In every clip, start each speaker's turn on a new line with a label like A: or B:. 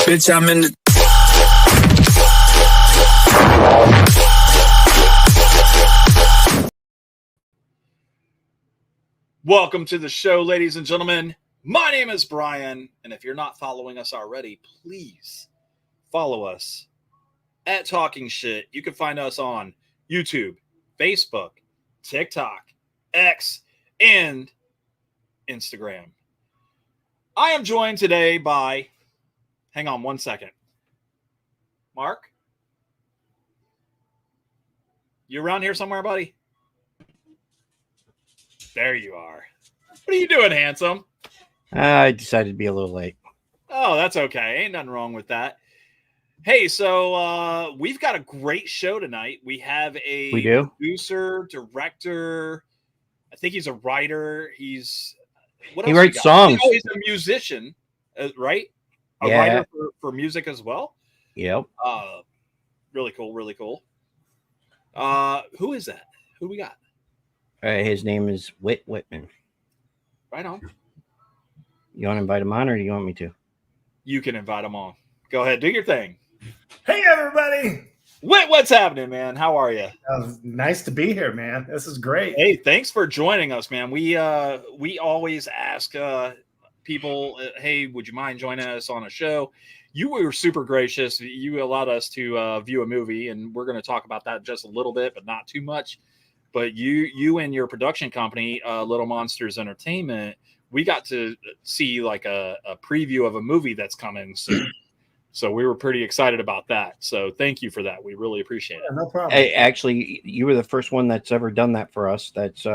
A: Bitch, I'm in the...
B: Welcome to the show, ladies and gentlemen. My name is Brian, and if you're not following us already, please follow us at Talking Shit. You can find us on YouTube, Facebook, TikTok, X, and Instagram. I am joined today by, hang on one second. Mark? You around here somewhere, buddy? There you are. What are you doing, handsome?
C: I decided to be a little late.
B: Oh, that's okay. Ain't nothing wrong with that. Hey, so we've got a great show tonight. We have a producer, director. I think he's a writer. He
C: writes songs.
B: Oh, he's a musician, right? A writer for music as well.
C: Yep.
B: Really cool. Really cool. Who is that? Who we got?
C: His name is Whit Whitman.
B: Right on.
C: You want to invite him on, or do you want me to?
B: You can invite him on. Go ahead, do your thing.
D: Hey, everybody.
B: Whit, what's happening, man? How are you?
D: Nice to be here, man. This is great.
B: Hey, thanks for joining us, man. We always ask people, hey, would you mind joining us on a show? You were super gracious. You allowed us to view a movie, and we're going to talk about that just a little bit, but not too much. But you and your production company, Little Monsters Entertainment, we got to see like a preview of a movie that's coming soon. So we were pretty excited about that. So thank you for that. We really appreciate it.
D: No problem.
C: Hey, actually, you were the first one that's ever done that for us. That's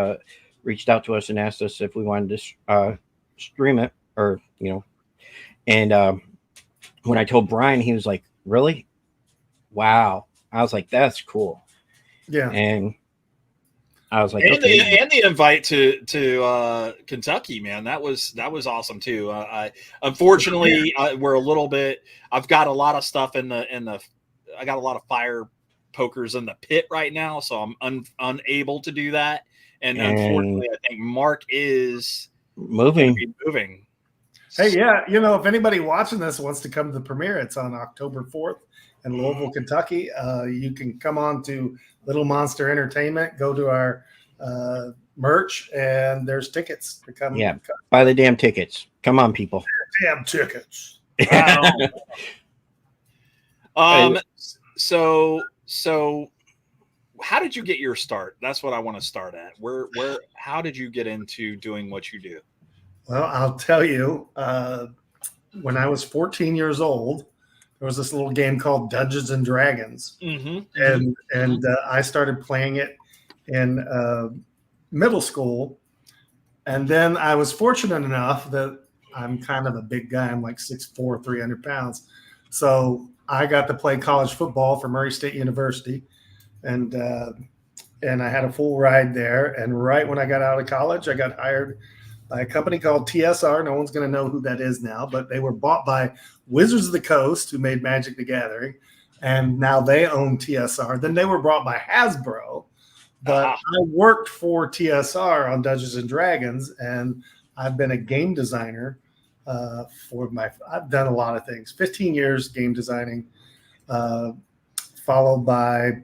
C: reached out to us and asked us if we wanted to stream it, or And when I told Brian, he was like, "Really? Wow!" I was like, "That's cool."
D: Yeah.
C: And I was like,
B: and the invite to Kentucky, man, that was awesome too. Unfortunately, we're a little bit. I've got a lot of stuff in the. I got a lot of fire pokers in the pit right now, so I'm unable to do that. And unfortunately, I think Mark is
C: moving.
D: Hey, yeah, if anybody watching this wants to come to the premiere, it's on October 4th in Louisville, Kentucky. You can come on to Little Monster Entertainment, go to our merch, and there's tickets to come.
C: Yeah, buy the damn tickets. Come on, people.
D: Damn tickets.
B: Wow. So how did you get your start? That's what I want to start at. How did you get into doing what you do?
D: Well, I'll tell you, when I was 14 years old, there was this little game called Dungeons and Dragons, and I started playing it in middle school, and then I was fortunate enough that I'm kind of a big guy. I'm like 6'4", 300 pounds, so I got to play college football for Murray State University, and I had a full ride there. And right when I got out of college, I got hired by a company called TSR. No one's going to know who that is now, but they were bought by Wizards of the Coast, who made Magic the Gathering, and now they own TSR. Then they were bought by Hasbro, but I worked for TSR on Dungeons and Dragons, and I've been a game designer I've done a lot of things. 15 years game designing, followed by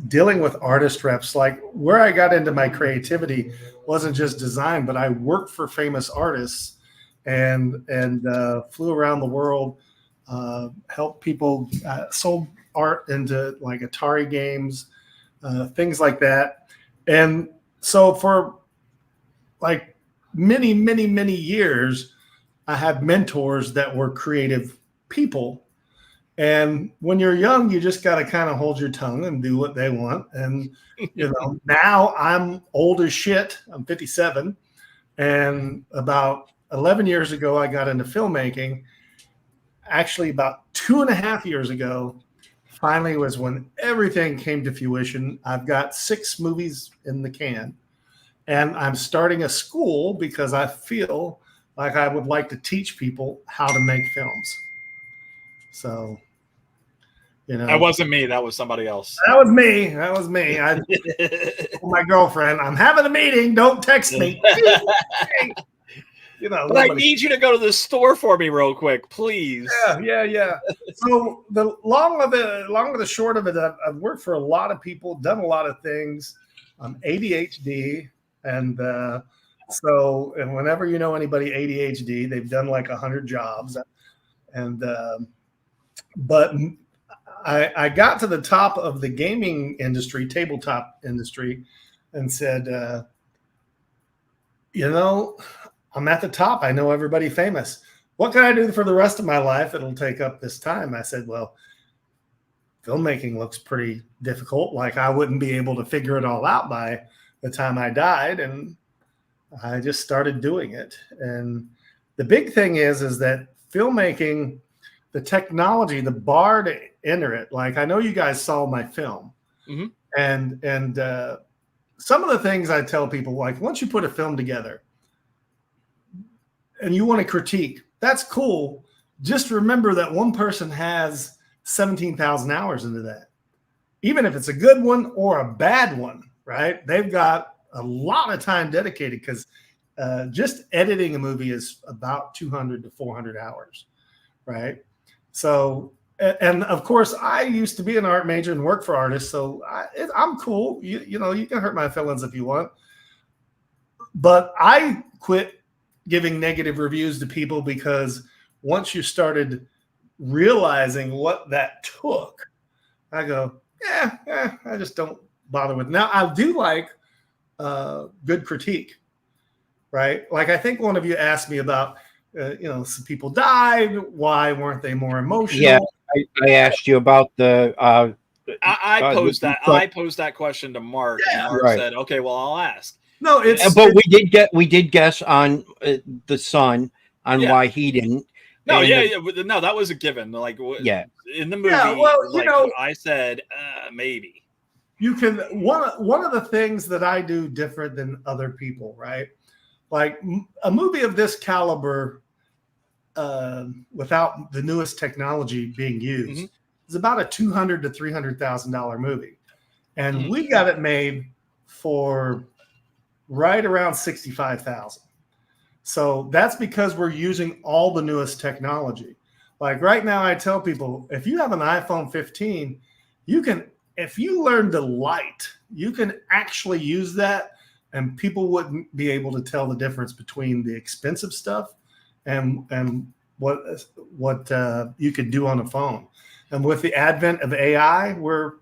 D: dealing with artist reps. Like, where I got into my creativity wasn't just design, but I worked for famous artists and flew around the world, helped people, sold art into like Atari games, things like that. And so for like many, many, many years, I had mentors that were creative people. And when you're young, you just got to kind of hold your tongue and do what they want. And, now I'm old as shit. I'm 57. And about 11 years ago, I got into filmmaking. Actually, about 2.5 years ago, finally was when everything came to fruition. I've got 6 movies in the can. And I'm starting a school because I feel like I would like to teach people how to make films. So,
B: that wasn't me. That was somebody else.
D: That was me. I told my girlfriend, I'm having a meeting. Don't text me.
B: But I need you to go to the store for me real quick, please.
D: Yeah. So the long of the short of it, I've worked for a lot of people, done a lot of things. I'm ADHD, and and whenever you know anybody ADHD, they've done like 100 jobs, and but I got to the top of the gaming industry, tabletop industry, and said, I'm at the top. I know everybody famous. What can I do for the rest of my life that'll take up this time? I said, well, filmmaking looks pretty difficult. Like I wouldn't be able to figure it all out by the time I died. And I just started doing it. And the big thing is that filmmaking, the technology, the bar to enter it, like I know you guys saw my film.
B: Mm-hmm.
D: And some of the things I tell people, like once you put a film together and you want to critique, that's cool. Just remember that one person has 17,000 hours into that. Even if it's a good one or a bad one, right? They've got a lot of time dedicated because just editing a movie is about 200 to 400 hours, right? So, and of course, I used to be an art major and work for artists, so I'm cool. You know, you can hurt my feelings if you want. But I quit giving negative reviews to people because once you started realizing what that took, I go, I just don't bother with it. Now, I do like good critique, right? Like I think one of you asked me about, some people died. Why weren't they more emotional?
C: Yeah, I asked you about the.
B: I posed that question to Mark, and Mark said, "Okay, well, I'll ask."
D: No,
C: but we did guess on the son on why he didn't.
B: No, no, that was a given. Like, in the movie, I said maybe.
D: You can one of the things that I do different than other people, right? Like a movie of this caliber, without the newest technology being used, is about a $200,000 to $300,000 movie, and we got it made for right around $65,000. So that's because we're using all the newest technology. Like right now, I tell people, if you have an iPhone 15, if you learn to light, you can actually use that, and people wouldn't be able to tell the difference between the expensive stuff and what you could do on a phone. And with the advent of AI, we're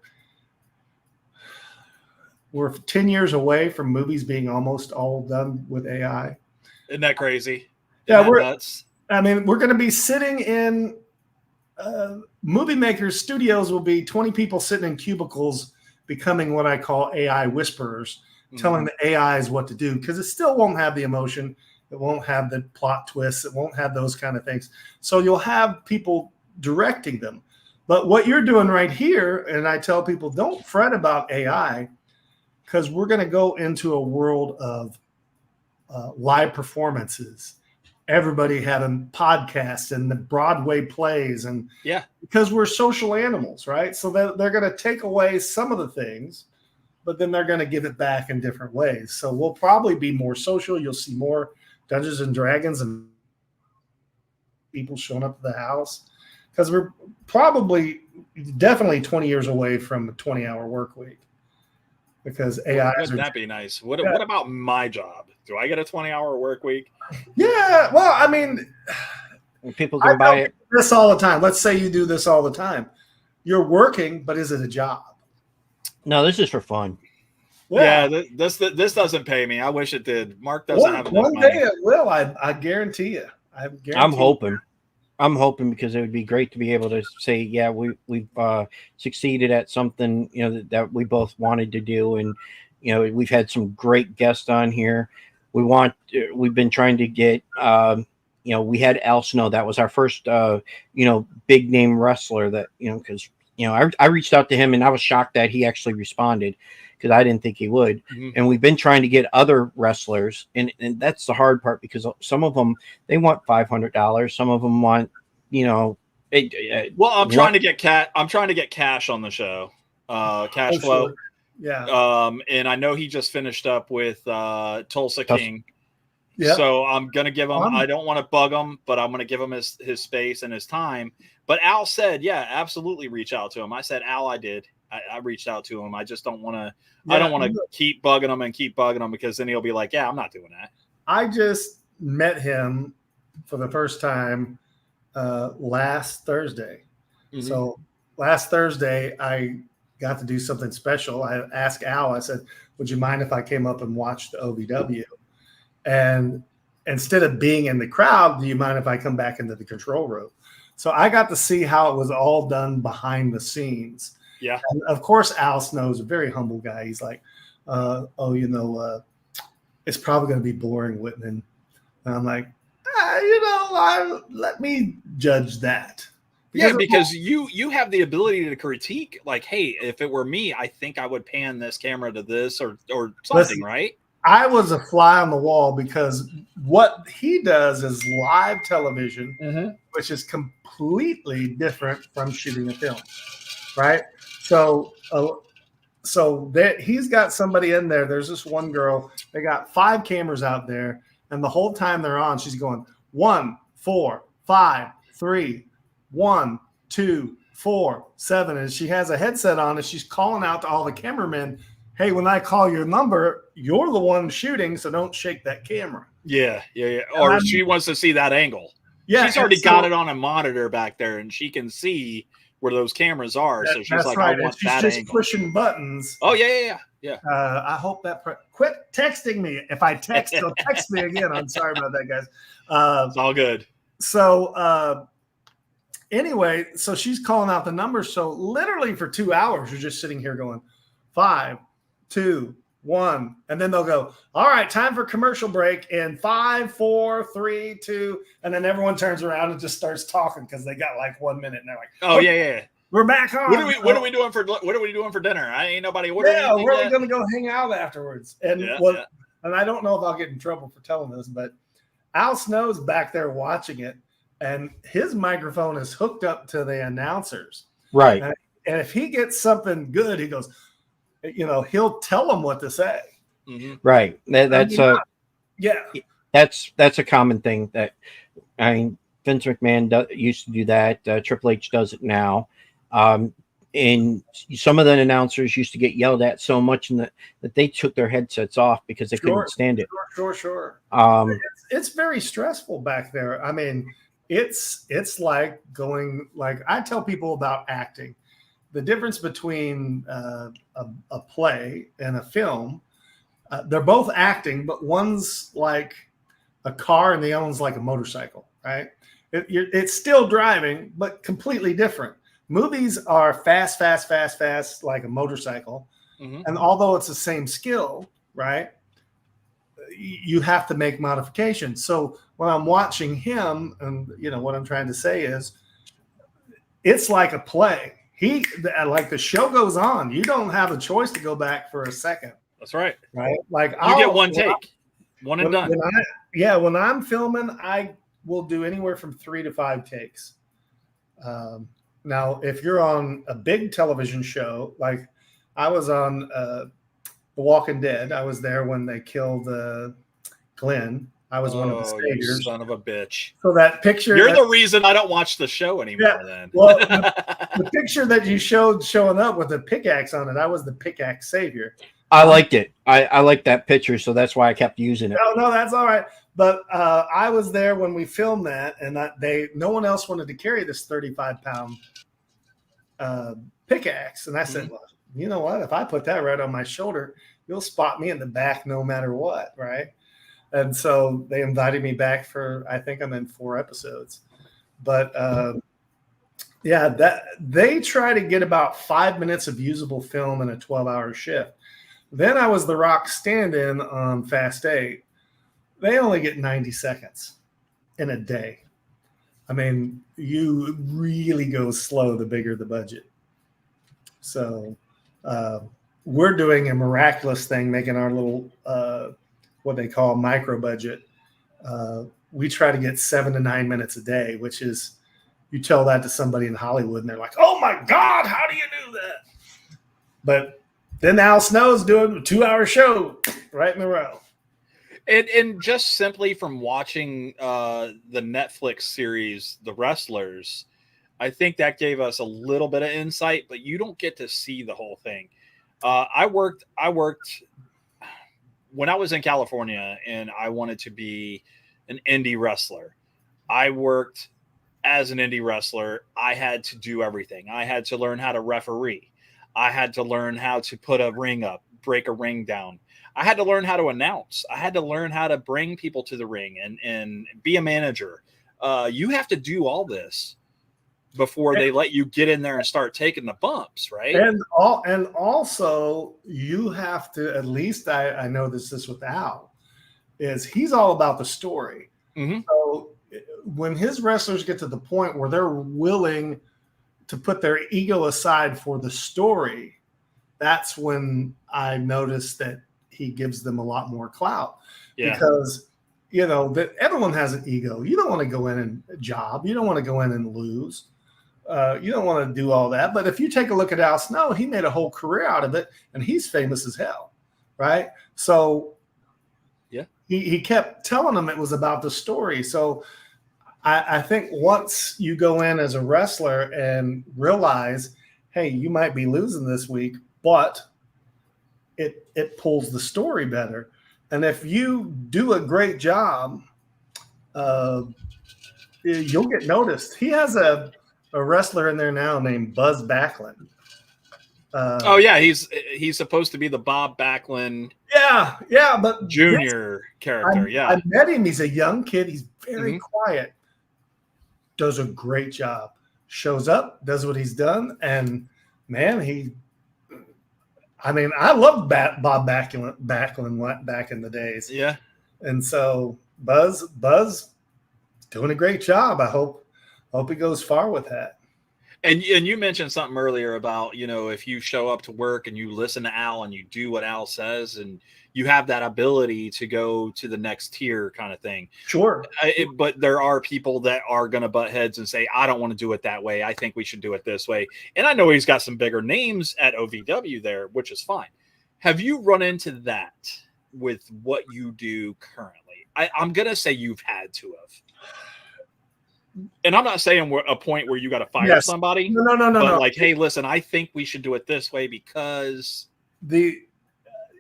D: 10 years away from movies being almost all done with AI.
B: Isn't that crazy?
D: We're going to be sitting in movie makers' studios. Will be 20 people sitting in cubicles, becoming what I call AI whisperers, telling the AIs what to do, because it still won't have the emotion. It won't have the plot twists. It won't have those kind of things. So you'll have people directing them. But what you're doing right here, and I tell people, don't fret about AI, because we're going to go into a world of live performances, everybody having podcasts and the Broadway plays, and because we're social animals, right? So they're going to take away some of the things, but then they're going to give it back in different ways. So we'll probably be more social. You'll see more Dungeons and Dragons and people showing up at the house, because we're definitely 20 years away from a 20-hour work week. Because AI
B: wouldn't that be nice? What about my job? Do I get a 20-hour work week?
D: Yeah, well, I mean,
C: people can buy it.
D: This all the time. Let's say you do this all the time. You're working, but is it a job?
C: No, this is for fun.
B: Yeah, this doesn't pay me. I wish it did. Mark doesn't have enough money.
D: One day it will. I guarantee you.
C: I'm hoping because it would be great to be able to say, yeah, we've succeeded at something, that we both wanted to do. And, we've had some great guests on here. We've been trying to get, we had Al Snow. That was our first, big name wrestler that, because, I reached out to him and I was shocked that he actually responded, because I didn't think he would. And we've been trying to get other wrestlers, and that's the hard part, because some of them, they want $500. Some of them want,
B: well, I'm trying to get cash on the show, cash flow.
D: Sure. Yeah.
B: And I know he just finished up with Tulsa King.
D: Yeah.
B: So I'm gonna give him.
D: Um,
B: I don't want to bug him, but I'm gonna give him his space and his time. But Al said, "Yeah, absolutely, reach out to him." I said, "Al, I did. I reached out to him. I just don't want to. I don't want to keep bugging him because then he'll be like, yeah, I'm not doing that."
D: I just met him for the first time last Thursday.
B: Mhm.
D: So last Thursday, I got to do something special. I asked Al, I said, would you mind if I came up and watched the OVW? And instead of being in the crowd, do you mind if I come back into the control room? So I got to see how it was all done behind the scenes.
B: Yeah.
D: And of course, Al Snow's a very humble guy. He's like, it's probably going to be boring, Whitman. And I'm like, let me judge that.
B: Because you have the ability to critique, like, hey, if it were me, I think I would pan this camera to this or something,
D: listen,
B: right?
D: I was a fly on the wall because what he does is live television, which is completely different from shooting a film, right? So he's got somebody in there. There's this one girl. They got 5 cameras out there, and the whole time they're on, she's going 1, 4, 5, 3, 1, 2, 4, 7, and she has a headset on, and she's calling out to all the cameramen, hey, when I call your number, you're the one shooting, so don't shake that camera.
B: Yeah. Or she wants to see that angle. Yeah, she's already got it on a monitor back there, and she can see where those cameras are. So she's like, right. I want that angle. She's just
D: pushing buttons.
B: Oh, yeah.
D: I hope that quit texting me. If I text, they'll text me again. I'm sorry about that, guys.
B: It's all good.
D: So anyway, so she's calling out the numbers. So literally for 2 hours, you're just sitting here going 5, 2, 1, and then they'll go, all right, time for commercial break in 5, 4, 3, 2, and then everyone turns around and just starts talking because they got like 1 minute, and they're like,
B: oh yeah,
D: we're back on.
B: What are we doing for dinner? I ain't nobody
D: ordering. Yeah, where are we going to go hang out afterwards? And and I don't know if I'll get in trouble for telling this, but Al Snow's back there watching it, and his microphone is hooked up to the announcers,
C: right?
D: And if he gets something good, he goes, he'll tell them what to say.
C: Right. That's a common thing that, I mean, Vince McMahon used to do that. Triple H does it now. And some of the announcers used to get yelled at so much that they took their headsets off because they couldn't stand it.
D: Sure. It's very stressful back there. I mean, it's like going, like I tell people about acting. The difference between a play and a film, they're both acting, but one's like a car and the other one's like a motorcycle, right? It's still driving, but completely different. Movies are fast, like a motorcycle. And although it's the same skill, right, you have to make modifications. So when I'm watching him, and what I'm trying to say is, it's like a play. Like the show goes on. You don't have a choice to go back for a second.
B: That's right.
D: Right. Like
B: you get one take, one and done.
D: When I'm filming, I will do anywhere from 3 to 5 takes. Now, if you're on a big television show, like I was on The Walking Dead, I was there when they killed Glenn. I was one of the saviors.
B: You son of a bitch.
D: So that picture.
B: You're the reason I don't watch the show anymore then.
D: Well, the picture that you showed showing up with the pickaxe on it, I was the pickaxe savior.
C: I liked it. I liked that picture, so that's why I kept using it.
D: No, that's all right. But I was there when we filmed that, and no one else wanted to carry this 35-pound pickaxe. And I said, well, you know what? If I put that right on my shoulder, you'll spot me in the back no matter what, right? And so they invited me back for, I think I'm in 4 episodes. But that they try to get about 5 minutes of usable film in a 12-hour shift. Then I was the Rock stand-in on Fast 8. They only get 90 seconds in a day. I mean, you really go slow the bigger the budget. So we're doing a miraculous thing, making our little what they call micro budget. We try to get 7 to 9 minutes a day, which is, you tell that to somebody in Hollywood and they're like, oh my God, how do you do that? But then Al Snow's doing a 2-hour show right in a row.
B: And just simply from watching the Netflix series The Wrestlers, I think that gave us a little bit of insight, but you don't get to see the whole thing. I worked when I was in California and I wanted to be an indie wrestler. I worked as an indie wrestler. I had to do everything. I had to learn how to referee. I had to learn how to put a ring up, break a ring down. I had to learn how to announce. I had to learn how to bring people to the ring and be a manager. You have to do all this before they let you get in there and start taking the bumps, right?
D: And also you have to, at least I know this with Al, is he's all about the story.
B: Mm-hmm.
D: So when his wrestlers get to the point where they're willing to put their ego aside for the story, that's when I noticed that he gives them a lot more clout.
B: Yeah.
D: Because that everyone has an ego. You don't want to go in and job. You don't want to go in and lose. You don't want to do all that. But if you take a look at Al Snow, he made a whole career out of it, and he's famous as hell, right? So
B: yeah,
D: he kept telling them it was about the story. So I think once you go in as a wrestler and realize, hey, you might be losing this week, but it pulls the story better. And if you do a great job, you'll get noticed. He has a wrestler in there now named Buzz Backlund.
B: Oh yeah, he's supposed to be the Bob Backlund,
D: but
B: Junior character.
D: I met him. He's a young kid. He's very quiet. Does a great job. Shows up, does what he's done, and man, I loved Bob Backlund back in the days.
B: Yeah,
D: and so Buzz doing a great job. I hope he goes far with that.
B: And you mentioned something earlier about, if you show up to work and you listen to Al and you do what Al says and you have that ability to go to the next tier kind of thing.
D: Sure.
B: But there are people that are going to butt heads and say, I don't want to do it that way. I think we should do it this way. And I know he's got some bigger names at OVW there, which is fine. Have you run into that with what you do currently? I'm going to say you've had to have. And I'm not saying we're a point where you got to fire somebody.
D: No.
B: But like, hey, listen, I think we should do it this way because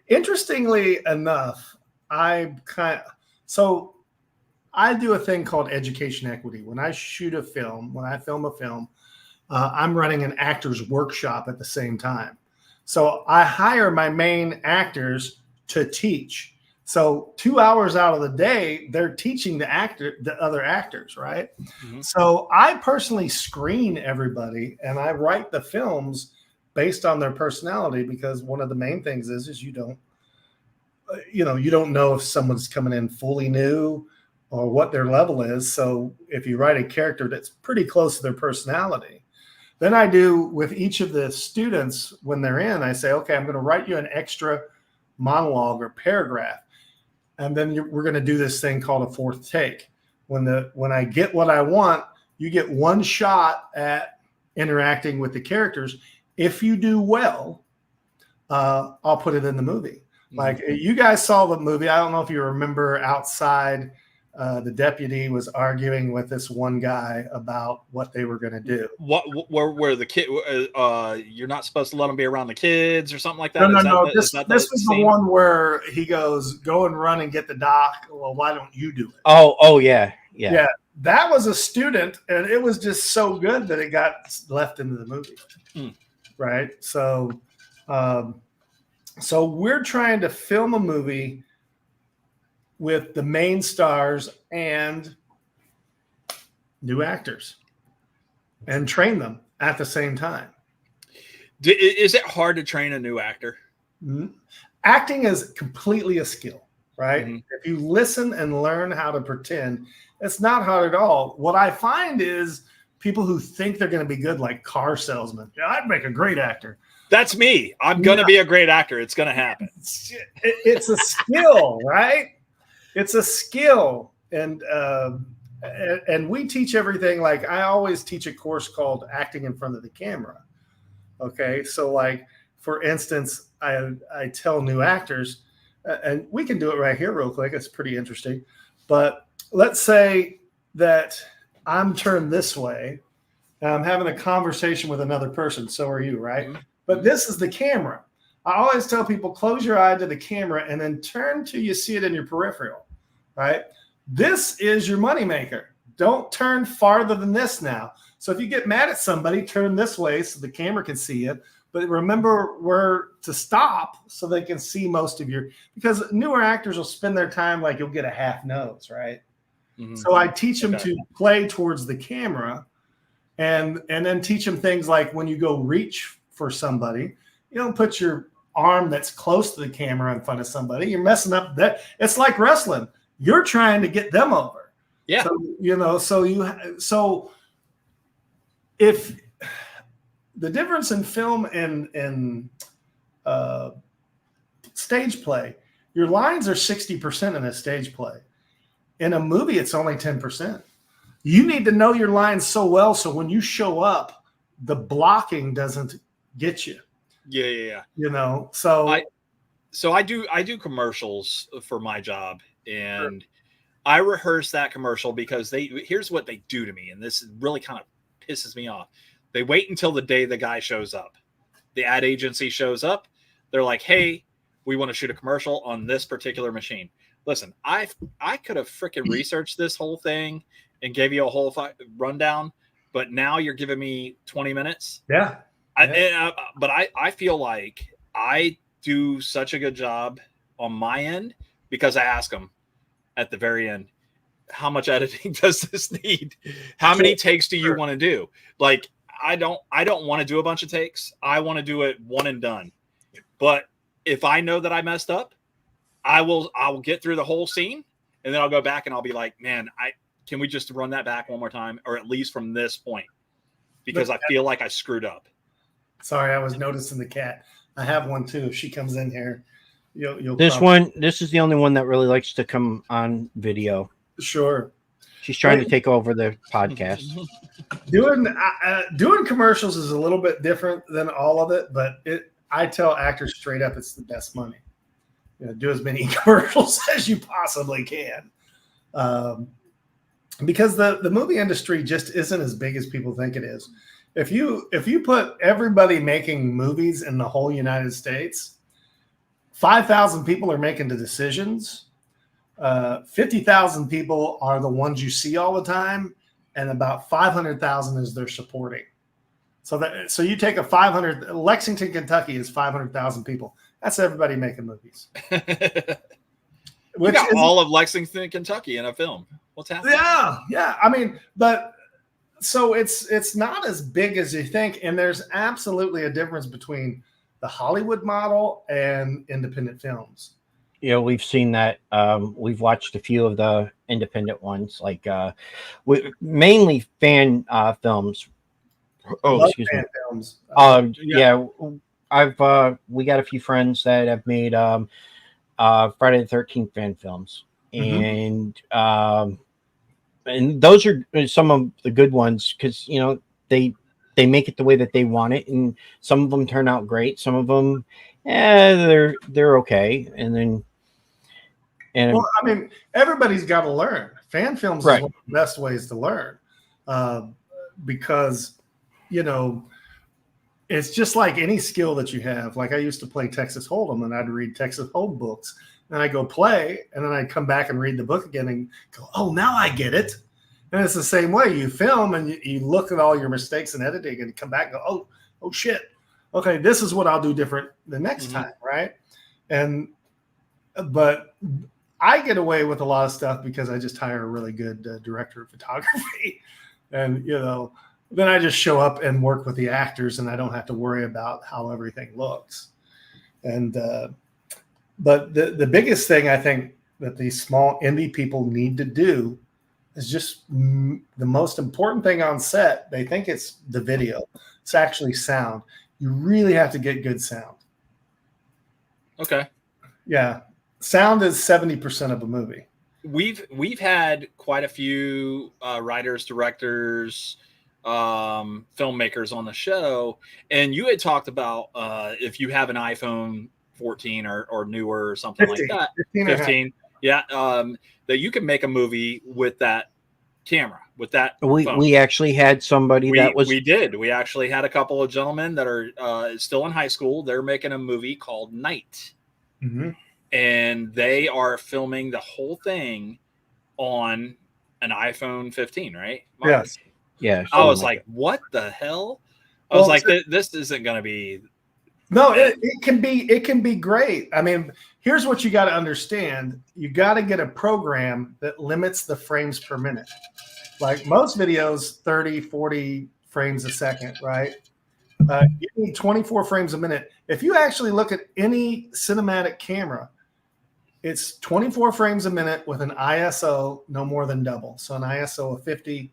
D: interestingly enough, I do a thing called education equity. When I film a film, I'm running an actor's workshop at the same time. So I hire my main actors to teach. So 2 hours out of the day, they're teaching the other actors, right? Mm-hmm. So I personally screen everybody and I write the films based on their personality, because one of the main things is you don't know if someone's coming in fully new or what their level is. So if you write a character that's pretty close to their personality, then I do with each of the students when they're in, I say, okay, I'm going to write you an extra monologue or paragraph. And then we're going to do this thing called a fourth take. When I get what I want, you get one shot at interacting with the characters. If you do well, I'll put it in the movie. Like you guys saw the movie. I don't know if you remember outside, the deputy was arguing with this one guy about what they were going to do.
B: Where the kid, you're not supposed to let them be around the kids or something like that?
D: No. This was the one where he goes, go and run and get the doc. Well, why don't you do it?
C: Oh yeah.
D: That was a student, and it was just so good that it got left into the movie. Right. So we're trying to film a movie with the main stars and new actors and train them at the same time.
B: Is it hard to train a new actor?
D: Mm-hmm. Acting is completely a skill, right?
B: Mm-hmm.
D: If you listen and learn how to pretend, it's not hard at all. What I find is people who think they're going to be good, like car salesmen. Yeah, I'd make a great actor.
B: That's me. I'm going to be a great actor. It's going to happen.
D: It's a skill, right? It's a skill. And we teach everything. Like I always teach a course called Acting in Front of the Camera. Okay. So like, for instance, I tell new actors, and we can do it right here real quick. It's pretty interesting. But let's say that I'm turned this way and I'm having a conversation with another person. So are you, right?
B: Mhm.
D: But this is the camera. I always tell people, close your eye to the camera and then turn till you see it in your peripheral, right? This is your moneymaker. Don't turn farther than this now. So if you get mad at somebody, turn this way so the camera can see it. But remember where to stop so they can see most of your, because newer actors will spend their time like you'll get a half nose, right?
B: Mhm.
D: So I teach them
B: Okay.
D: to play towards the camera and then teach them things like when you go reach for somebody, you don't put your arm that's close to the camera in front of somebody. You're messing up that. It's like wrestling. You're trying to get them over.
B: Yeah.
D: So, so if the difference in film and stage play, your lines are 60% in a stage play. In a movie, it's only 10%. You need to know your lines so well so when you show up, the blocking doesn't get you.
B: Yeah.
D: So
B: I do commercials for my job, and I rehearse that commercial because here's what they do to me, and this really kind of pisses me off. They wait until the day the guy shows up. The ad agency shows up. They're like, "Hey, we want to shoot a commercial on this particular machine." Listen, I could have freaking researched this whole thing and gave you a whole rundown, but now you're giving me 20 minutes.
D: Yeah.
B: But I feel like I do such a good job on my end because I ask them at the very end, how much editing does this need? How many takes do you want to do? Like, I don't want to do a bunch of takes. I want to do it one and done. But if I know that I messed up, I will get through the whole scene, and then I'll go back and I'll be like, man, can we just run that back one more time, or at least from this point, because I feel like I screwed up.
D: Sorry, I was noticing the cat. I have one too. If she comes in here, you'll
C: this is the only one that really likes to come on video.
D: Sure.
C: She's trying to take over the podcast.
D: Doing commercials is a little bit different than all of it, but I tell actors straight up, it's the best money. Do as many commercials as you possibly can, because the movie industry just isn't as big as people think it is. If you put everybody making movies in the whole United States, 5,000 people are making the decisions. 50,000 people are the ones you see all the time, and about 500,000 is their supporting. So you take Lexington, Kentucky is 500,000 people. That's everybody making movies.
B: You got all of Lexington, Kentucky in a film. What's happening?
D: Yeah. I mean, but so it's not as big as you think, and there's absolutely a difference between the Hollywood model and independent films.
C: We've seen that. We've watched a few of the independent ones, like mainly fan films. Oh, excuse me.
D: Films.
C: Yeah. We got a few friends that have made Friday the 13th fan films, and those are some of the good ones because they make it the way that they want it, and some of them turn out great. Some of them, they're okay,
D: well, I mean, everybody's got to learn. Fan films is one of the best ways to learn, because it's just like any skill that you have. Like I used to play Texas Hold'em, and I'd read Texas Hold'em books, and I go play, and then I'd come back and read the book again and go, oh, now I get it. And it's the same way. You film and you look at all your mistakes in editing and come back and go, oh shit. Okay, this is what I'll do different the next time, right? But I get away with a lot of stuff because I just hire a really good director of photography. And, then I just show up and work with the actors, and I don't have to worry about how everything looks. And but the biggest thing I think that these small indie people need to do is just the most important thing on set. They think it's the video. It's actually sound. You really have to get good sound.
B: Okay.
D: Yeah. Sound is 70% of a movie.
B: We've had quite a few writers, directors, filmmakers on the show, and you had talked about if you have an iPhone 14 or newer or something
D: 15,
B: like that.
D: 15 and a half.
B: 15. Yeah. That you can make a movie with that camera, with that phone.
C: We actually had somebody that was.
B: We did. We actually had a couple of gentlemen that are still in high school. They're making a movie called Night.
D: Mhm.
B: And they are filming the whole thing on an iPhone 15, right? Mark?
D: Yes.
C: Yeah.
B: I was
C: something
B: like, what the hell? I
D: Well,
B: was like, this isn't going to be.
D: No, it can be great. I mean, here's what you got to understand. You got to get a program that limits the frames per minute. Like most videos, 30, 40 frames a second, right? You need 24 frames a minute. If you actually look at any cinematic camera, it's 24 frames a minute with an ISO no more than double. So an ISO of 50.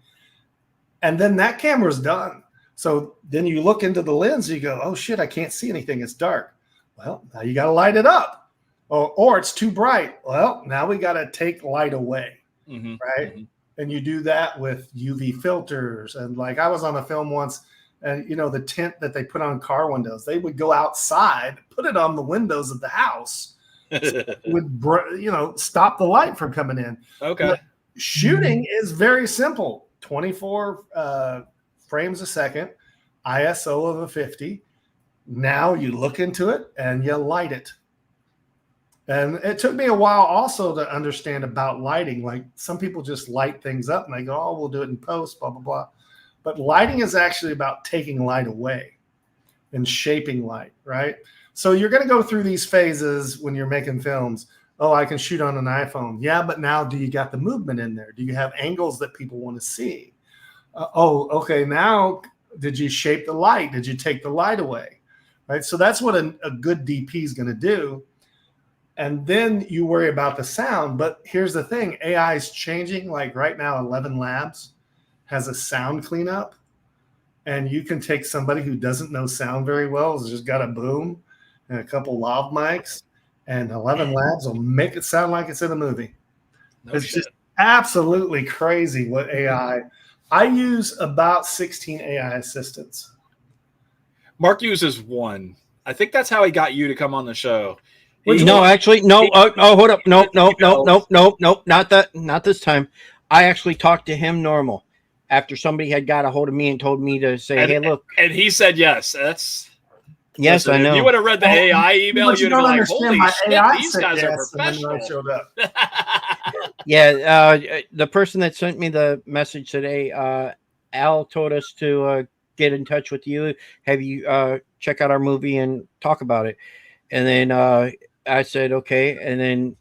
D: And then that camera's done. So then you look into the lens, you go, oh shit, I can't see anything. It's dark. Well, now you got to light it up. Or it's too bright. Well, now we got to take light away.
B: Mm-hmm,
D: right?
B: Mm-hmm.
D: And you do that with UV filters. And like I was on a film once, and the tint that they put on car windows, they would go outside, put it on the windows of the house, so it would stop the light from coming in.
B: Okay.
D: But shooting is very simple. 24 frames a second, ISO of a 50. Now you look into it and you light it. And it took me a while also to understand about lighting. Like some people just light things up and they go, oh, we'll do it in post, blah, blah, blah. But lighting is actually about taking light away and shaping light, right? So you're going to go through these phases when you're making films. Oh, I can shoot on an iPhone. Yeah, but now do you got the movement in there? Do you have angles that people want to see? Okay, now did you shape the light? Did you take the light away? Right? So that's what a good DP is going to do. And then you worry about the sound. But here's the thing. AI is changing. Like right now, 11 Labs has a sound cleanup. And you can take somebody who doesn't know sound very well, has just got a boom and a couple lav mics, and 11 Labs will make it sound like it's in a movie. It's just absolutely crazy what AI. I use about 16 AI assistants.
B: Mark uses one. I think that's how he got you to come on the show.
C: Actually, no. Hold up. Nope, not that. Not this time. I actually talked to him normal after somebody had got a hold of me and told me to say, hey, look.
B: And he said yes.
C: Yes, I know.
B: If you would have read the AI email, you'd have been like, holy shit, these guys are professional.
D: Showed up.
C: Yeah, the person that sent me the message today, Al told us to get in touch with you, have you check out our movie and talk about it. And then I said, okay. And then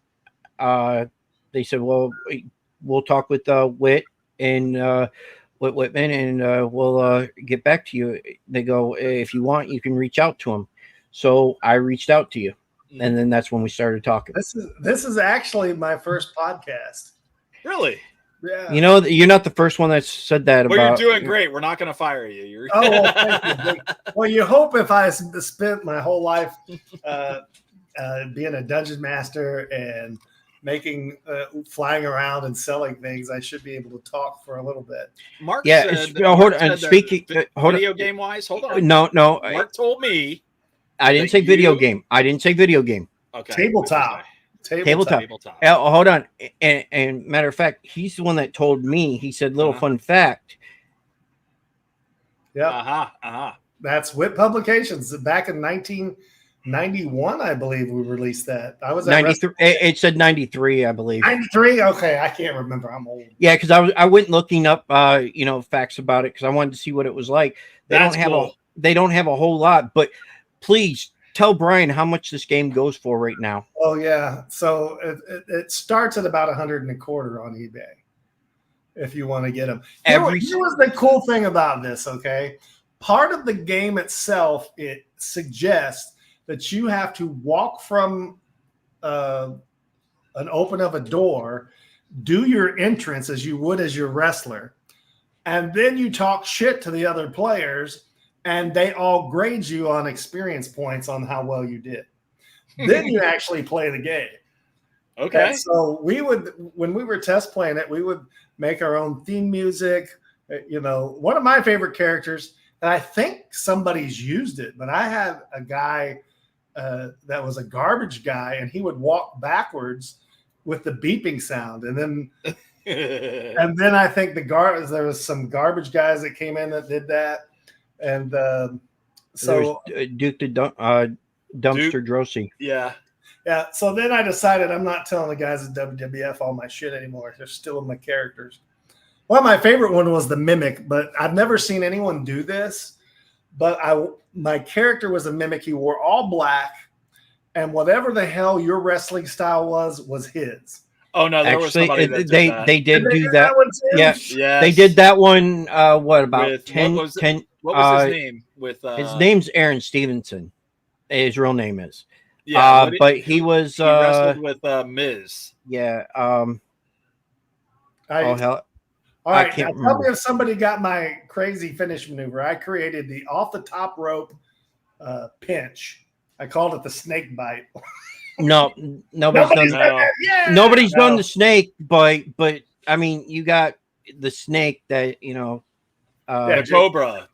C: they said, well, we'll talk with Whit and Whit Whitman, and we'll get back to you. They go, if you want, you can reach out to him. So I reached out to you. And then that's when we started talking.
D: This is actually my first podcast.
B: Really?
D: Yeah.
C: You're not the first one that said that
B: well,
C: about.
B: You're doing great. We're not going to fire you.
D: Oh, well, thank you. Well, you hope if I spent my whole life being a dungeon master and making flying around and selling things, I should be able to talk for a little bit.
B: Mark
C: said, hold on. Speaking
B: video game wise, hold on.
C: No.
B: Mark told me.
C: I didn't say video game. I didn't say video game.
B: Okay.
D: Tabletop.
C: Hold on. And matter of fact, he's the one that told me. He said, "Little fun fact."
D: Yeah. That's Whit Publications. Back in 1991, I believe we released that. I was
C: 93. It said 93, I believe.
D: 93. Okay, I can't remember. I'm old.
C: Yeah, because I went looking up, facts about it because I wanted to see what it was like. They don't have a whole lot, but please tell Brian how much this game goes for right now.
D: Oh yeah, so it starts at about $125 on eBay if you want to get them. Here was the cool thing about this. Okay, part of the game itself, it suggests that you have to walk from an open of a door, do your entrance as you would as your wrestler, and then you talk shit to the other players. And they all grade you on experience points on how well you did. Then you actually play the game.
B: Okay.
D: And so when we were test playing it, we would make our own theme music. One of my favorite characters, and I think somebody's used it, but I had a guy that was a garbage guy, and he would walk backwards with the beeping sound, and then I think there was some garbage guys that came in that did that, and so
C: Duke the Dumpster Drosy.
B: Yeah.
D: Yeah, so then I decided I'm not telling the guys at WWF all my shit anymore. They're stealing my characters. Well, my favorite one was the Mimic, but I've never seen anyone do this. But my character was a Mimic. He wore all black, and whatever the hell your wrestling style was his.
B: Oh no, there was somebody that did that.
C: They did do that.
B: Yes.
C: They did that one. What about
B: With,
C: 10?
B: What was his name? With
C: his name's Aaron Stevenson. His real name is.
B: Yeah,
C: but he was
B: he wrestled with Miz.
C: Yeah.
D: Oh hell! All right, now tell me if somebody got my crazy finish maneuver. I created the off the top rope pinch. I called it the snake bite.
C: No, nobody's done that.
D: Yeah,
C: nobody's done the snake, but I mean, you got the snake that
B: the Cobra,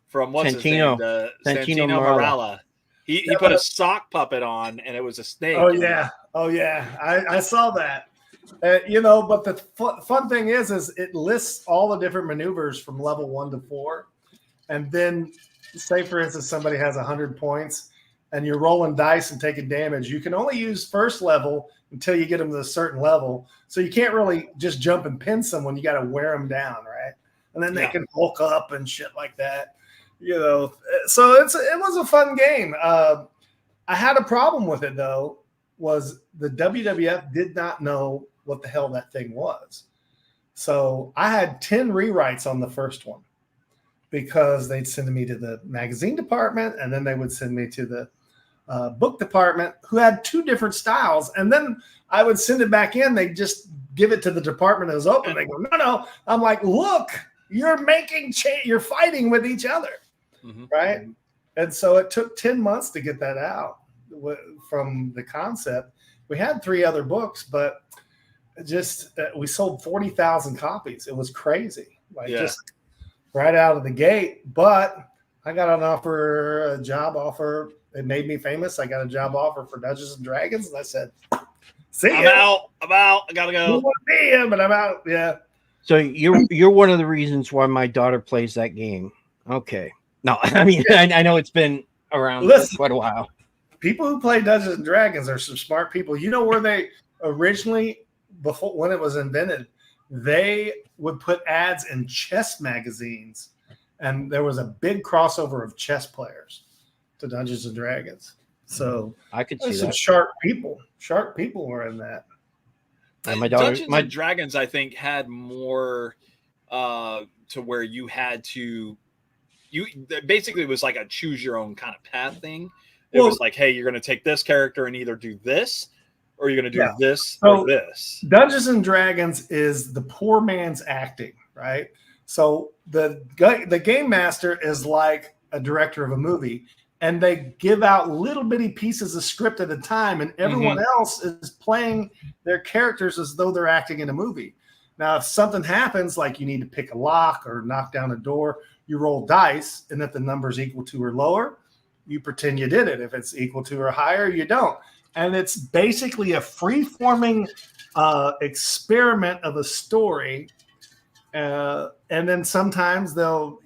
B: from what's
C: Santino,
B: his name? Santino Marella. He put a sock puppet on, and it was a snake.
D: Oh yeah. I saw that. But the fun thing is it lists all the different maneuvers from level 1 to 4, and then say for instance somebody has 100 points, and you're rolling dice and taking damage. You can only use first level until you get them to a certain level, so you can't really just jump and pin someone. You got to wear them down, right? And then they can bulk up and shit like that. So it was a fun game. I had a problem with it though, was the WWF did not know what the hell that thing was. So I had 10 rewrites on the first one because they'd send me to the magazine department, and then they would send me to the book department, who had 2 different styles. And then I would send it back in. They just give it to the department that was open. They go, no. I'm like, look, you're making you're fighting with each other. Right. And so it took 10 months to get that out from the concept. We had 3 other books, but we sold 40,000 copies. It was crazy. Just right out of the gate. But I got a job offer. It made me famous. I got a job offer for Dungeons and Dragons, and I said, see
B: I'm
D: ya.
B: out. I gotta go.
D: But I'm out. Yeah.
C: So you're one of the reasons why my daughter plays that game. Okay. No, I mean, I know it's been around for quite a while.
D: People who play Dungeons and Dragons are some smart people. You know where they originally, before when it was invented, they would put ads in chess magazines, and there was a big crossover of chess players to Dungeons and Dragons. So
C: I could see
D: some
C: that.
D: Sharp people were in that.
C: And my daughter,
B: Dungeons and Dragons, I think, had more to where you had to. Basically it was like a choose your own kind of path thing. It was like, hey, you're going to take this character and either do this, or you're going to do this or this.
D: Dungeons and Dragons is the poor man's acting, right? So the game master is like a director of a movie, and they give out little bitty pieces of script at a time, and everyone else is playing their characters as though they're acting in a movie. Now, if something happens, like you need to pick a lock or knock down a door, you roll dice, and if the number's equal to or lower, you pretend you did it. If it's equal to or higher, you don't. And it's basically a free-forming experiment of a story. And then sometimes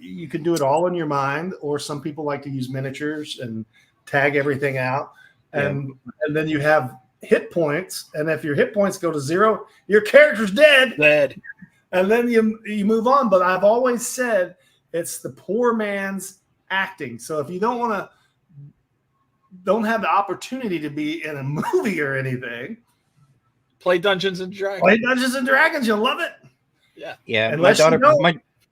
D: you can do it all in your mind, or some people like to use miniatures and tag everything out. And then you have hit points, and if your hit points go to 0, your character's dead. And then you move on. But I've always said it's the poor man's acting. So if you don't have the opportunity to be in a movie or anything,
B: play Dungeons and Dragons.
D: You'll love it.
C: Yeah.
D: Unless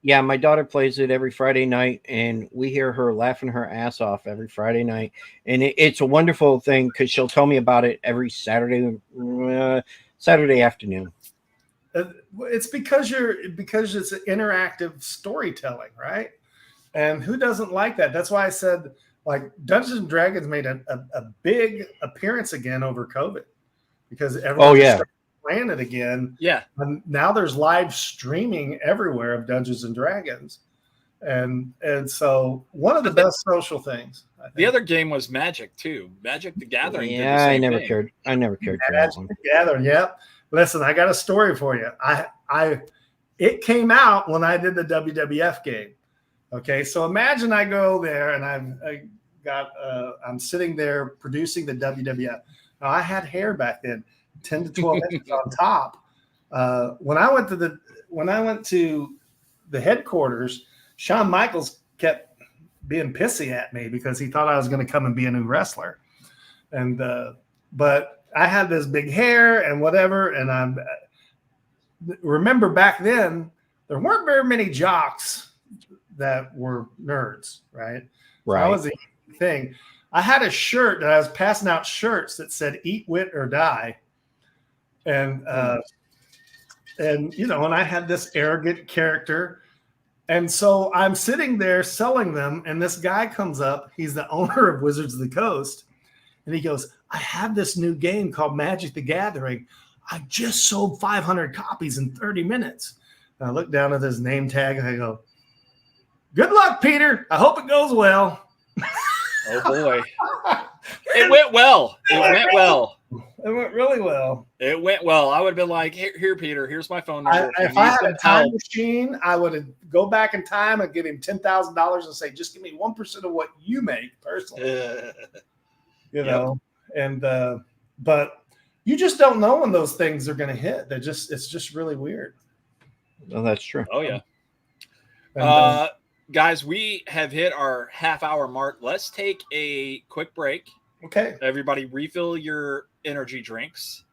C: my daughter plays it every Friday night, and we hear her laughing her ass off every Friday night. And it's a wonderful thing because she'll tell me about it every Saturday afternoon.
D: It's because it's an interactive storytelling, right? And who doesn't like that? That's why I said, like, Dungeons and Dragons made a big appearance again over COVID, because everyone started playing it again.
B: Yeah.
D: And now there's live streaming everywhere of Dungeons and Dragons. And so one of the best social things. I think.
B: The other game was Magic too. Magic the Gathering.
C: Yeah,
B: did the same
C: I never
B: thing.
C: cared. I never cared for that
D: Magic
C: one.
D: the Gathering. Yep. Listen, I got a story for you. It came out when I did the WWF game. Okay, so imagine I go there and I'm sitting there producing the WWF. Now I had hair back then, 10 to 12 inches on top. When I went to the headquarters, Shawn Michaels kept being pissy at me because he thought I was going to come and be a new wrestler. And but I had this big hair and whatever, and remember back then there weren't very many jocks that were nerds, right?
C: Right.
D: So that was the thing. I had a shirt that I was passing out shirts that said "Eat, Wit, or Die," and and I had this arrogant character, and so I'm sitting there selling them, and this guy comes up. He's the owner of Wizards of the Coast, and he goes, "I have this new game called Magic the Gathering. I just sold 500 copies in 30 minutes." And I look down at his name tag and I go, "Good luck, Peter. I hope it goes well."
B: Oh boy. It went well. It went well.
D: It went really well.
B: It went well. I would have been like, here, Peter, here's my phone number.
D: If I had a time machine, I would go back in time and give him $10,000 and say, just give me 1% of what you make personally. And but you just don't know when those things are going to hit. It's just really weird.
C: No, that's true.
B: Oh yeah.
D: And,
B: guys, we have hit our half-hour mark. Let's take a quick break.
D: okay.
B: Everybody refill your energy drinks,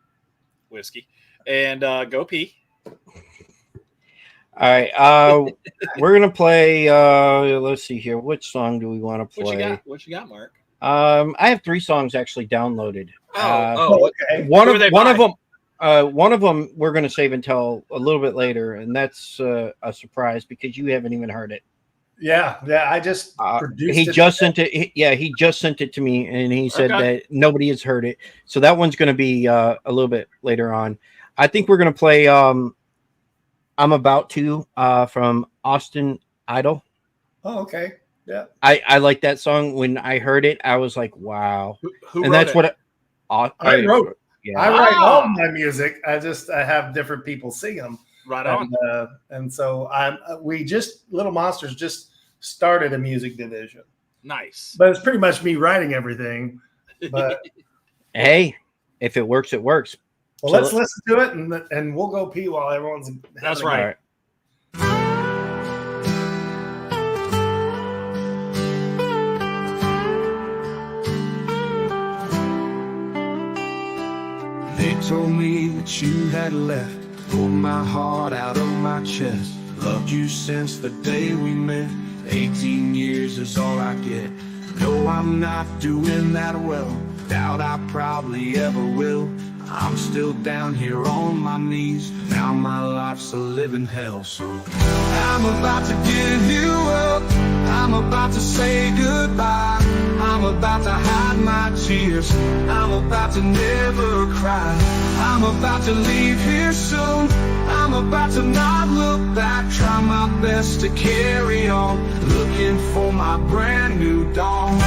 B: whiskey, and go pee.
C: All right. We're gonna play. Let's see here. Which song do we want to play?
B: What you got, Mark?
C: I have 3 songs actually downloaded.
D: Okay.
C: One of them we're gonna save until a little bit later, and that's a surprise because you haven't even heard it.
D: Yeah. I just produced
C: he
D: it.
C: just sent it. He just sent it to me, and he said that nobody has heard it. So that one's going to be a little bit later on. I think we're going to play "I'm About to" from Austin Idol.
D: Oh, okay. Yeah.
C: I like that song. When I heard it, I was like, "Wow!"
B: Who
C: and
B: wrote
C: that's
B: it?
C: what
D: I wrote.
C: Yeah.
D: I write all of my music. I have different people sing them.
B: Right on.
D: And so Little Monsters just started a music division.
B: Nice.
D: But it's pretty much me writing everything. But
C: Hey, if it works, it works.
D: well,
C: So
D: let's listen to it and we'll go pee while everyone's.
B: That's
D: having a-
B: right.
C: All right.
A: They told me that you had left, pulled my heart out of my chest. Loved you since the day we met. 18 years is all I get. No, I'm not doing that well. Doubt I probably ever will. I'm still down here on my knees. Now my life's a living hell. So I'm about to give you up. I'm about to say goodbye. I'm about to hide my tears. I'm about to never cry. I'm about to leave here soon. I'm about to not look back. Try my best to carry on, looking for my brand new dawn.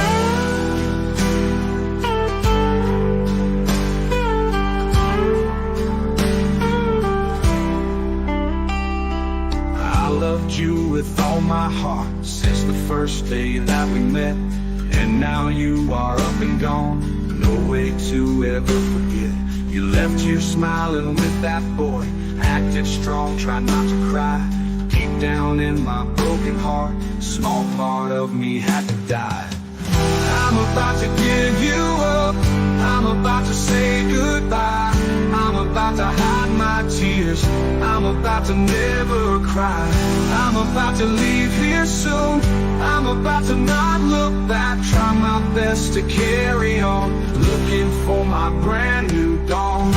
A: I loved you with all my heart since the first day that we met. And now you are up and gone, no way to ever forget. You left here smiling with that boy, acted strong, tried not to cry. Deep down in my broken heart, a small part of me had to die. I'm about to give you up. I'm about to say goodbye. I'm about to hide my tears. I'm about to never cry. I'm about to leave here soon. I'm about to not look back. Try my best to carry on, looking for my brand new dawn.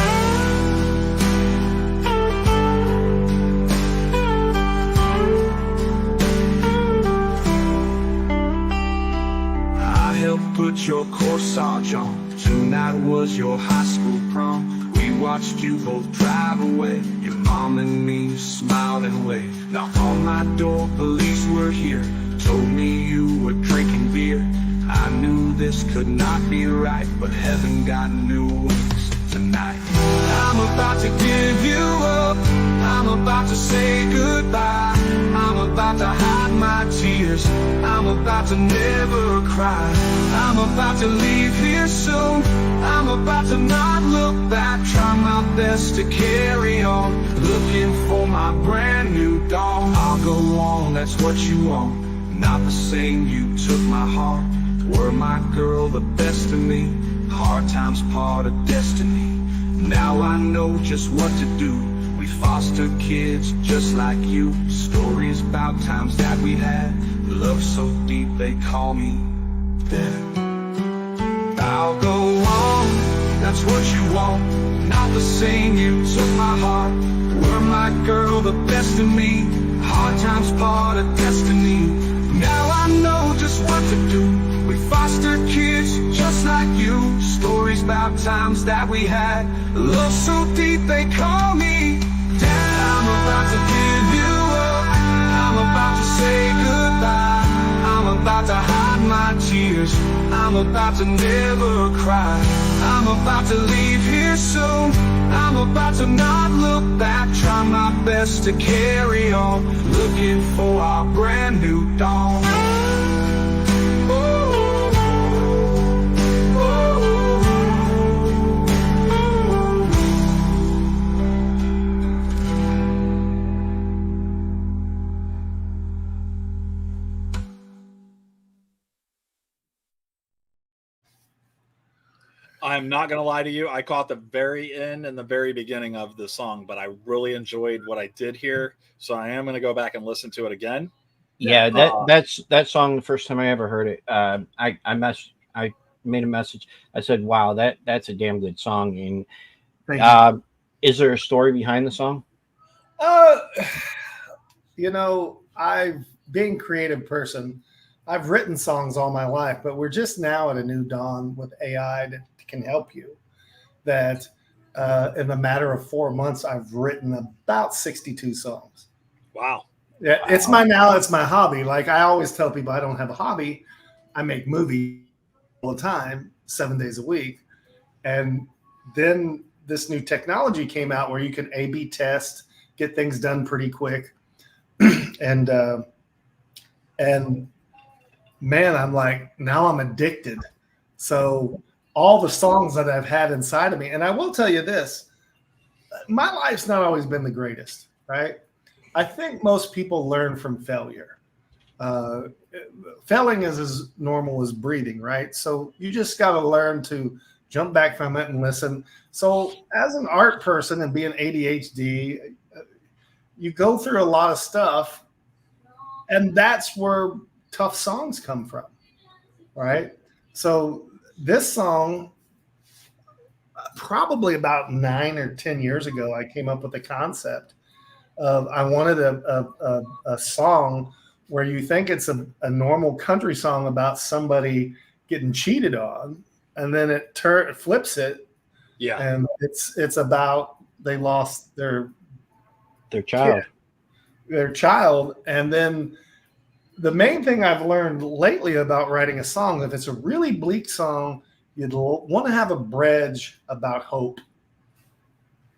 A: I helped put your corsage on. Tonight was your high school prom. We watched you both drive away. Your mom and me smiled and waved. Knocked on my door, police were here. Told me you were drinking beer. I knew this could not be right, but heaven got new wings tonight. I'm about to give you up. I'm about to say goodbye. I'm about to hide my tears. I'm about to never cry. I'm about to leave here soon. I'm about to not look back. Try my best to carry on, looking for my brand new dawn. I'll go on, that's what you want. Not the same, you took my heart. Were my girl the best of me? Hard times part of destiny. Now I know just what to do. We foster kids just like you. Stories about times that we had. Love so deep they call me dead. I'll go on, that's what you want. Not the same, you took my heart. Were my girl the best of me? Hard times part of destiny. Now I know just what to do. We foster kids just like you. Stories about times that we had. Love so deep they call me Dad. I'm about to give you up. I'm about to say goodbye. I'm about to hide my tears. I'm about to never cry. I'm about to leave here soon. I'm about to not look back. Try my best to carry on, looking for our brand new dawn.
B: I'm not going to lie to you. I caught the very end and the very beginning of the song, but I really enjoyed what I did here. So I am going to go back and listen to it again.
C: Yeah, that's that song. The first time I ever heard it, I made a message. I said, "Wow, that's a damn good song." And is there a story behind the song?
D: I've being a creative person. I've written songs all my life, but we're just now at a new dawn with AI that can help you. That in a matter of 4 months, I've written about 62 songs.
B: Wow.
D: Yeah, wow. It's my hobby. Like I always tell people, I don't have a hobby. I make movies all the time, 7 days a week. And then this new technology came out where you can A/B test, get things done pretty quick. and man, I'm like, now I'm addicted. So all the songs that I've had inside of me, and I will tell you this, my life's not always been the greatest, right? I think most people learn from failure. Failing is as normal as breathing, right? So you just got to learn to jump back from it and listen. So as an art person and being ADHD, you go through a lot of stuff, and that's where tough songs come from, right? So this song, probably about 9 or 10 years ago, I came up with the concept of I wanted a song where you think it's a normal country song about somebody getting cheated on, and then it flips it, yeah, and it's about they lost their
C: child,
D: and then the main thing I've learned lately about writing a song, if it's a really bleak song, you'd want to have a bridge about hope,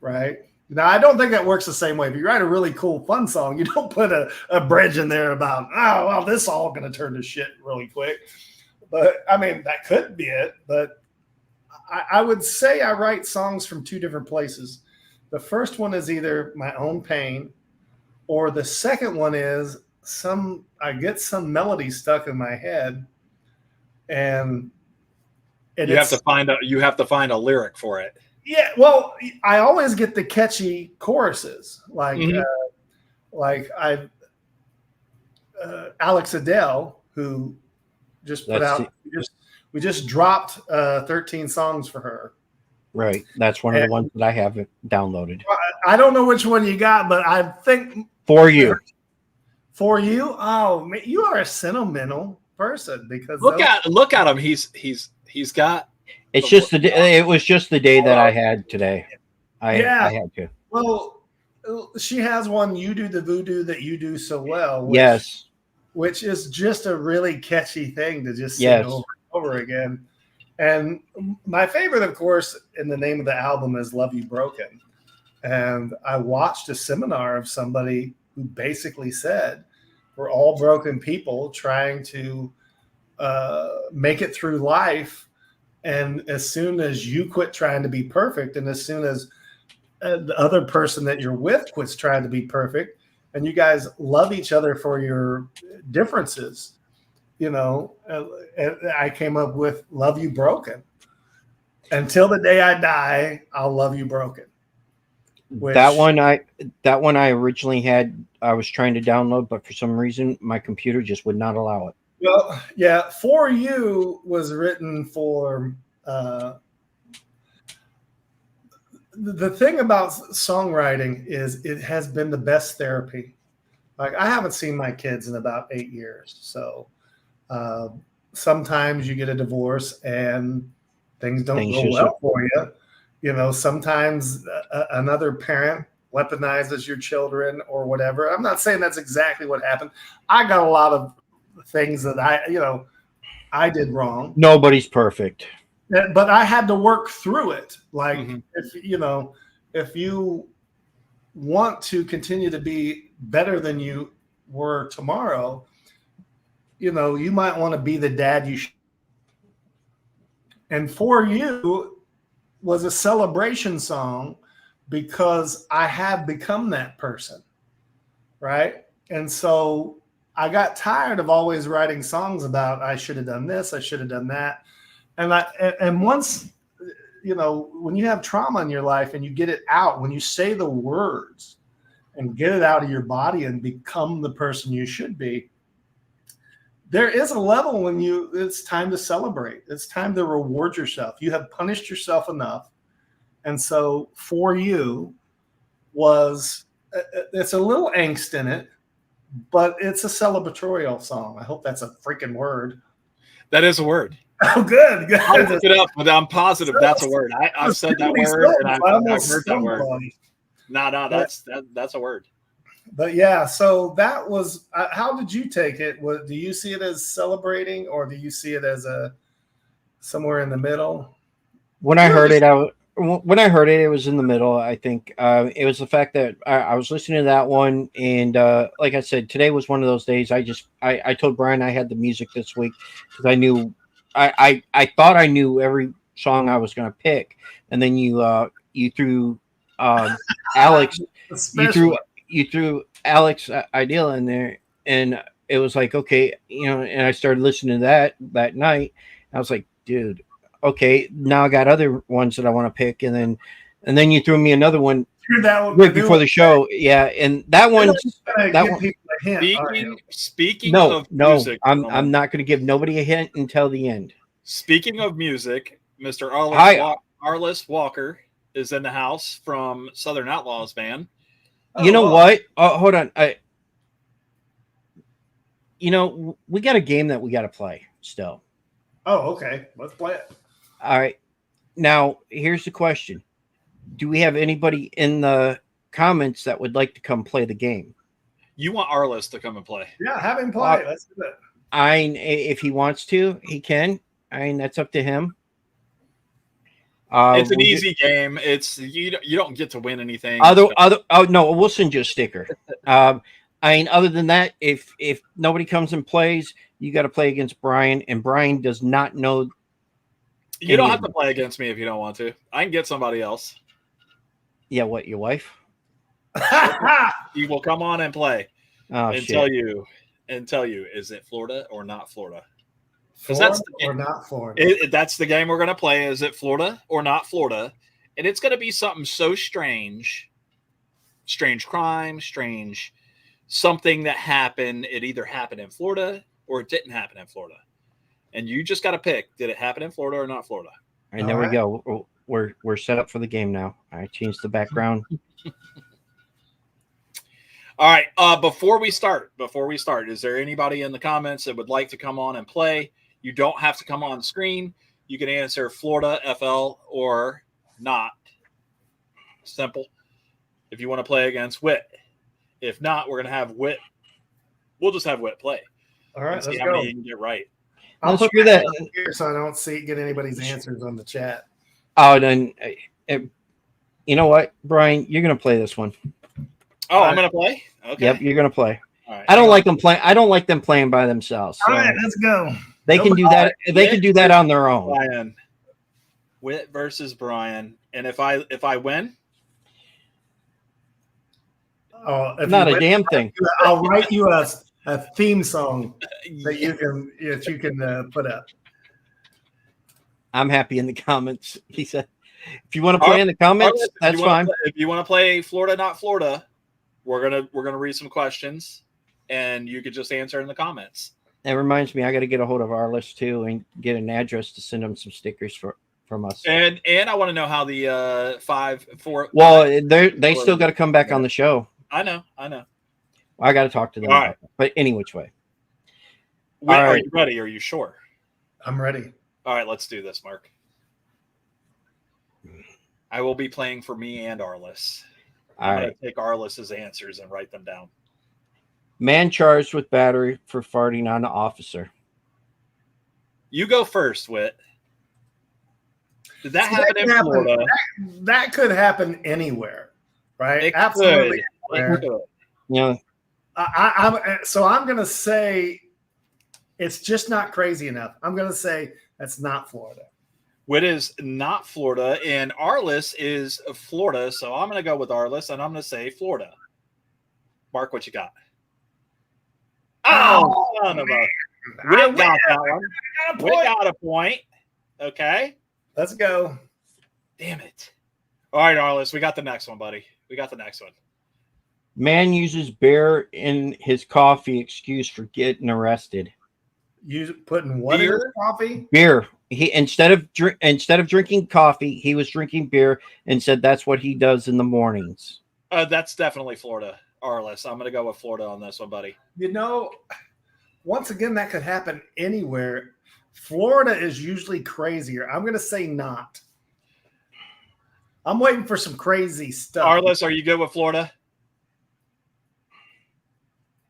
D: right? Now, I don't think that works the same way. If you write a really cool, fun song, you don't put a bridge in there about, oh, well, this is all going to turn to shit really quick. But, I mean, that could be it. But I would say I write songs from two different places. The first one is either my own pain, or the second one is I get some melody stuck in my head, and
B: you have to find a lyric for it.
D: Yeah, well, I always get the catchy choruses, like Alex Adele, who just put out. We just dropped 13 songs for her.
C: Right, that's one of the ones that I haven't downloaded.
D: I don't know which one you got, but I think
C: For You.
D: For You, oh, you are a sentimental person because
B: look at him. He's got.
C: It's just it was just the day that I had today. I
D: Yeah.
C: had to.
D: Well, she has one, "You Do the Voodoo That You Do So Well,"
C: Yes.
D: which is just a really catchy thing to just sing
C: Yes.
D: over and over again. And my favorite, of course, in the name of the album is "Love You Broken." And I watched a seminar of somebody who basically said, we're all broken people trying to make it through life. And as soon as you quit trying to be perfect, and as soon as the other person that you're with quits trying to be perfect, and you guys love each other for your differences, I came up with "Love You Broken." Until the day I die, I'll love you broken.
C: That one I originally had. I was trying to download, but for some reason my computer just would not allow it.
D: Well, yeah, "For You" was written for the thing about songwriting is it has been the best therapy. Like, I haven't seen my kids in about 8 years. So sometimes you get a divorce and things don't go well for you. Sometimes another parent weaponizes your children or whatever. I'm not saying that's exactly what happened. I got a lot of things that I did wrong.
C: Nobody's perfect.
D: But I had to work through it. Like,
B: Mhm.
D: if you want to continue to be better than you were tomorrow, you might want to be the dad you should. And "For You" was a celebration song because I have become that person, right? And so I got tired of always writing songs about I should have done this, I should have done that. And once, when you have trauma in your life and you get it out, when you say the words and get it out of your body and become the person you should be, there is a level when it's time to celebrate. It's time to reward yourself. You have punished yourself enough. And so "For You" it's a little angst in it, but it's a celebratorial song. I hope that's a freaking word.
B: That is a word.
D: Oh, good.
B: I'll look it up, but I'm positive that's a word. I've said that word, and I've heard that word. No, that's a word.
D: But yeah, so that was. How did you take it? Do you see it as celebrating, or do you see it as somewhere in the middle?
C: When I heard it, it was in the middle. I think it was the fact that I was listening to that one, and like I said, today was one of those days. I told Brian I had the music this week because I knew I thought I knew every song I was going to pick, and then you threw Alex, you threw Alex Ideal in there, and it was like, okay, and I started listening to that night. I was like, dude, okay, now I got other ones that I want to pick, and then you threw me another one right before the show. Yeah, and that one.
B: Speaking of music,
C: I'm not going to give nobody a hint until the end.
B: Speaking of music, Mr. Arliss Walker is in the house from Southern Outlaws band.
C: You know what? Hold on. We got a game that we got to play still.
D: Oh, okay. Let's play it.
C: All right. Now, here's the question. Do we have anybody in the comments that would like to come play the game?
B: You want Arliss to come and play?
D: Yeah, have him play. Let's do it.
C: If he wants to, he can. That's up to him.
B: It's an easy game. It's you don't get to win anything.
C: No, we'll send you a sticker. Other than that, if nobody comes and plays, you got to play against Brian, and Brian does not know.
B: You don't have to play against me if you don't want to. I can get somebody else.
C: Yeah, what, your wife?
B: He will come on and play tell you, is it Florida or not Florida? Because that's
D: not Florida.
B: That's the game we're going to play. Is it Florida or not Florida? And it's going to be something so strange crime, strange something that happened. It either happened in Florida or it didn't happen in Florida. And you just got to pick, did it happen in Florida or not Florida?
C: And there we go. We're set up for the game now. I changed the background.
B: All right. Before we start, is there anybody in the comments that would like to come on and play? You don't have to come on screen. You can answer Florida, FL, or not. Simple. If you want to play against Whit. If not, we're going to have Whit. We'll just have Whit play.
D: All right,
B: and see
D: let's
B: how
D: go.
B: many you can get right.
D: I'll
C: Let's
D: put
C: screw that.
D: here so I don't get anybody's answers on the chat.
C: Oh, then you know what, Brian? You're gonna play this one.
B: Oh, I'm going to play? Okay.
C: Yep, you're gonna play.
B: All right.
C: I don't like them playing. I don't like them playing by themselves.
D: All
C: So
D: right, let's go.
C: they can do that. They can do that on their own.
B: Brian. Whit versus Brian. And if I win,
D: Oh, if
C: Not
D: you
C: a
D: win,
C: damn thing.
D: I'll write you a theme song that you can put up.
C: I'm happy in the comments. He said, if you want to play in the comments, that's fine.
B: If you want to play Florida, not Florida, we're gonna read some questions, and you could just answer in the comments.
C: That reminds me, I got to get a hold of our list too and get an address to send them some stickers from us.
B: And I want to know how the 5-4.
C: Well, they still got to come back on the show.
B: I know.
C: I got to talk to them.
B: All right.
C: But any which way.
B: Wait,
C: All
B: are
C: right.
B: you ready? Are you sure?
D: I'm ready.
B: All right, let's do this, Mark. I will be playing for me and Arliss.
C: All
B: I'm
C: right.
B: going to take Arliss's answers and write them down.
C: Man charged with battery for farting on the officer.
B: You go first, Whit. Did that happen in Florida?
D: That could happen anywhere, right?
B: It
D: Absolutely.
B: could.
D: Anywhere.
B: It could.
C: You know,
D: I'm going to say it's just not crazy enough. I'm going to say that's not Florida.
B: Whit is not Florida, and Arliss is Florida, so I'm going to go with Arliss, and I'm going to say Florida. Mark, what you got? Oh, son of a... Whit got that one. Whit got a point. Okay.
D: Let's go.
B: Damn it. All right, Arliss, we got the next one, buddy. We got the next one.
C: man uses beer in his coffee excuse for getting arrested.
D: You putting what in your coffee?
C: Beer. He instead of drinking coffee, he was drinking beer and said that's what he does in the mornings.
B: That's definitely Florida, Arliss. I'm going to go with Florida on this one, buddy.
D: You know, once again, that could happen anywhere. Florida is usually crazier. I'm going to say not. I'm waiting for some crazy stuff.
B: Arliss, are you good with Florida?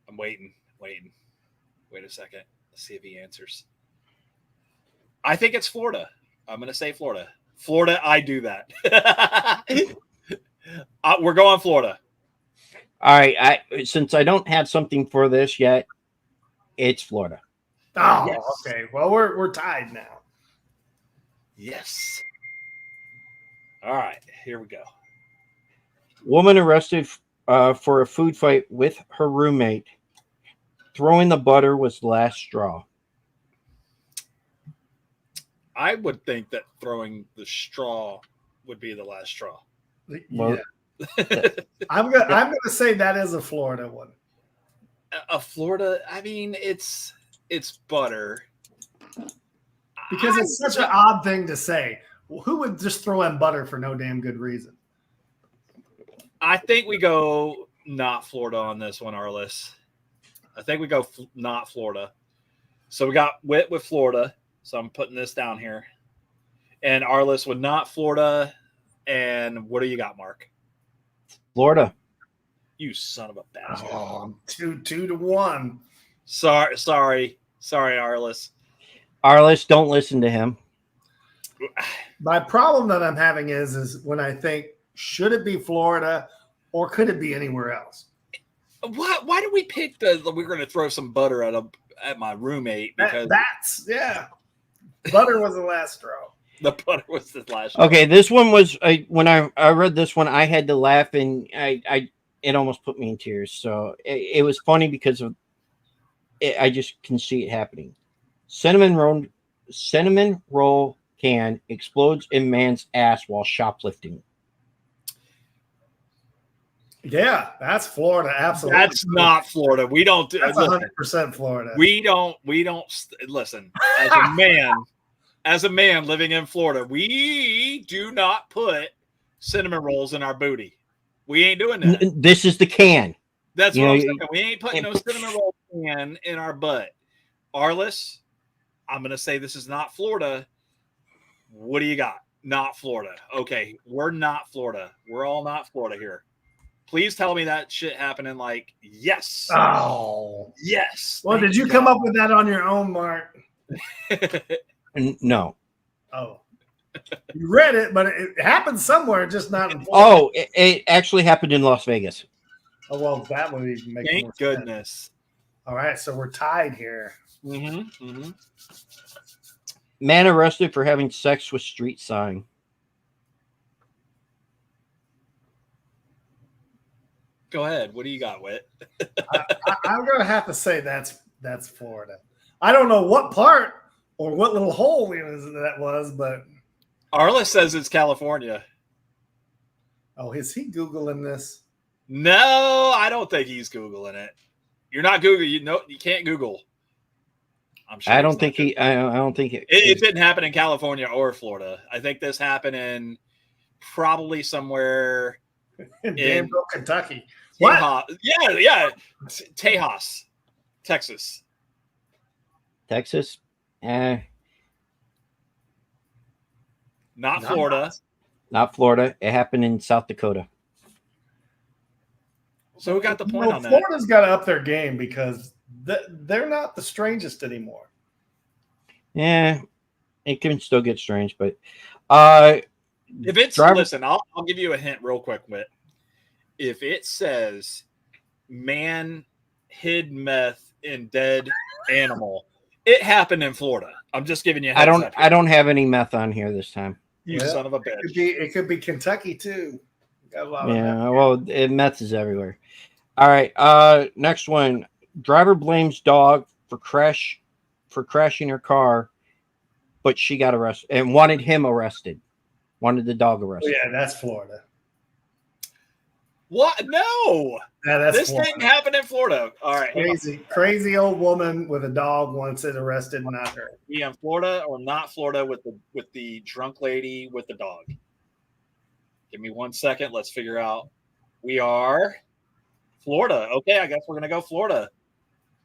B: I'm waiting. Wait a second. Let's see if he answers. I think it's Florida. I'm going to say Florida. Florida, I do that. We're going Florida.
C: All right. Since I don't have something for this yet, it's Florida.
D: Oh,
B: Yes.
D: okay. Well, we're tied now.
B: Yes. All right. Here we go.
C: Woman arrested for a food fight with her roommate. Throwing the butter was the last straw.
B: I would think that throwing the straw would be the last straw.
C: Well,
D: Yeah. I'm gonna say that is a Florida one.
B: A Florida, I mean, it's butter.
D: Because it's such an odd thing to say. Who would just throw in butter for no damn good reason?
B: I think we go not Florida on this one, Arliss. I think we go not Florida. So we got Whit with Florida. So I'm putting this down here. And Arliss with not Florida. And what do you got, Mark?
C: Florida.
B: You son of a bastard.
D: Oh, 2-1.
B: Sorry, Arliss.
C: Arliss, don't listen to him.
D: My problem that I'm having is when I think, should it be Florida or could it be anywhere else?
B: Why did we pick we're going to throw some butter at my roommate? Because
D: Butter was the last straw.
B: the butter was the last straw.
C: Okay, this one was when I read this one, I had to laugh and it almost put me in tears. So it was funny because of I just can see it happening. Cinnamon roll can explodes in man's ass while shoplifting.
D: Yeah, that's Florida. Absolutely.
B: That's not Florida. We don't do
D: That's
B: listen,
D: 100% Florida.
B: we don't listen. As a man living in Florida, we do not put cinnamon rolls in our booty. We ain't doing that.
C: This is the can.
B: That's
C: You
B: what
C: know,
B: I'm saying. We ain't putting no cinnamon roll can in our butt. Arliss, I'm gonna say this is not Florida. What do you got? Not Florida. Okay, we're not Florida. We're all not Florida here. Please tell me that shit happened in like yes.
D: Oh.
B: Yes.
D: Well, did you come up with that on your own, Mark?
C: No.
D: Oh. You read it, but it happened somewhere, just not in Florida.
C: Oh, it actually happened in Las Vegas.
D: Oh, well, that would even make more
B: Thank
D: sense.
B: goodness.
D: All right, so we're tied here.
B: Mm-hmm. Mm-hmm.
C: Man arrested for having sex with street sign.
B: Go ahead. What do you got, Whit?
D: I'm gonna have to say that's Florida. I don't know what part or what little hole that was, but
B: Arliss says it's California.
D: oh, is he Googling this?
B: No, I don't think he's Googling it. You're not Google. You know, you can't Google. I'm sure.
C: I don't think he. I don't think
B: it didn't happen in California or Florida. I think this happened in probably somewhere
D: In Danville, Kentucky.
B: Tejas. Yeah. Tejas, Texas.
C: Texas.
B: Not Florida.
C: Not Florida. It happened in South Dakota.
B: So who got the point on that?
D: Florida's got to up their game because they're not the strangest anymore.
C: Yeah, it can still get strange, but
B: if it's listen, I'll give you a hint real quick, Whit. If it says man hid meth in dead animal, it happened in Florida. I'm just giving you a heads up.
C: I don't have any meth on here this time.
B: You son of a bitch.
D: It could be Kentucky too. Got a lot of
C: Yeah, well, meth is everywhere. All right, next one. Driver blames dog for crashing her car, but she got arrested and wanted him arrested. Wanted the dog arrested.
D: Oh, yeah, that's Florida.
B: What? No.
D: Yeah, that's
B: this
D: Florida.
B: didn't happen in Florida. All right.
D: Crazy old woman with a dog wants it arrested, not her.
B: Be in Florida or not Florida with the drunk lady with the dog. Give me 1 second. Let's figure out. We are Florida. Okay, I guess we're gonna go Florida.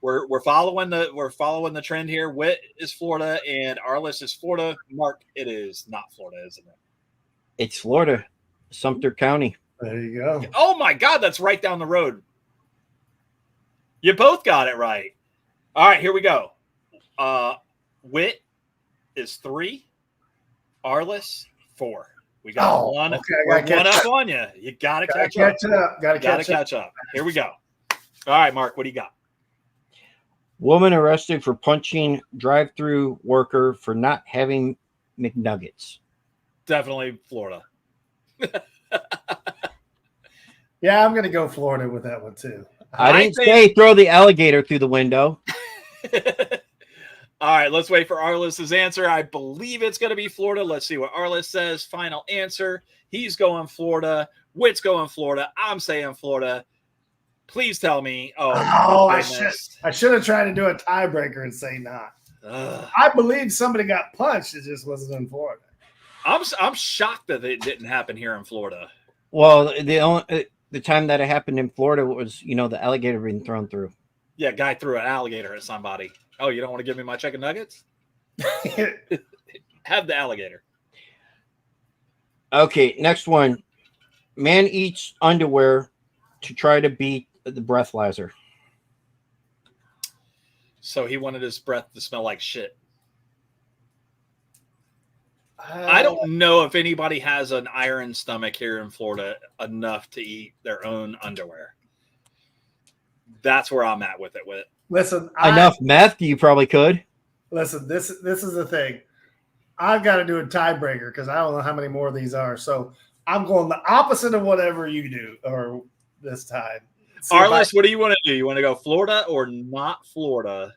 B: We're following the trend here. Whit is Florida and Arliss is Florida. Mark, it is not Florida, isn't it?
C: It's Florida, Sumter County.
D: There you go.
B: Oh my God, that's right down the road. You both got it right. All right, here we go. Whit is 3, Arliss 4. We got one.
D: Okay,
B: one up on you. You gotta catch up.
D: Gotta
B: catch up. Here we go. All right, Mark, what do you got?
C: Woman arrested for punching drive-through worker for not having McNuggets.
B: Definitely Florida.
D: Yeah, I'm gonna go Florida with that one too.
C: I didn't say throw the alligator through the window.
B: All right, let's wait for Arliss's answer. I believe it's going to be Florida. Let's see what Arliss says. Final answer. He's going Florida. Whit's going Florida. I'm saying Florida. Please tell me.
D: I should have tried to do a tiebreaker and say not. I believe somebody got punched. It just wasn't in Florida.
B: I'm shocked that it didn't happen here in Florida.
C: Well, the time that it happened in Florida was, the alligator being thrown through.
B: Yeah, guy threw an alligator at somebody. Oh, you don't want to give me my chicken nuggets? Have the alligator.
C: Okay, next one. Man eats underwear to try to beat the breathalyzer.
B: So he wanted his breath to smell like shit. I don't know if anybody has an iron stomach here in Florida enough to eat their own underwear. That's where I'm at with it.
D: Listen,
C: enough meth, you probably could.
D: Listen, this is the thing. I've got to do a tiebreaker because I don't know how many more of these are. So I'm going the opposite of whatever you do or this time.
B: Arliss, what do you want to do? You want to go Florida or not Florida?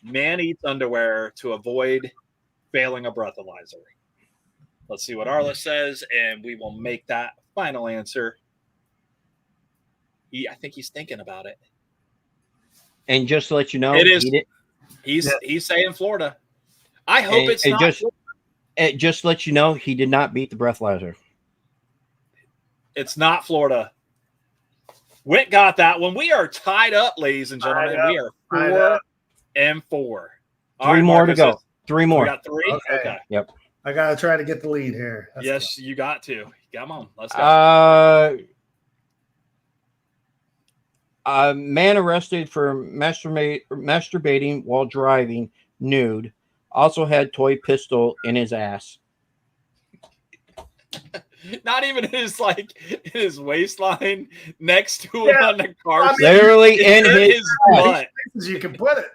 B: Man eats underwear to avoid failing a breathalyzer. Let's see what Arliss says, and we will make that final answer. I think he's thinking about it.
C: And just to let you know,
B: it is. He's saying Florida. I hope it's not.
C: Just to let you know, he did not beat the breathalyzer.
B: It's not Florida. Whit got that one. We are tied up, ladies and gentlemen. We are 4-4.
C: Three more to go. 3 more.
B: We got 3? Okay.
C: Yep.
D: I got to try to get the lead here.
B: Yes, you got to. Come on, let's go.
C: Man arrested for masturbating while driving nude. Also had toy pistol in his ass.
B: Not even his waistline next to him on the car.
C: Literally in his
B: butt.
D: Places you can put it.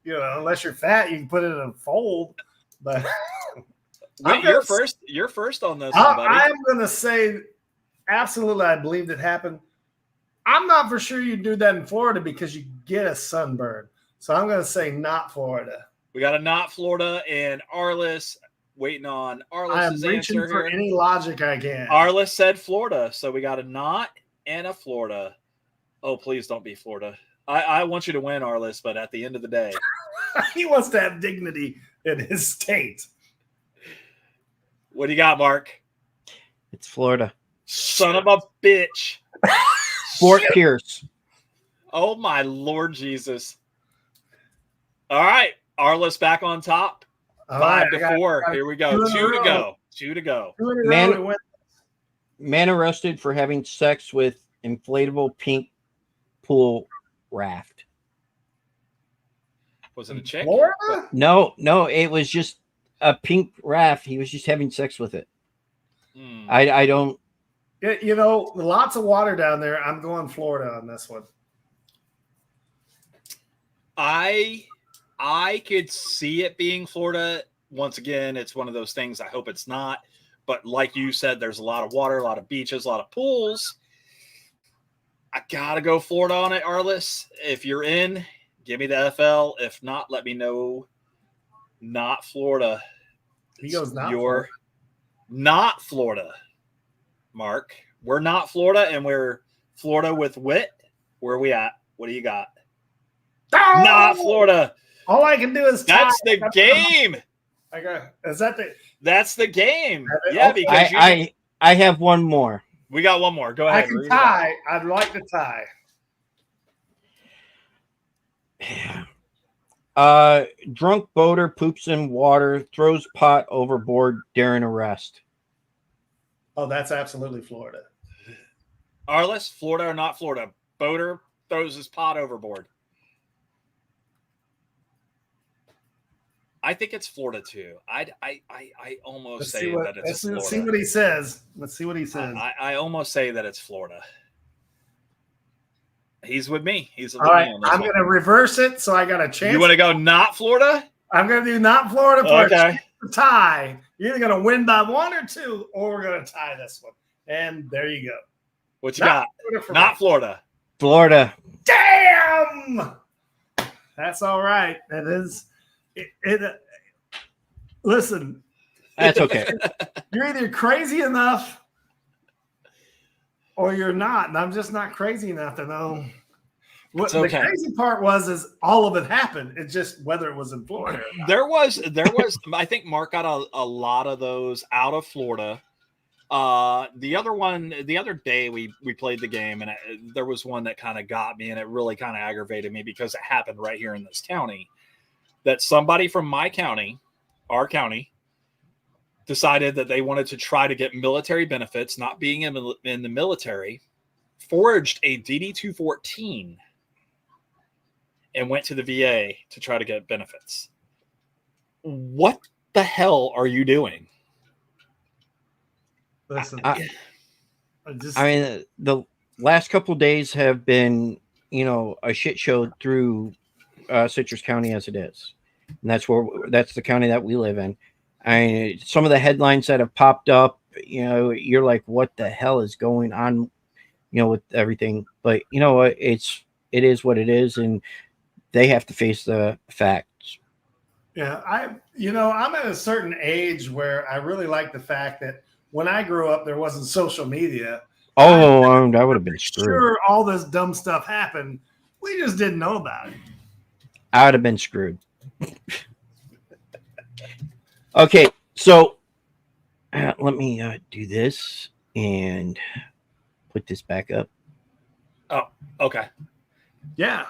D: You know, unless you're fat, you can put it in a fold. But
B: Wait, you're first on this one, buddy.
D: I'm going to say, absolutely, I believe it happened. I'm not for sure you do that in Florida because you get a sunburn. So I'm going to say not Florida.
B: We got a not Florida and Arliss waiting on Arliss's
D: I'm reaching
B: answer
D: for
B: here.
D: any logic I can.
B: Arliss said Florida, so we got a not and a Florida. Oh, please don't be Florida. I want you to win, Arliss, but at the end of the day.
D: He wants to have dignity in his state.
B: What do you got, Mark?
C: It's Florida.
B: Son of a bitch.
C: Fort Pierce.
B: Oh, my Lord Jesus. All right. Arliss back on top. 5 to 4. Here we go. 2 to go. 2 to go.
C: Man arrested for having sex with inflatable pink pool raft.
B: Was it a chick?
D: Florida?
C: No, it was just a pink raft. He was just having sex with it. I don't.
D: You know, lots of water down there. I'm going Florida on this one.
B: I could see it being Florida. Once again, it's one of those things. I hope it's not. But like you said, there's a lot of water, a lot of beaches, a lot of pools. I got to go Florida on it, Arliss. If you're in, give me the FL. If not, let me know. Not Florida.
D: He goes not
B: You're not Florida, Mark. We're not Florida, and we're Florida with Whit. Where are we at? What do you got?
D: Oh!
B: Not Florida.
D: All I can do is tie.
B: That's the game.
D: That's
B: the game. Yeah,
D: okay.
B: because
C: I have one more.
B: we got one more. Go
D: I
B: ahead.
D: can tie. I'd like to tie.
C: Drunk boater poops in water, throws pot overboard during arrest.
D: Oh, that's absolutely Florida.
B: Arliss, Florida or not Florida? Boater throws his pot overboard. I think it's Florida too. I almost say that it's Florida.
D: Let's see what he says. Let's see what he says.
B: I almost say that it's Florida. He's with me. He's with
D: all right.
B: me on this
D: I'm
B: one.
D: going to reverse it, so I got a chance.
B: You want to go not Florida?
D: I'm going to do not Florida for
B: okay.
D: a tie. You're either going to win by 1 or 2, or we're going to tie this one. And there you go.
B: What you got? Not Florida.
C: Florida.
D: Damn. That's all right. That is. Listen.
C: That's okay.
D: You're either crazy enough or you're not. And I'm just not crazy enough to know. What the crazy part is all of it happened. It's just whether it was in Florida.
B: There was. I think Mark got a lot of those out of Florida. The other day we played the game, and there was one that kind of got me, and it really kind of aggravated me because it happened right here in this county. That somebody from my county, our county, decided that they wanted to try to get military benefits, not being in the military, forged a DD-214 and went to the VA to try to get benefits. What the hell are you doing?
D: Listen,
C: I mean, the last couple of days have been, a shit show through Citrus County as it is, and that's the county that we live in. I mean, some of the headlines that have popped up, you're like, what the hell is going on, with everything. But it is what it is, and they have to face the facts.
D: Yeah, I'm at a certain age where I really like the fact that when I grew up, there wasn't social media.
C: Oh, that would have been screwed.
D: Sure, all this dumb stuff happened. We just didn't know about it.
C: I would have been screwed. Okay, so let me do this and put this back up.
B: Oh, okay.
D: Yeah.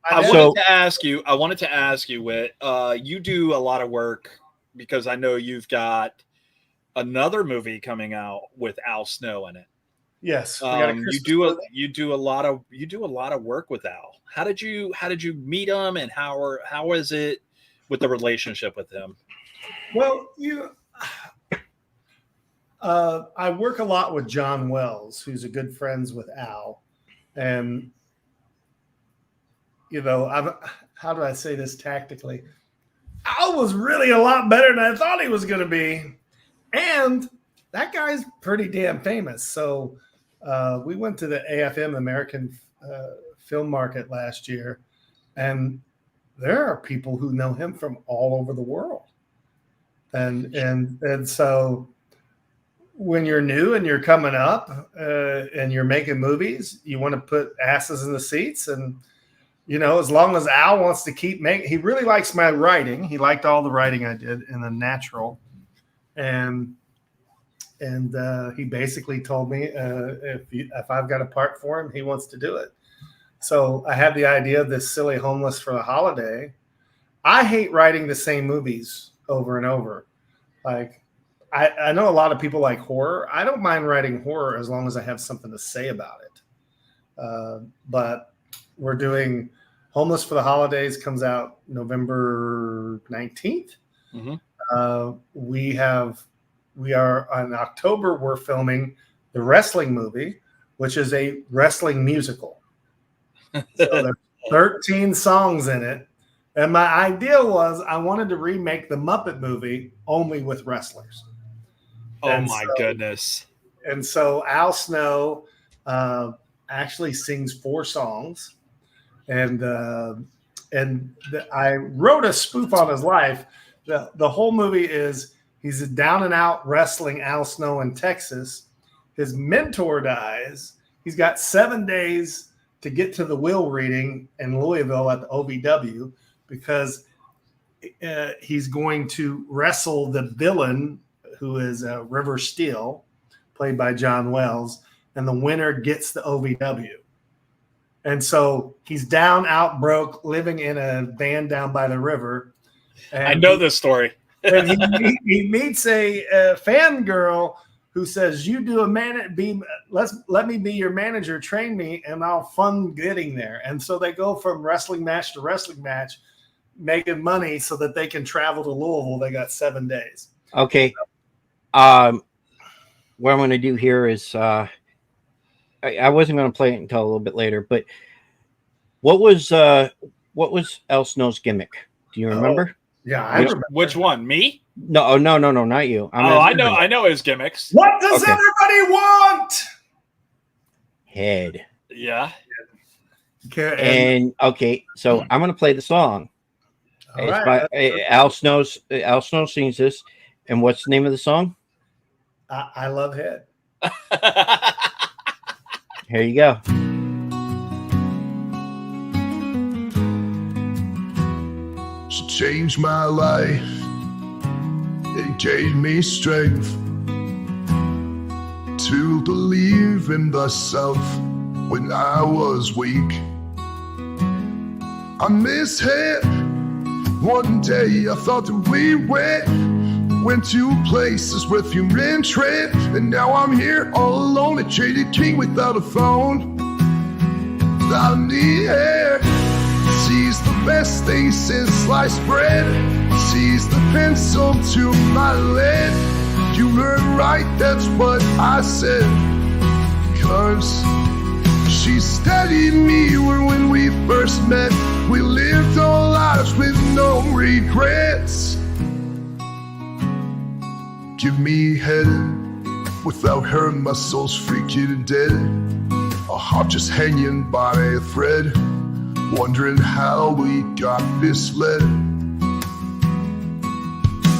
B: I
D: did.
B: wanted to ask you, Whit, you do a lot of work because I know you've got another movie coming out with Al Snow in it.
D: Yes, we got a
B: You
D: Christmas
B: do
D: movie.
B: a lot of work with Al. How did you meet him, and how is it with the relationship with him?
D: Well, I work a lot with John Wells, who's a good friends with Al, and how do I say this tactically? Al was really a lot better than I thought he was going to be, and that guy's pretty damn famous. So we went to the AFM American Film Market last year, and there are people who know him from all over the world, and so when you're new and you're coming up and you're making movies, you want to put asses in the seats. And, as long as Al wants to keep making, he really likes my writing. He liked all the writing I did in The Natural. And he basically told me if I've got a part for him, he wants to do it. So I had the idea of this silly Homeless for the Holiday. I hate writing the same movies over and over. Like, I know a lot of people like horror. I don't mind writing horror as long as I have something to say about it. But we're doing Homeless for the Holidays, comes out November 19th.
B: Mm-hmm.
D: We are in October, we're filming the wrestling movie, which is a wrestling musical. So there's 13 songs in it. And my idea was I wanted to remake the Muppet movie only with wrestlers.
B: Goodness.
D: And so Al Snow actually sings 4 songs. And I wrote a spoof on his life. The whole movie is he's a down and out wrestling Al Snow in Texas. His mentor dies. He's got 7 days to get to the will reading in Louisville at the OVW because he's going to wrestle the villain, who is River Steele, played by John Wells, and the winner gets the OVW. And so he's down, out, broke, living in a van down by the river. And
B: I know this story.
D: and he meets a fangirl who says, "You do let me be your manager, train me, and I'll fund getting there." And so they go from wrestling match to wrestling match, making money so that they can travel to Louisville. They got 7 days.
C: Okay. What I'm going to do here is I wasn't going to play it until a little bit later, but what was Al Snow's gimmick? Do you remember?
D: Yeah, I remember.
B: Which one? Me?
C: No, not you.
B: I know his gimmicks.
D: What does everybody want?
C: Head.
B: Yeah.
C: And okay, so I'm going to play the song.
D: All
C: It's
D: right.
C: by Al Snow. Al Snow sings this, and what's the name of the song?
D: I love Head.
C: Here you go.
A: She changed my life. It gave me strength to believe in myself when I was weak. I misheard. One day I thought that we went to places where few men tread, and now I'm here all alone, a jaded king without a throne. I need air. Sees the best thing since sliced bread. Sees the pencil to my lead. You heard right, that's what I said. 'Cause she studied me when we first met. We lived our lives with no regrets. Give me head. Without her, my soul's freaking and dead. A heart just hanging by a thread, wondering how we got misled.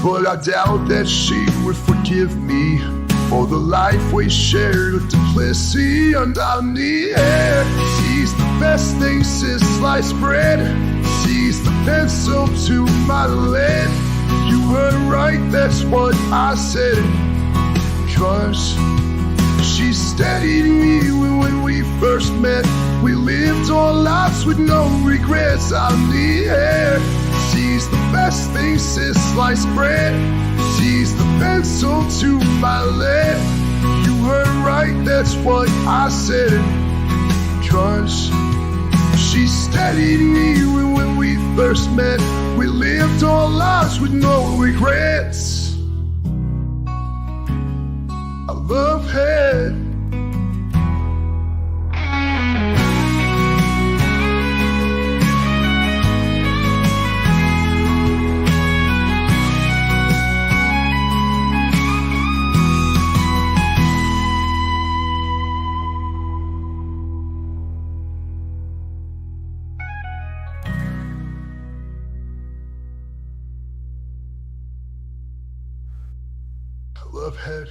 A: But I doubt that she would forgive me for the life we shared with duplicity. And I need air. Sees the best thing since sliced bread. Sees the pencil to my lead. You heard right, that's what I said. 'Cause she She steadied me when we first met. We lived our lives with no regrets. I need her. She's the best thing since sliced bread. She's the pencil to my lead. You heard right, that's what I said. 'Cause she steadied me when we first met. We lived our lives with no regrets. I love her. Love head.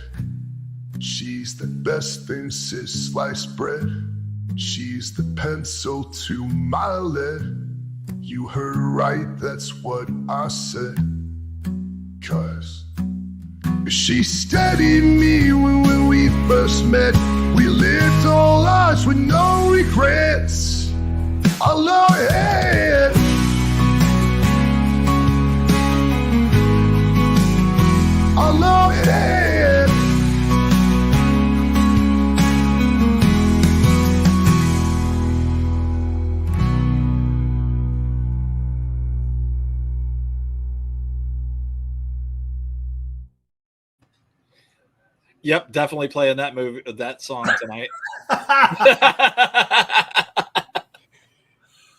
A: She's the best thing since sliced bread. She's the pencil to my lead. You heard right, that's what I said. 'Cause she steadied me when we first met. We lived our lives with no regrets. I love it. I love it.
B: Yep, definitely playing that song tonight.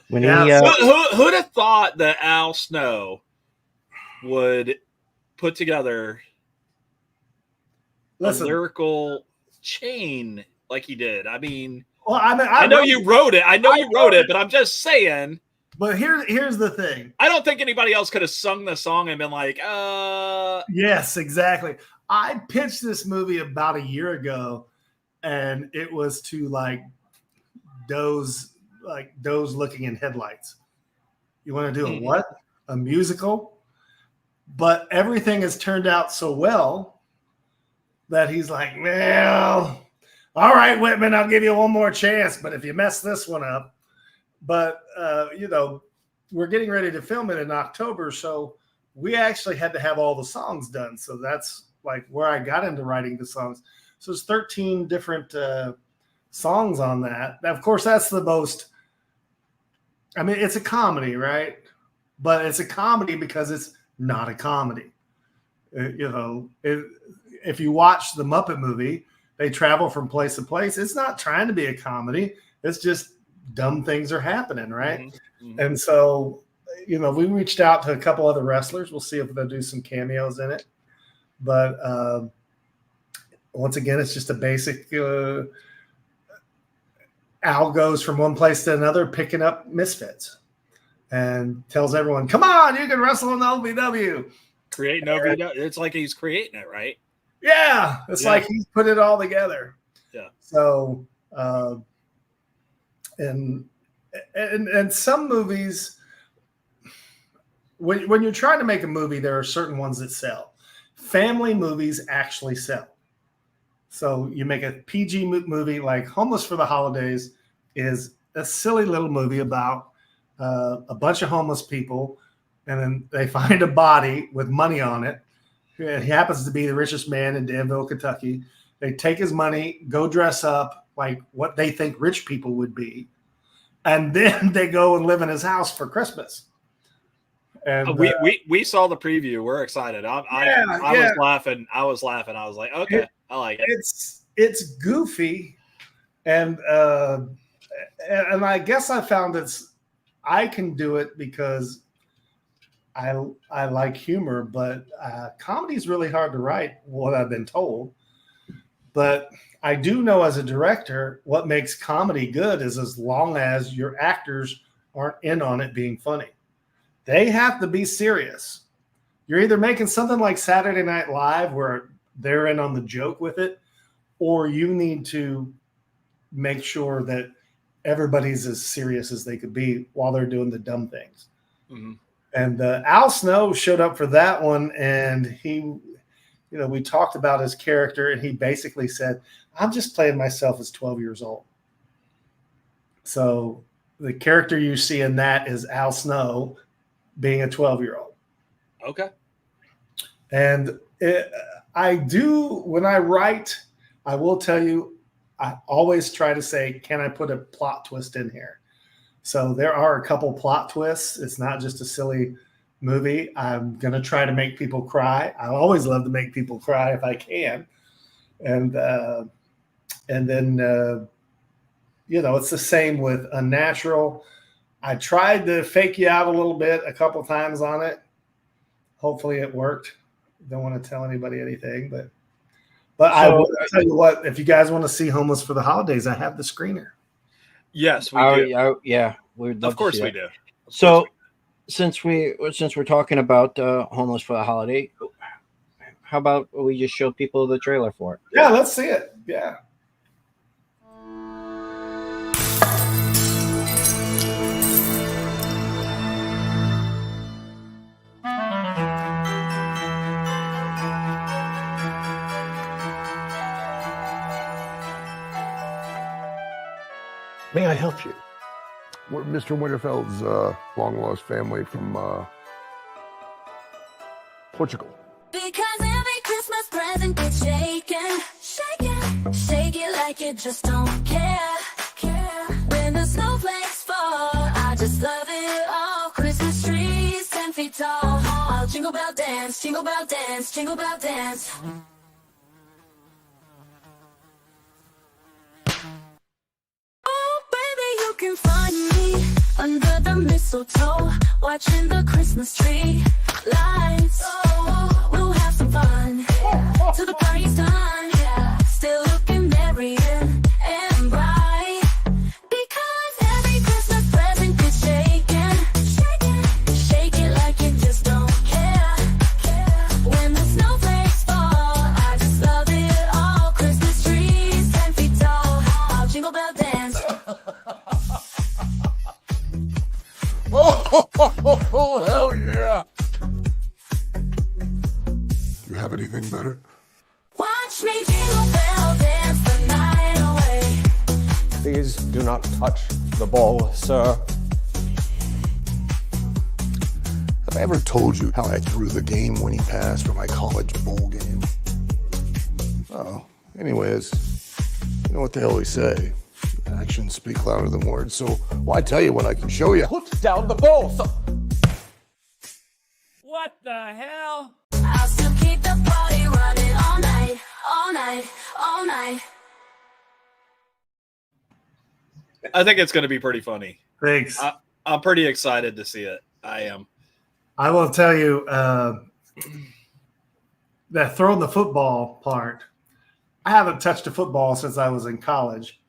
C: When
D: Yeah,
B: Who'd have thought that Al Snow would put together
D: listen.
B: a lyrical chain like he did? I mean,
D: Well, I mean,
B: I know you wrote it. I know you wrote it, but I'm just saying.
D: But here's the thing.
B: I don't think anybody else could have sung the song and been like,
D: Yes, exactly. I pitched this movie about a year ago, and it was to like doze looking in headlights. You want to do a what? A musical? But everything has turned out so well that he's like, well, all right, Whitman, I'll give you one more chance, but if you mess this one up. But we're getting ready to film it in October, so we actually had to have all the songs done. So that's like where I got into writing the songs. So it's 13 different songs on that. Now, of course, that's the most. I mean, it's a comedy, right? But it's a comedy because it's not a comedy. If you watch the Muppet movie, they travel from place to place. It's not trying to be a comedy. It's just dumb things are happening, right? Mm-hmm. And so, we reached out to a couple other wrestlers. We'll see if they'll do some cameos in it. But once again, it's just a basic Al goes from one place to another picking up misfits and tells everyone, come on, you can wrestle in the OVW.
B: Creating OVW. It's like he's creating it, right?
D: Yeah. It's like he's put it all together.
B: Yeah.
D: So, and some movies, when you're trying to make a movie, there are certain ones that sell. Family movies actually sell. So you make a PG movie like Homeless for the Holidays is a silly little movie about a bunch of homeless people, and then they find a body with money on it. He happens to be the richest man in Danville, Kentucky. They take his money, go dress up like what they think rich people would be, and then they go and live in his house for Christmas. And
B: we saw the preview. We're excited. I was laughing. I was like, okay, I like it.
D: It's goofy, and I guess I found I can do it because I like humor, but comedy is really hard to write, what I've been told. But I do know as a director, what makes comedy good is as long as your actors aren't in on it being funny. They have to be serious. You're either making something like Saturday Night Live where they're in on the joke with it, or you need to make sure that everybody's as serious as they could be while they're doing the dumb things. Mm-hmm. And Al Snow showed up for that one, and we talked about his character, and he basically said, I'm just playing myself as 12 years old. So the character you see in that is Al Snow being a 12-year-old.
B: Okay.
D: And when I write, I will tell you, I always try to say, can I put a plot twist in here? So there are a couple plot twists. It's not just a silly movie. I'm going to try to make people cry. I always love to make people cry if I can. And then, it's the same with Unnatural. I tried to fake you out a little bit a couple times on it. Hopefully it worked. Don't want to tell anybody anything, but I will tell you what, if you guys want to see Homeless for the Holidays, I have the screener.
B: Yes, we do.
C: Yeah, we'd love
B: Of course
C: to see
B: we
C: that.
B: do.
C: So since we're talking about Homeless for the Holiday, how about we just show people the trailer for it?
D: Yeah, let's see it. Yeah.
E: May I help you?
F: We're Mr. Winterfeld's long-lost family from Portugal.
G: Because every Christmas present gets shaken, shaken, shake it like you just don't care, care. When the snowflakes fall, I just love it all. Christmas trees 10 feet tall. I'll jingle bell dance, jingle bell dance, jingle bell dance. Oh, baby, you can find me under the mistletoe, watching the Christmas tree lights. Oh, we'll have some fun till the party's done. Still looking merry and bright, because every Christmas present gets shaken, shaken, shake it like you just don't care, care. When the snowflakes fall, I just love it all. Christmas trees 10 feet tall. I'll jingle bell dance.
F: Oh, hell yeah! Do you have anything better?
G: Watch me jingle bell dance the night away.
E: Please do not touch the ball, sir.
F: Have I ever told you how I threw the game winning pass for my college bowl game? Oh, anyways, you know what the hell we say? Actions speak louder than words, so why tell you when I can show you?
E: Put down the ball, sir.
H: What the hell?
G: I'll still keep the party running all night, all night, all night.
B: I think it's going to be pretty funny.
D: Thanks.
B: I'm pretty excited to see it. I am.
D: I will tell you that throwing the football part, I haven't touched a football since I was in college,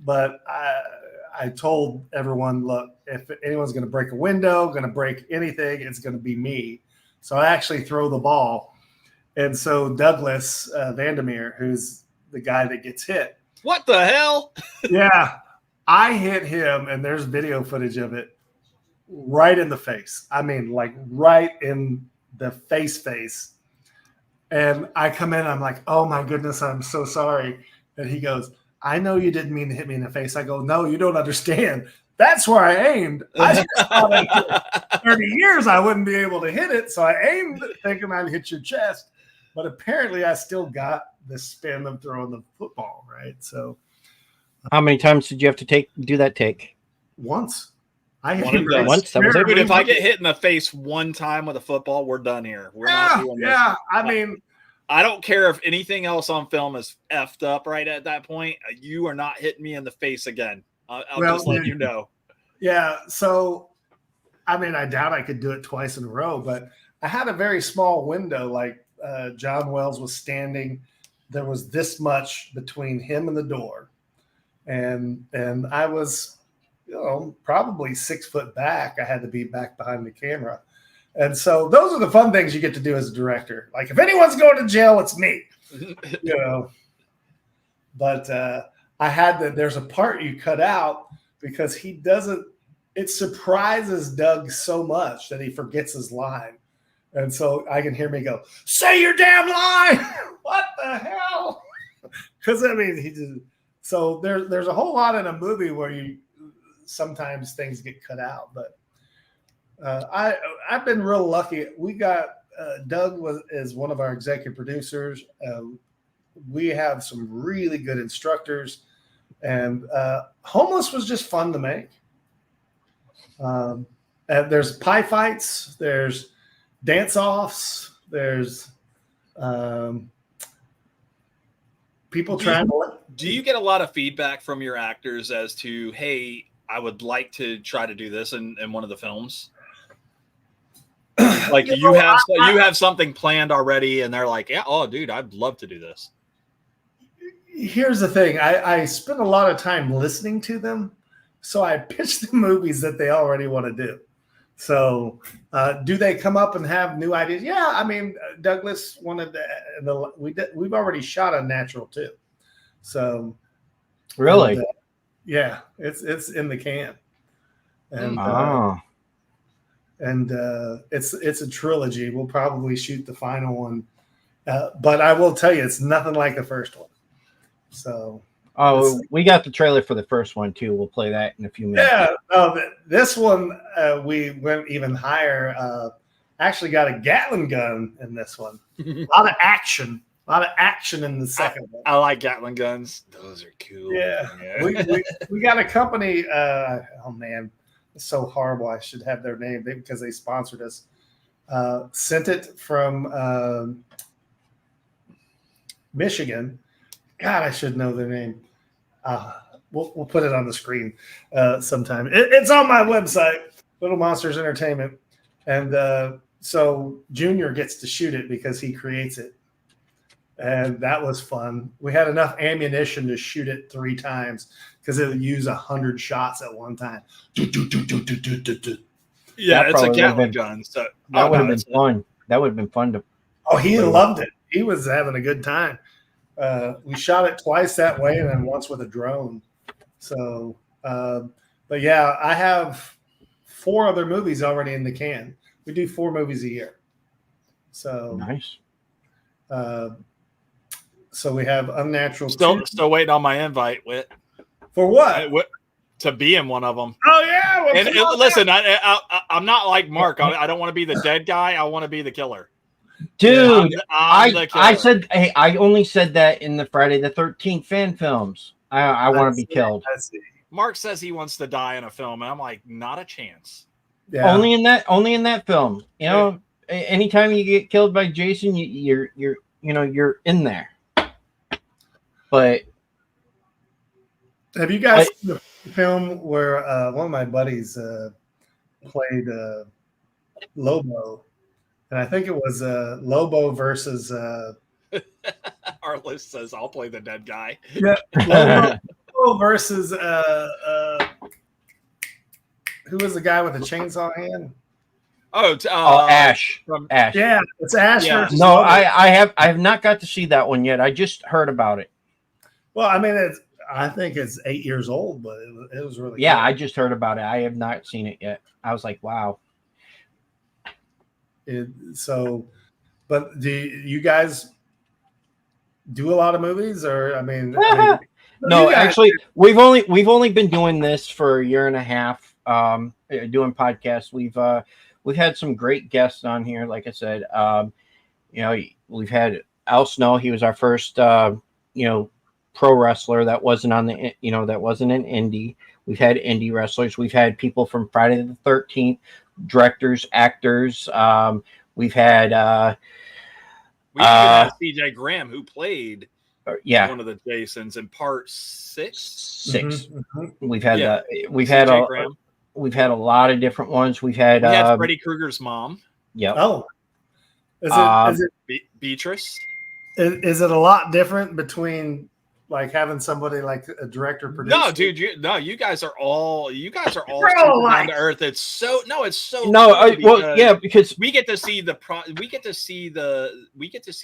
D: but I told everyone, look, if anyone's going to break a window, going to break anything, it's going to be me. So I actually throw the ball. And so Douglas Vandermeer, who's the guy that gets hit.
B: What the hell?
D: Yeah. I hit him, and there's video footage of it, right in the face. I mean, like right in the face. And I come in, I'm like, oh my goodness, I'm so sorry. And he goes, I know you didn't mean to hit me in the face. I go, no, you don't understand. That's where I aimed. I just thought after 30 years I wouldn't be able to hit it. So I aimed thinking I'd hit your chest. But apparently I still got the spin of throwing the football, right? So
C: How many times did you have to do that take?
D: once. I hit
B: One and done.
C: Once? That was it?
B: Dude, if I get hit in the face one time with a football, we're done here. We're not doing this.
D: Yeah. I mean,
B: I don't care if anything else on film is effed up right at that point. You are not hitting me in the face again. I'll just let you know.
D: Yeah. So, I mean, I doubt I could do it twice in a row, but I had a very small window. Like John Wells was standing. There was this much between him and the door. And I was, probably 6 foot back. I had to be back behind the camera. And so those are the fun things you get to do as a director. Like if anyone's going to jail, it's me, But there's a part you cut out because it surprises Doug so much that he forgets his line. And so I can hear me go, "Say your damn line!" What the hell? Because I mean, he just so there's a whole lot in a movie where you sometimes things get cut out, but I've been real lucky. We got Doug is one of our executive producers. We have some really good instructors, and Homeless was just fun to make. And there's pie fights, there's dance offs, there's people trying to.
B: Do you get a lot of feedback from your actors as to, hey, I would like to try to do this in one of the films? Like you have something planned already, and they're like, yeah, oh, dude, I'd love to do this.
D: Here's the thing: I spend a lot of time listening to them, so I pitch the movies that they already want to do. So, do they come up and have new ideas? Yeah, I mean, Douglas wanted to. We've already shot Unnatural too. So,
C: Really?
D: and, yeah, it's in the can, and it's a trilogy. We'll probably shoot the final one, but I will tell you, it's nothing like the first one. So,
C: we got the trailer for the first one too. We'll play that in a few minutes.
D: Yeah, this one we went even higher. Actually, got a Gatling gun in this one. A lot of action in the second one.
B: I like Gatling guns; those are cool.
D: Yeah. We got a company. Oh man, it's so horrible. I should have their name because they sponsored us. Sent it from Michigan. God, I should know their name. We'll put it on the screen sometime. It's on my website, Little Monsters Entertainment, and so Junior gets to shoot it because he creates it, and that was fun. We had enough ammunition to shoot it 3 times because it would use 100 shots at one time.
B: Yeah, it's a Gatling gun. So
C: that would have been fun. That would have been fun to.
D: Oh, he loved it. He was having a good time. We shot it twice that way and then once with a drone. So, but yeah, I have 4 other movies already in the can. We do 4 movies a year. So
C: nice.
D: So we have Unnatural.
B: Still waiting on my invite, Whit.
D: For what?
B: To be in one of them.
D: Oh yeah. Well,
B: and listen, I'm not like Mark. I don't want to be the dead guy. I want to be the killer.
C: Dude, I said, hey, I only said that in the Friday the 13th fan films. I want to be killed.
B: Mark says he wants to die in a film, and I'm like, not a chance.
C: Yeah. Only in that film. You know, anytime you get killed by Jason, you're in there. But
D: have you guys seen the film where one of my buddies played Lobo? And I think it was Lobo versus.
B: Our list says I'll play the dead guy.
D: Yeah, Lobo versus who was the guy with the chainsaw hand?
C: Ash. Ash.
D: Yeah, it's Ash.
C: Yeah.
D: Versus
C: No,
D: Lobo.
C: I have not got to see that one yet. I just heard about it.
D: Well, I mean, I think it's 8 years old, but it was really.
C: Yeah,
D: cool.
C: I just heard about it. I have not seen it yet. I was like, wow.
D: But do you guys do a lot of movies, or I mean
C: no, actually, we've only been doing this for a year and a half, doing podcasts. We've had some great guests on here. Like I said, we've had Al Snow. He was our first, pro wrestler that wasn't on the, that wasn't an indie. We've had indie wrestlers. We've had people from Friday the 13th, directors, actors. We've had
B: we had CJ Graham, who played one of the Jasons in part 6.
C: Mm-hmm. We've had we've had a lot of different ones. We had
B: Freddy Krueger's mom.
C: Yep.
D: Oh, is it
B: Beatrice?
D: Is it a lot different between like having somebody like a director producer?
B: No, dude, you guys are all super down to earth. It's so
C: because
B: we get to see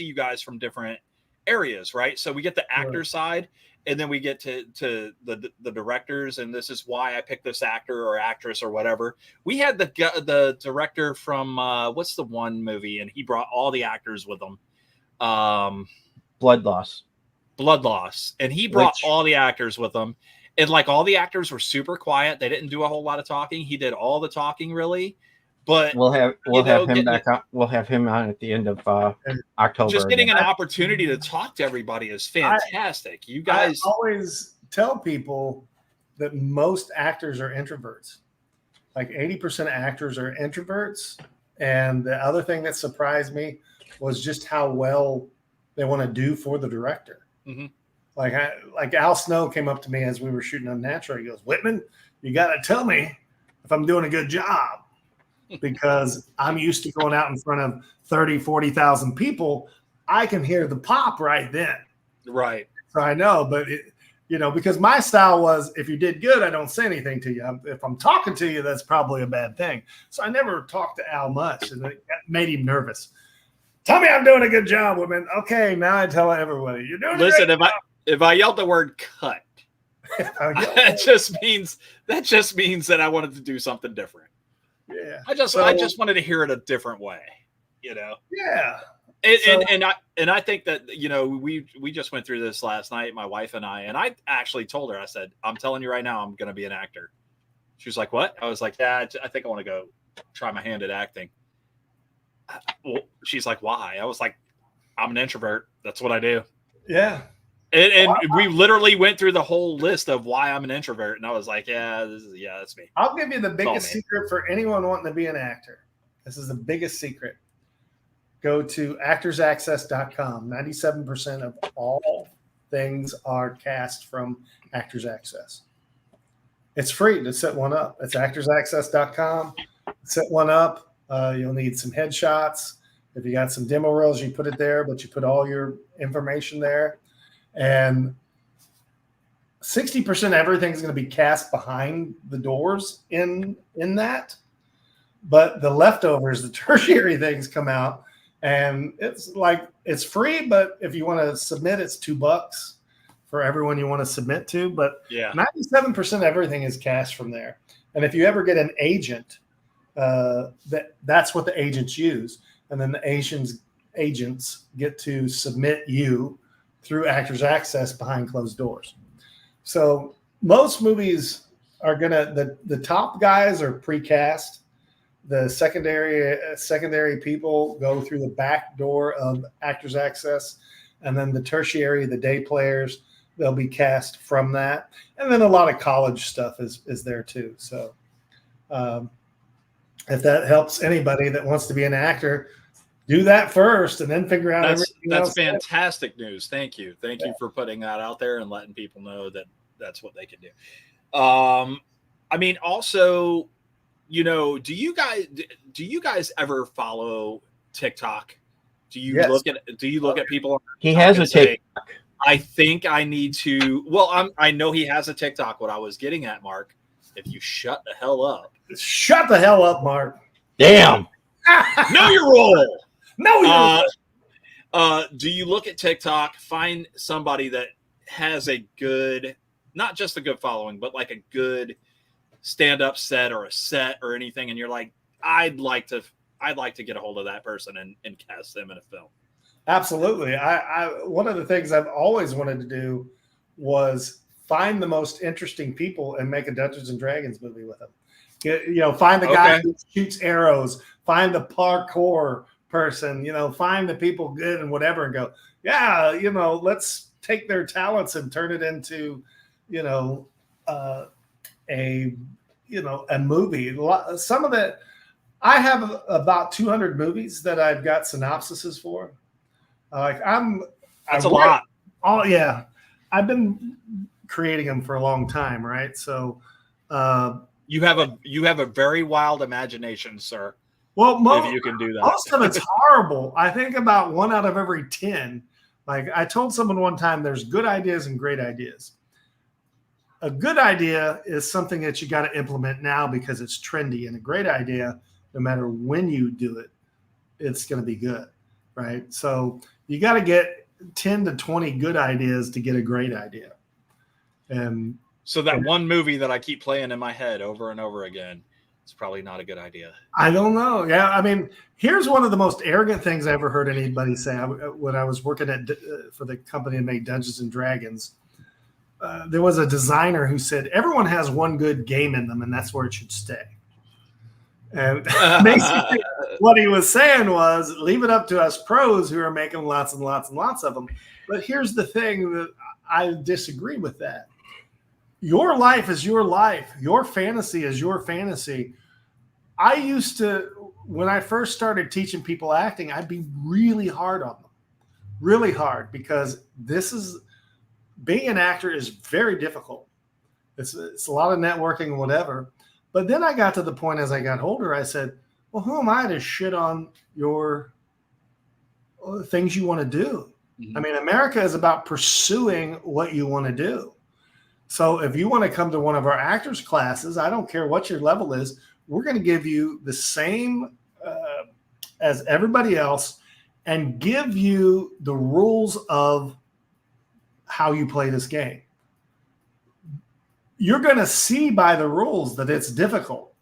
B: you guys from different areas, right? So we get the actor side, and then we get to the directors, and this is why I picked this actor or actress or whatever. We had the director from what's the one movie, and he brought all the actors with him.
C: Blood Loss.
B: Blood Loss, and he brought all the actors with him, and like all the actors were super quiet. They didn't do a whole lot of talking. He did all the talking, really. But
C: we'll have him back on. We'll have him on at the end of October.
B: Just getting an opportunity to talk to everybody is fantastic. You guys
D: I always tell people that most actors are introverts. Like 80% of actors are introverts. And the other thing that surprised me was just how well they want to do for the director.
B: Mm-hmm.
D: Like Al Snow came up to me as we were shooting Unnatural. He goes, Whitman, you got to tell me if I'm doing a good job, because I'm used to going out in front of 30, 40,000 people. I can hear the pop right then.
B: Right.
D: So I know, but because my style was, if you did good, I don't say anything to you. If I'm talking to you, that's probably a bad thing. So I never talked to Al much, and it made him nervous. Tell me I'm doing a good job, women. Okay, now I tell everybody you're doing.
B: Listen, if I yelled the word "cut," that just means that I wanted to do something different.
D: Yeah,
B: I just wanted to hear it a different way.
D: Yeah.
B: And I think that we just went through this last night, my wife and I actually told her, I said, I'm telling you right now, I'm going to be an actor. She was like, what? I was like, yeah, I think I want to go try my hand at acting. Well, she's like, why? I was like, I'm an introvert. That's what I do.
D: Yeah.
B: And we literally went through the whole list of why I'm an introvert. And I was like, that's me.
D: I'll give you the biggest secret for anyone wanting to be an actor. This is the biggest secret. Go to actorsaccess.com. 97% of all things are cast from Actors Access. It's free to set one up. It's actorsaccess.com. Set one up. You'll need some headshots. If you got some demo reels, you put it there, but you put all your information there. And 60% of everything's going to be cast behind the doors in that. But the leftovers, the tertiary things come out. And it's free, but if you want to submit, it's $2 for everyone you want to submit to. But 97% of everything is cast from there. And if you ever get an agent, that's what the agents use. And then the agents get to submit you through Actors Access behind closed doors. So most movies are the top guys are precast. The secondary people go through the back door of Actors Access, and then the tertiary, the day players, they'll be cast from that. And then a lot of college stuff is there too. So if that helps anybody that wants to be an actor, do that first and then figure out everything else.
B: That's fantastic news. Thank you. Thank you for putting that out there and letting people know that that's what they can do. I mean, also, do you guys ever follow TikTok? Do you look at people?
C: He has a TikTok.
B: I think I need to. Well, I know he has a TikTok. What I was getting at, Mark, if you shut the hell up.
D: Shut the hell up, Mark.
C: Damn.
B: Know your role.
D: Know your role.
B: Do you look at TikTok, find somebody that has a good, not just a good following, but like a good stand-up set or a set or anything, and you're like, I'd like to get a hold of that person and cast them in a film?
D: Absolutely. I one of the things I've always wanted to do was find the most interesting people and make a Dungeons and Dragons movie with them. Find the guy who shoots arrows, find the parkour person, find the people good and whatever, and go, let's take their talents and turn it into, a movie. Some of it, I have about 200 movies that I've got synopsises for.
B: That's a lot.
D: Oh yeah, I've been creating them for a long time, right? So
B: you have a very wild imagination, sir.
D: Well,
B: if you can do that.
D: Most of it's horrible. I think about 1 out of every 10. Like I told someone one time, there's good ideas and great ideas. A good idea is something that you got to implement now because it's trendy, and a great idea, no matter when you do it, it's going to be good, right? So you got to get 10 to 20 good ideas to get a great idea. And
B: So that one movie that I keep playing in my head over and over again, it's probably not a good idea.
D: I don't know. Yeah, I mean, here's one of the most arrogant things I ever heard anybody say. When I was working for the company that made Dungeons and Dragons, there was a designer who said everyone has one good game in them, and that's where it should stay. And basically, what he was saying was, leave it up to us pros who are making lots and lots and lots of them. But here's the thing that I disagree with that. Your life is your life. Your fantasy is your fantasy. I used to, when I first started teaching people acting, I'd be really hard on them, really hard, because being an actor is very difficult. It's a lot of networking and whatever. But then I got to the point as I got older, I said, well, who am I to shit on your things you want to do? I mean, America is about pursuing what you want to do. So if you want to come to one of our actors classes, I don't care what your level is, we're going to give you the same as everybody else and give you the rules of how you play this game. You're going to see by the rules that it's difficult.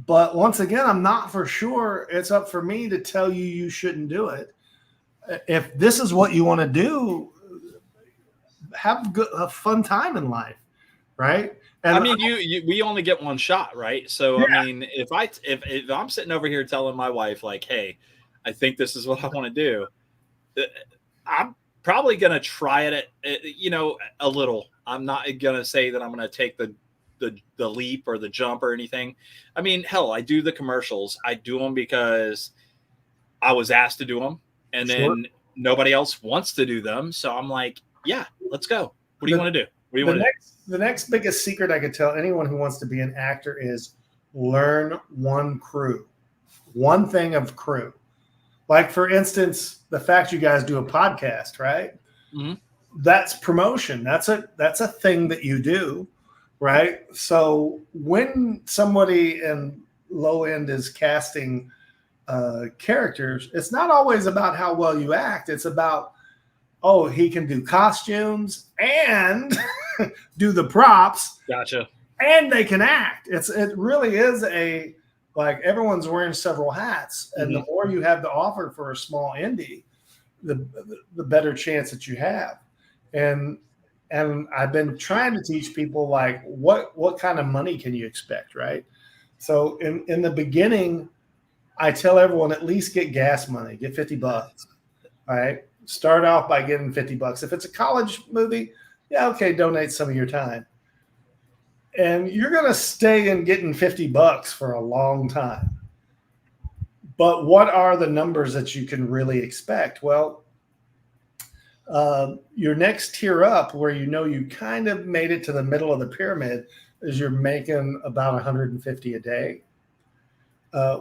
D: But once again, I'm not for sure. It's up for me to tell you shouldn't do it. If this is what you want to do, have a fun time in life, right? And
B: I mean, we only get one shot, right? So yeah. I mean, if I'm sitting over here telling my wife like, "Hey, I think this is what I want to do," I'm probably going to try it a little. I'm not going to say that I'm going to take the leap or the jump or anything. I mean, hell, I do the commercials. I do them because I was asked to do them, and then nobody else wants to do them. So I'm like, yeah, let's go. What do you want to do? What do you want to do?
D: The next biggest secret I could tell anyone who wants to be an actor is learn one thing of crew. Like, for instance, the fact you guys do a podcast, right? Mm-hmm. That's promotion. That's a thing that you do, right? So when somebody in low end is casting characters, it's not always about how well you act. It's about, oh, he can do costumes and do the props.
B: Gotcha.
D: And they can act. It really is like everyone's wearing several hats. And the more you have to offer for a small indie, the better chance that you have. And I've been trying to teach people, like, what kind of money can you expect, right? So in the beginning, I tell everyone, at least get gas money, get $50, all right? Start off by getting $50. If it's a college movie, yeah, okay, donate some of your time. And you're going to stay in getting $50 for a long time. But what are the numbers that you can really expect? Well, your next tier up, where you kind of made it to the middle of the pyramid, is you're making about $150 a day.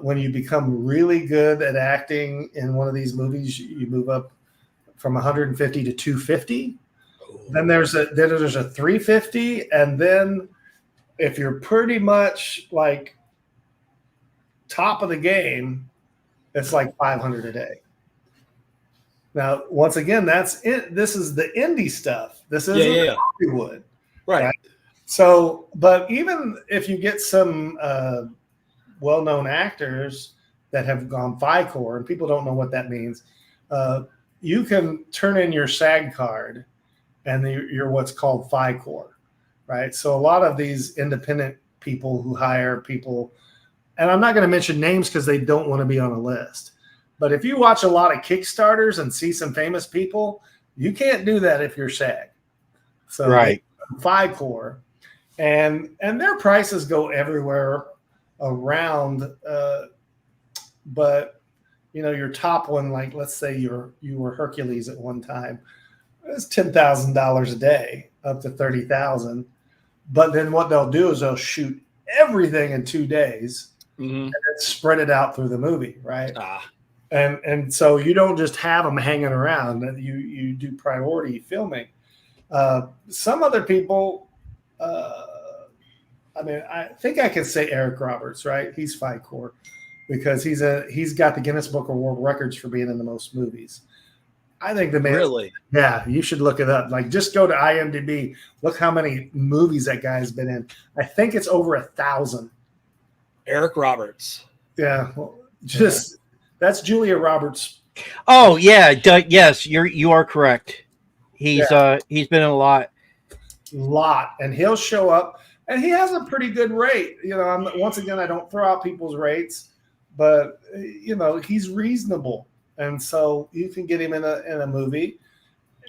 D: When you become really good at acting in one of these movies, you move up from 150 to 250. Then there's a 350, and then if you're pretty much like top of the game, it's like 500 a day. Now, once again, that's it. This is the indie stuff. This isn't Hollywood,
B: right?
D: So, but even if you get some well-known actors that have gone FICOR, and people don't know what that means, you can turn in your SAG card, and you're what's called FICOR, right? So a lot of these independent people who hire people, and I'm not going to mention names because they don't want to be on a list, but if you watch a lot of Kickstarters and see some famous people, you can't do that if you're SAG. So
C: right.
D: FICOR, and their prices go everywhere around, but your top one, like let's say you were Hercules at one time, it's $10,000 a day, up to $30,000. But then what they'll do is they'll shoot everything in 2 days and then spread it out through the movie, right? And so you don't just have them hanging around. You do priority filming. Some other people, I think I can say Eric Roberts, right? He's FICOR because he's got the Guinness Book of World Records for being in the most movies. I think the man.
B: Really?
D: Yeah, you should look it up. Like, just go to IMDb. Look how many movies that guy's been in. I think it's over 1,000.
B: Eric Roberts.
D: Yeah, well, that's Julia Roberts.
C: Oh yeah, yes, you are correct. He's been in a lot.
D: And he'll show up, and he has a pretty good rate. You know, once again, I don't throw out people's rates, but you know, he's reasonable, and so you can get him in a movie,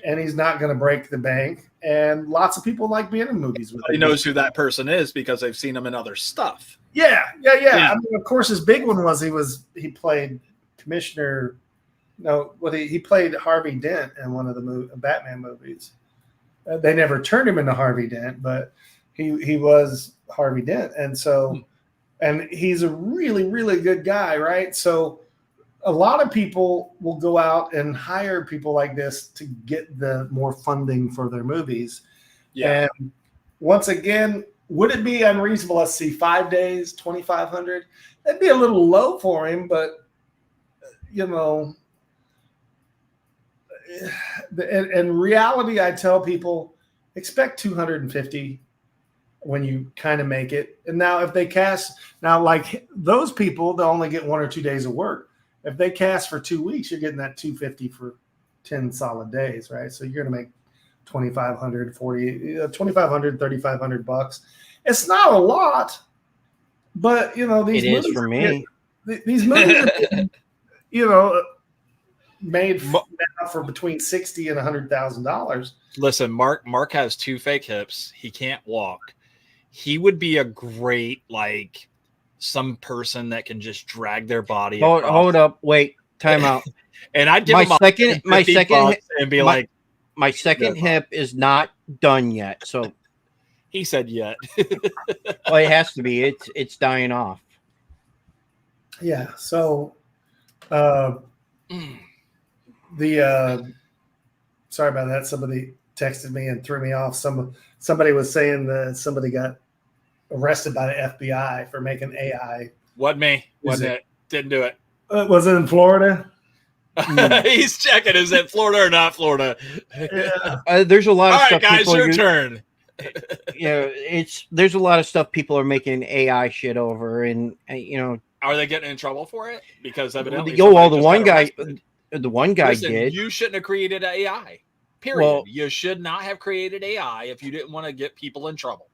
D: and he's not going to break the bank. And lots of people like being in movies with him.
B: He knows who that person is because they've seen him in other stuff.
D: Yeah. I mean, of course, his big one was he played Commissioner. No, well, he played Harvey Dent in one of the Batman movies. They never turned him into Harvey Dent, but he was Harvey Dent, and he's a really, really good guy, right? So a lot of people will go out and hire people like this to get the more funding for their movies. Yeah. And once again, would it be unreasonable? Let's see, 5 days, 2,500. That'd be a little low for him, but you know. In reality, I tell people expect 250 when you kind of make it. And now if they cast, like those people, they'll only get 1 or 2 days of work. If they cast for 2 weeks, you're getting that 250 for 10 solid days, right? So you're going to make 2,500, 3,500 bucks. It's not a lot, but you know, these movies,
C: is for me.
D: These movies, you know, made for between $60,000 and $100,000.
B: Listen, Mark has 2 fake hips. He can't walk. He would be a great, like, some person that can just drag their body.
C: Hold up, wait, time out.
B: And I'd give
C: my
B: him
C: second
B: and be like,
C: my second hip is not done yet. So
B: he said yet.
C: Well, it has to be. It's dying off.
D: Yeah. So, sorry about that. Somebody texted me and threw me off. Somebody was saying that somebody got arrested by the FBI for making AI.
B: Wasn't me. Wasn't it? Didn't do it.
D: Was it in Florida?
B: He's checking. Is it Florida or not Florida?
D: Yeah.
C: There's a lot of
B: All
C: stuff.
B: right, guys, your turn.
C: There's a lot of stuff people are making AI shit over, and you know,
B: are they getting in trouble for it? Because evidently,
C: the one guy did.
B: You shouldn't have created AI. Period. Well, you should not have created AI if you didn't want to get people in trouble.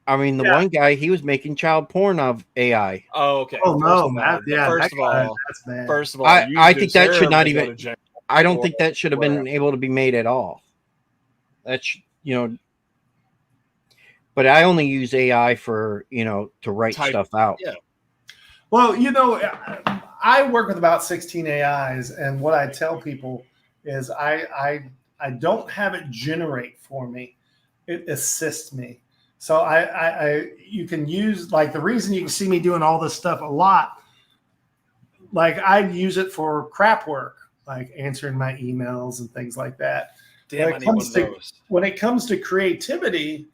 C: I mean, the one guy, he was making child porn of AI.
B: Oh, okay.
D: Oh no,
B: First of all,
C: I think that should not even. I don't think that should have been able to be made at all. That's but I only use AI for to write stuff out.
D: Yeah. Well, I work with about 16 AIs, and what I tell people is I don't have it generate for me; it assists me. So you can use, like, the reason you can see me doing all this stuff a lot, like I use it for crap work, like answering my emails and things like that. When it comes to creativity,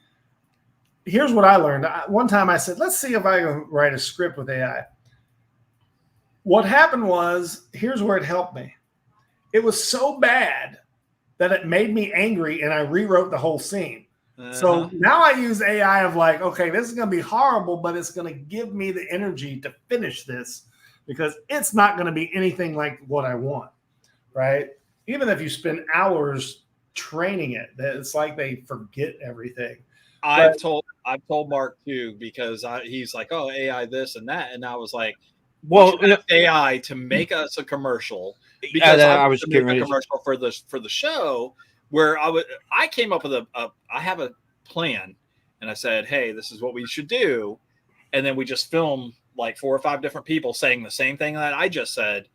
D: here's what I learned. One time I said, let's see if I can write a script with AI. What happened was, here's where it helped me. It was so bad that it made me angry, and I rewrote the whole scene. So now I use AI of like, okay, this is going to be horrible, but it's going to give me the energy to finish this because it's not going to be anything like what I want, right? Even if you spend hours training it, it's like they forget everything.
B: I've told Mark too, because he's like, oh, AI this and that, and I was like, well, AI to make us a commercial, because I was getting a commercial for the show. Where I came up with I have a plan, and I said, hey, this is what we should do. And then we just film like 4 or 5 different people saying the same thing that I just said.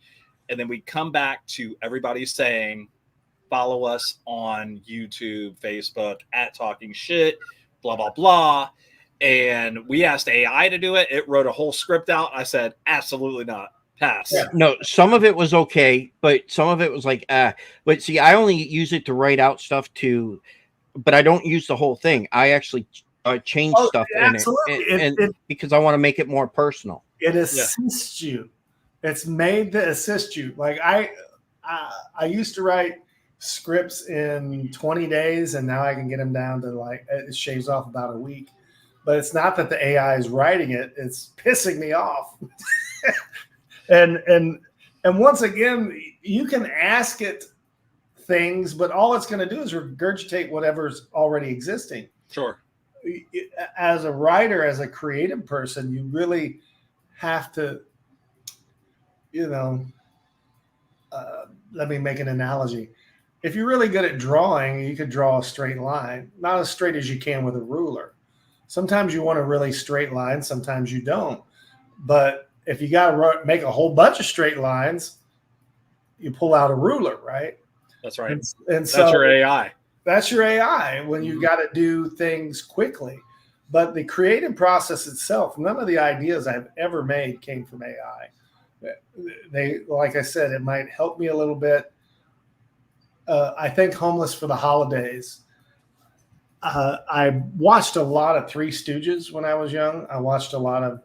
B: And then we come back to everybody saying, follow us on YouTube, Facebook, @TalkingShit, blah, blah, blah. And we asked AI to do it. It wrote a whole script out. I said, absolutely not. Pass.
C: Yeah. No, some of it was okay, but some of it was like, but see, I only use it to write out stuff but I don't use the whole thing. I actually change stuff in it, because I want to make it more personal.
D: It assists you. It's made to assist you. Like I used to write scripts in 20 days, and now I can get them down to like it shaves off about a week. But it's not that the AI is writing it; it's pissing me off. and once again, you can ask it things, but all it's going to do is regurgitate whatever's already existing.
B: Sure.
D: As a writer, as a creative person, you really have to, let me make an analogy. If you're really good at drawing, you could draw a straight line, not as straight as you can with a ruler. Sometimes you want a really straight line, sometimes you don't. But if you got to make a whole bunch of straight lines, you pull out a ruler, right?
B: That's right.
D: And so
B: that's your AI.
D: That's your AI when you got to do things quickly. But the creative process itself, none of the ideas I've ever made came from AI. They, like I said, it might help me a little bit. I think Homeless for the Holidays. I watched a lot of Three Stooges when I was young. I watched a lot of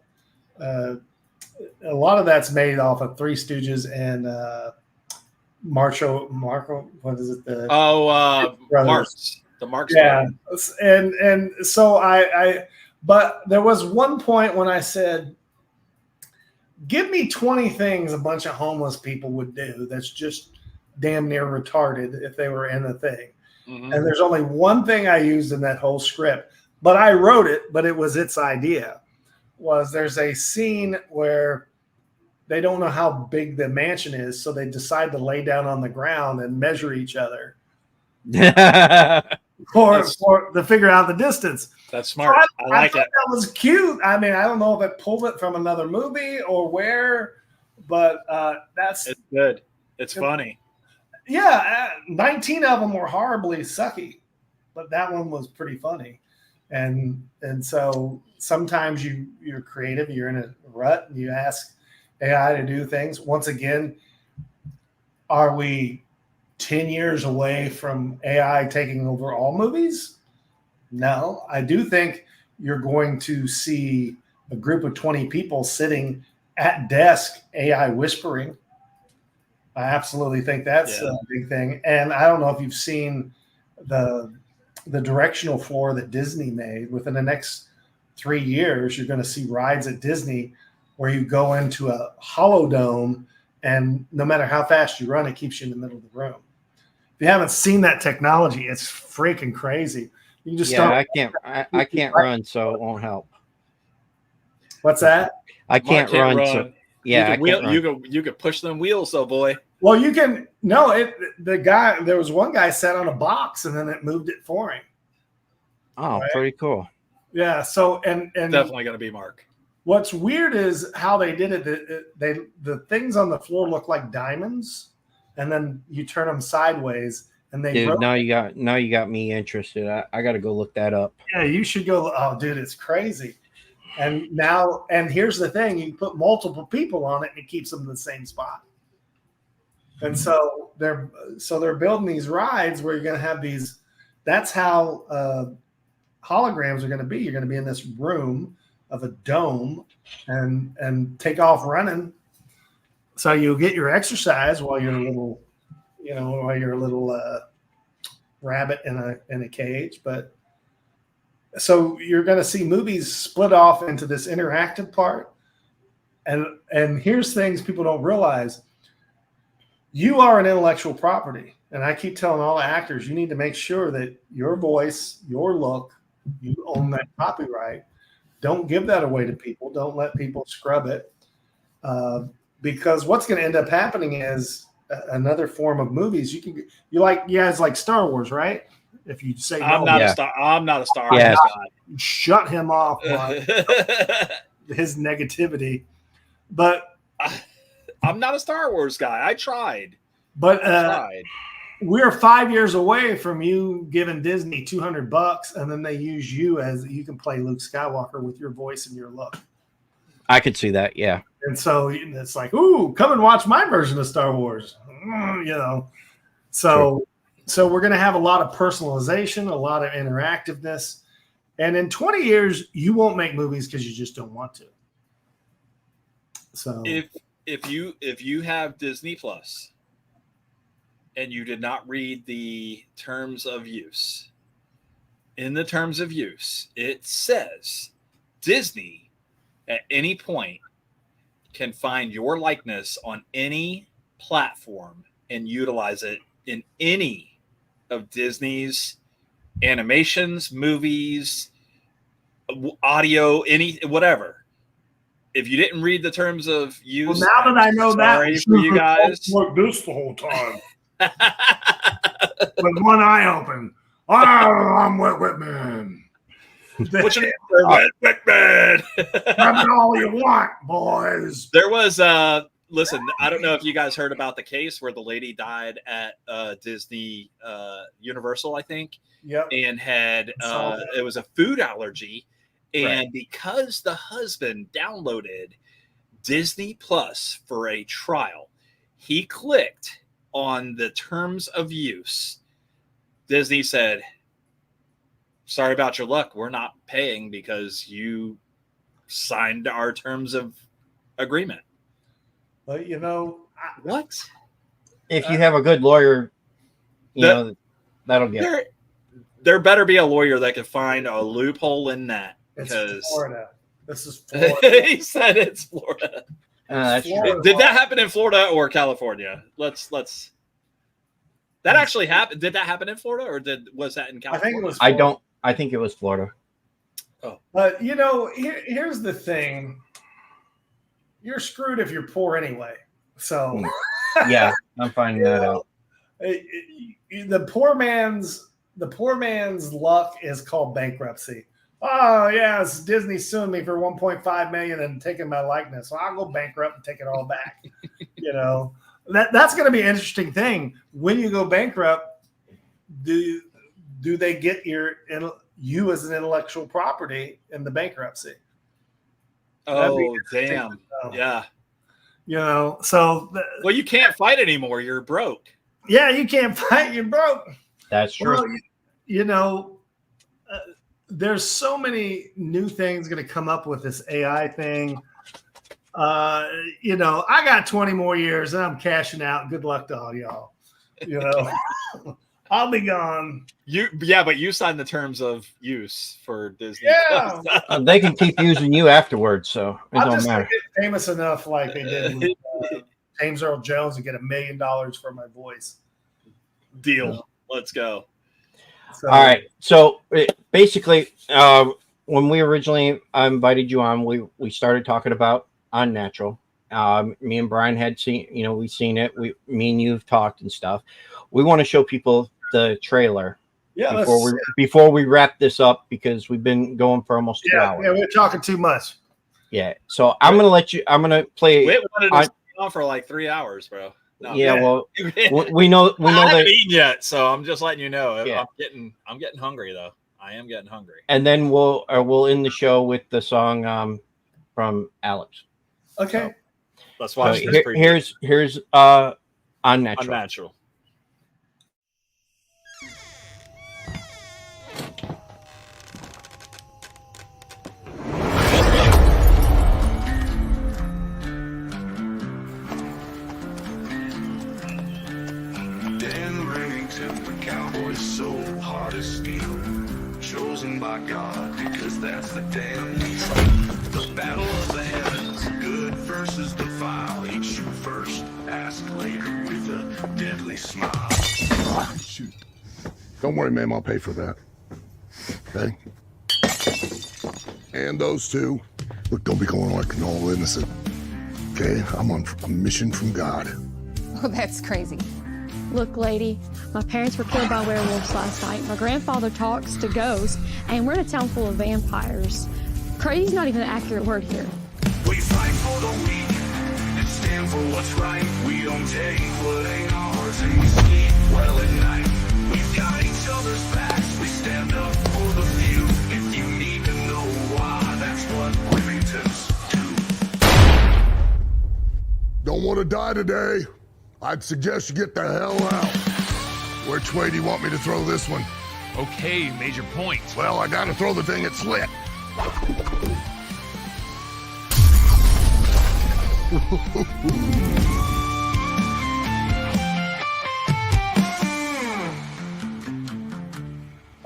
D: that's made off of Three Stooges and Marco. What is it?
B: Marx. The Marx.
D: Yeah, and so but there was one point when I said, "Give me 20 things a bunch of homeless people would do that's just damn near retarded if they were in the thing."
B: Mm-hmm.
D: And there's only one thing I used in that whole script, but I wrote it, but it was its idea. There's a scene where they don't know how big the mansion is, so they decide to lay down on the ground and measure each other to figure out the distance.
B: That's smart. I like it.
D: That was cute. I mean, I don't know if it pulled it from another movie or where, but it's
B: good. It's funny.
D: Yeah, 19 of them were horribly sucky, but that one was pretty funny. And so sometimes you're creative, you're in a rut, and you ask AI to do things. Once again, are we 10 years away from AI taking over all movies? No, I do think you're going to see a group of 20 people sitting at desk, AI whispering. I absolutely think that's a big thing. And I don't know if you've seen the directional floor that Disney made. Within the next 3 years, you're going to see rides at Disney where you go into a holodome, and no matter how fast you run, it keeps you in the middle of the room. If you haven't seen that technology, it's freaking crazy. You can just
C: I can't run, so it won't help.
D: What's that?
C: I can't run. So yeah,
B: you can push them wheels, though, boy.
D: Well, you can. No, there was one guy sat on a box and then it moved it for him.
C: Oh, right? Pretty cool.
D: Yeah. So and
B: definitely going to be Mark.
D: What's weird is how they did it. The things on the floor look like diamonds, and then you turn them sideways, and they.
C: Dude, now you got me interested. I got to go look that up.
D: Yeah, you should go. Oh, dude, it's crazy. And here's the thing: you put multiple people on it, and it keeps them in the same spot. And so they're building these rides where you're going to have these. That's how holograms are going to be. You're going to be in this room of a dome and take off running. So you'll get your exercise while you're a little rabbit in a cage. But so you're going to see movies split off into this interactive part. And here's things people don't realize. You are an intellectual property. And I keep telling all the actors, you need to make sure that your voice, your look, you own that copyright. Don't give that away to people. Don't let people scrub it. Because what's going to end up happening is another form of movies. You guys like Star Wars, right? If you say
B: I'm not a Star Wars
C: guy.
D: Shut him off on his negativity. But
B: I'm not a Star Wars guy. I tried.
D: But we're 5 years away from you giving Disney $200, and then they use you as you can play Luke Skywalker with your voice and your look.
C: I could see that, yeah.
D: And so it's like, ooh, come and watch my version of Star Wars, So we're going to have a lot of personalization, a lot of interactiveness, and in 20 years, you won't make movies because you just don't want to. So
B: if you have Disney Plus, and you did not read the terms of use. In the terms of use, it says Disney at any point can find your likeness on any platform and utilize it in any of Disney's animations, movies, audio, any whatever. If you didn't read the terms of use,
D: Well, now that I know
B: sorry
D: that,
B: for you guys.
D: Like this the whole time with one eye open. Oh, I'm Whit Whitman.
B: What's your name? Whit Whitman.
D: Have it all you want, boys.
B: There was listen, I don't know if you guys heard about the case where the lady died at Disney Universal, I think.
D: Yep.
B: And had it was a food allergy. And because the husband downloaded Disney Plus for a trial, he clicked on the terms of use. Disney said, sorry about your luck. We're not paying because you signed our terms of agreement.
D: But you know,
B: What?
C: If you have a good lawyer, you know, that'll get it.
B: There better be a lawyer that can find a loophole in that.
D: it's
B: Because
D: Florida. This is Florida.
B: he said it's Florida.
C: That's true.
B: Did that happen in Florida or California? Let's. That actually happened. Did that happen in Florida or was that in
D: I
B: California?
D: think it was. Florida.
C: I think it was Florida.
D: But you know, here's the thing: you're screwed if you're poor anyway. So
C: Yeah, I'm finding that out.
D: The poor man's luck is called bankruptcy. Oh yes, Disney suing me for 1.5 million and taking my likeness. Well, I'll go bankrupt and take it all back. You know, that's going to be an interesting thing. When you go bankrupt, do they get you as an intellectual property in the bankruptcy?
B: Oh damn! Yeah.
D: You know, so
B: Well, you can't fight anymore. You're broke.
D: yeah, you can't fight. You're broke.
C: That's true.
D: Well, you know, there's so many new things going to come up with this AI thing. You know, I got 20 more years and I'm cashing out. Good luck to all y'all. You know, I'll be gone.
B: But you signed the terms of use for Disney.
D: Yeah.
C: They can keep using you afterwards, so it
D: I'm
C: don't
D: just
C: matter.
D: gonna get famous enough like they did with James Earl Jones and get $1 million for my voice.
B: Deal. Let's go.
D: So,
C: All right. So basically, when we originally invited you on, we started talking about Unnatural. Me and Brian had seen, we've seen it. Me and you've talked and stuff. We want to show people the trailer before we wrap this up because we've been going for almost 2 hours.
D: Yeah, we're talking too much.
C: Yeah. So I'm gonna play.
B: Whit wanted to stay on for like 3 hours, bro. No,
C: well, we know
B: I haven't
C: that.
B: eaten yet, so I'm just letting you know.
C: Yeah.
B: I'm getting hungry though. I am getting hungry.
C: And then we'll end the show with the song from Alex.
D: Okay.
B: So, let's watch
C: so
B: this.
C: Here's Unnatural.
B: Unnatural.
A: So hard as steel, chosen by God, because that's the damn the battle of the heavens, good versus the vile. Eat you first, ask later with a deadly smile.
F: Shoot. Don't worry, ma'am, I'll pay for that. Okay? And those two. Look, don't be going like all innocent. Okay? I'm on a mission from God.
I: Oh, that's crazy.
J: Look, lady, my parents were killed by werewolves last night. My grandfather talks to ghosts, and we're in a town full of vampires. Crazy's not even an accurate word here.
A: We fight for the weak and stand for what's right. We don't take what ain't ours and we sleep well at night. We've got each other's backs. We stand up for the few. If you need to know why, that's what Remingtons do.
F: Don't want to die today? I'd suggest you get the hell out. Which way do you want me to throw this one?
H: Okay, major point.
F: Well, I gotta throw the thing that's lit.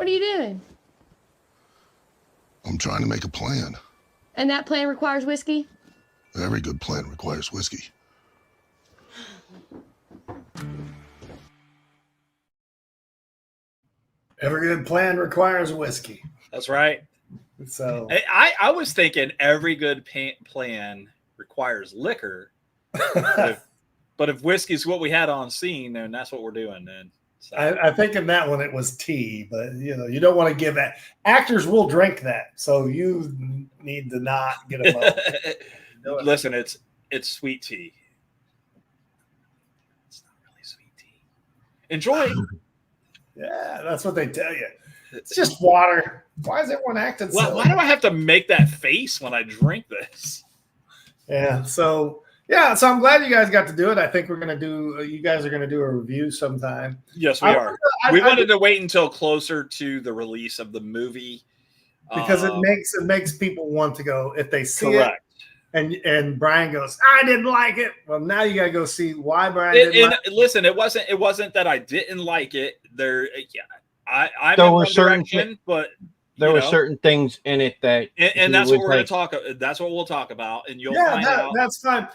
J: What are you doing?
F: I'm trying to make a plan.
J: And that plan requires whiskey?
F: Every good plan requires whiskey.
D: Every good plan requires whiskey.
B: That's right.
D: So
B: I was thinking every good plan requires liquor. But if whiskey's what we had on scene, then that's what we're doing then. So.
D: I think in that one it was tea, but you don't want to give that. Actors will drink that, so you need to not get involved.
B: Listen, it's sweet tea. It's not really sweet tea. Enjoy.
D: Yeah, that's what they tell you. It's just water. Why is everyone acting so?
B: Why do I have to make that face when I drink this?
D: Yeah, so I'm glad you guys got to do it. I think we're gonna do. You guys are gonna do a review sometime.
B: Yes, we are. We wanted to wait until closer to the release of the movie
D: because it makes people want to go if they see
B: correct.
D: it. And Brian goes, I didn't like it. Well, now you gotta go see why Brian didn't like it.
B: Listen, it wasn't that I didn't like it. I'm
C: there
B: in
C: were
B: one
C: certain
B: direction, but
C: there were certain things in it that
B: and that's what we're going to talk. That's what we'll talk about, and you'll find out.
D: That's fine.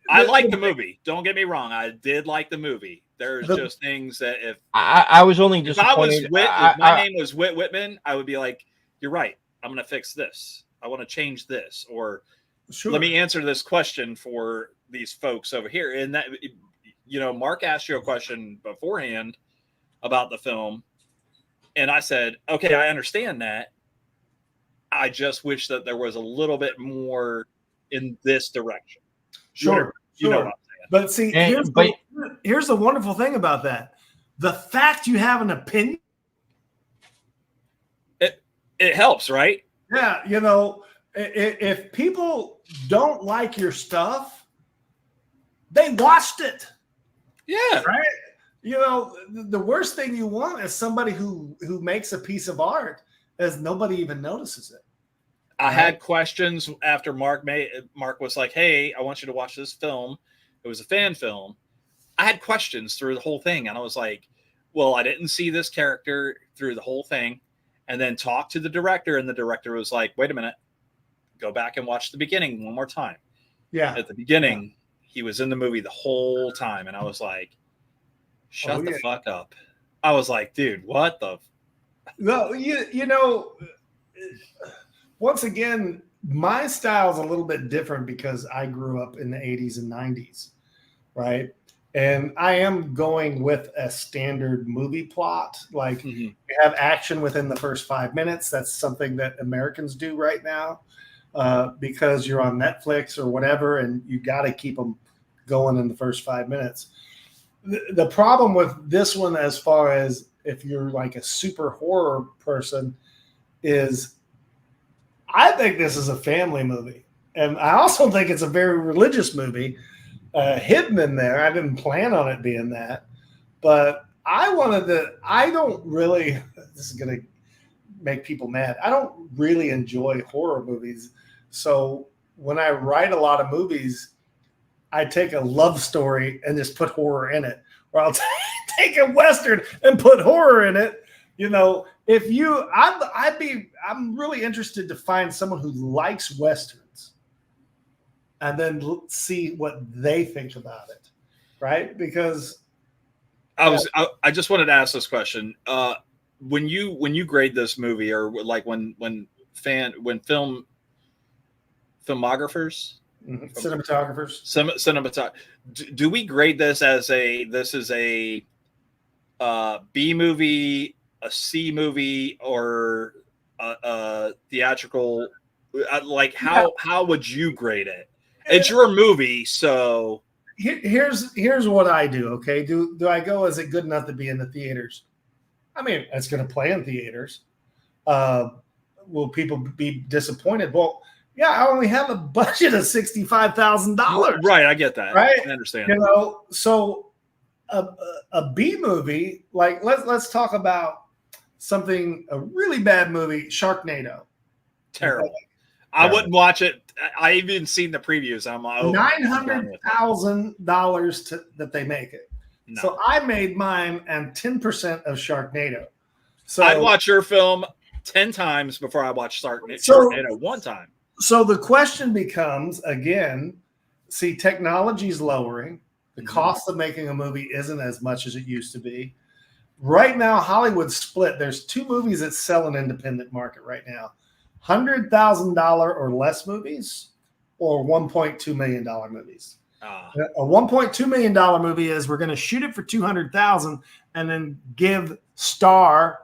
B: I like the movie. Don't get me wrong. I did like the movie. There's just things that if
C: I was only disappointed.
B: If my name was Whit Whitman, I would be like, "You're right. I'm going to fix this. I want to change this." Or let me answer this question for these folks over here. And that, Mark asked you a question beforehand about the film, and I said, "Okay, I understand that. I just wish that there was a little bit more in this direction."
D: Sure.
B: You know what I'm saying.
D: But see, here's the wonderful thing about that. The fact you have an opinion.
B: It helps, right?
D: Yeah. If people don't like your stuff, they watched it.
B: Yeah.
D: Right. The worst thing you want is somebody who makes a piece of art as nobody even notices it.
B: I had questions after Mark was like, "Hey, I want you to watch this film." It was a fan film. I had questions through the whole thing, and I was like, "Well, I didn't see this character through the whole thing." And then talked to the director, and the director was like, "Wait a minute, go back and watch the beginning one more time."
D: Yeah.
B: At the beginning, he was in the movie the whole time, and I was like, "Shut the fuck up." I was like, "Dude, what the?"
D: No, once again, my style is a little bit different because I grew up in the 80s and 90s, right? And I am going with a standard movie plot. Like we have action within the first 5 minutes. That's something that Americans do right now because you're on Netflix or whatever, and you got to keep them going in the first 5 minutes. The problem with this one, as far as if you're like a super horror person, is I think this is a family movie. And I also think it's a very religious movie hidden in there. I didn't plan on it being that. But I don't really, this is going to make people mad. I don't really enjoy horror movies. So when I write a lot of movies, I take a love story and just put horror in it. Or I'll take a Western and put horror in it. I'm really interested to find someone who likes Westerns and then see what they think about it. Right. Because
B: I just wanted to ask this question. When you grade this movie, or like when filmographers, cinematographer, do we grade this as this is a B movie, a C movie, or a theatrical? Like how would you grade it? It's your movie, so
D: here's what I do. Okay, do I go? Is it good enough to be in the theaters? I mean, it's going to play in theaters. Will people be disappointed? Well, yeah, I only have a budget of $65,000.
B: Right, I get that.
D: Right,
B: I understand.
D: So a B movie, like let's talk about something, a really bad movie, Sharknado.
B: Terrible. I wouldn't watch it. I even seen the previews. I'm like,
D: $900,000 that they make it. No. So I made mine and 10% of Sharknado. So
B: I'd watch your film 10 times before I watch
D: So-
B: one time.
D: So the question becomes again, see, technology is lowering. The cost of making a movie isn't as much as it used to be. Right now, Hollywood's split. There's two movies that sell an independent market right now: $100,000 or less movies, or $1.2 million movies. A $1.2 million movie is we're going to shoot it for $200,000 and then give Star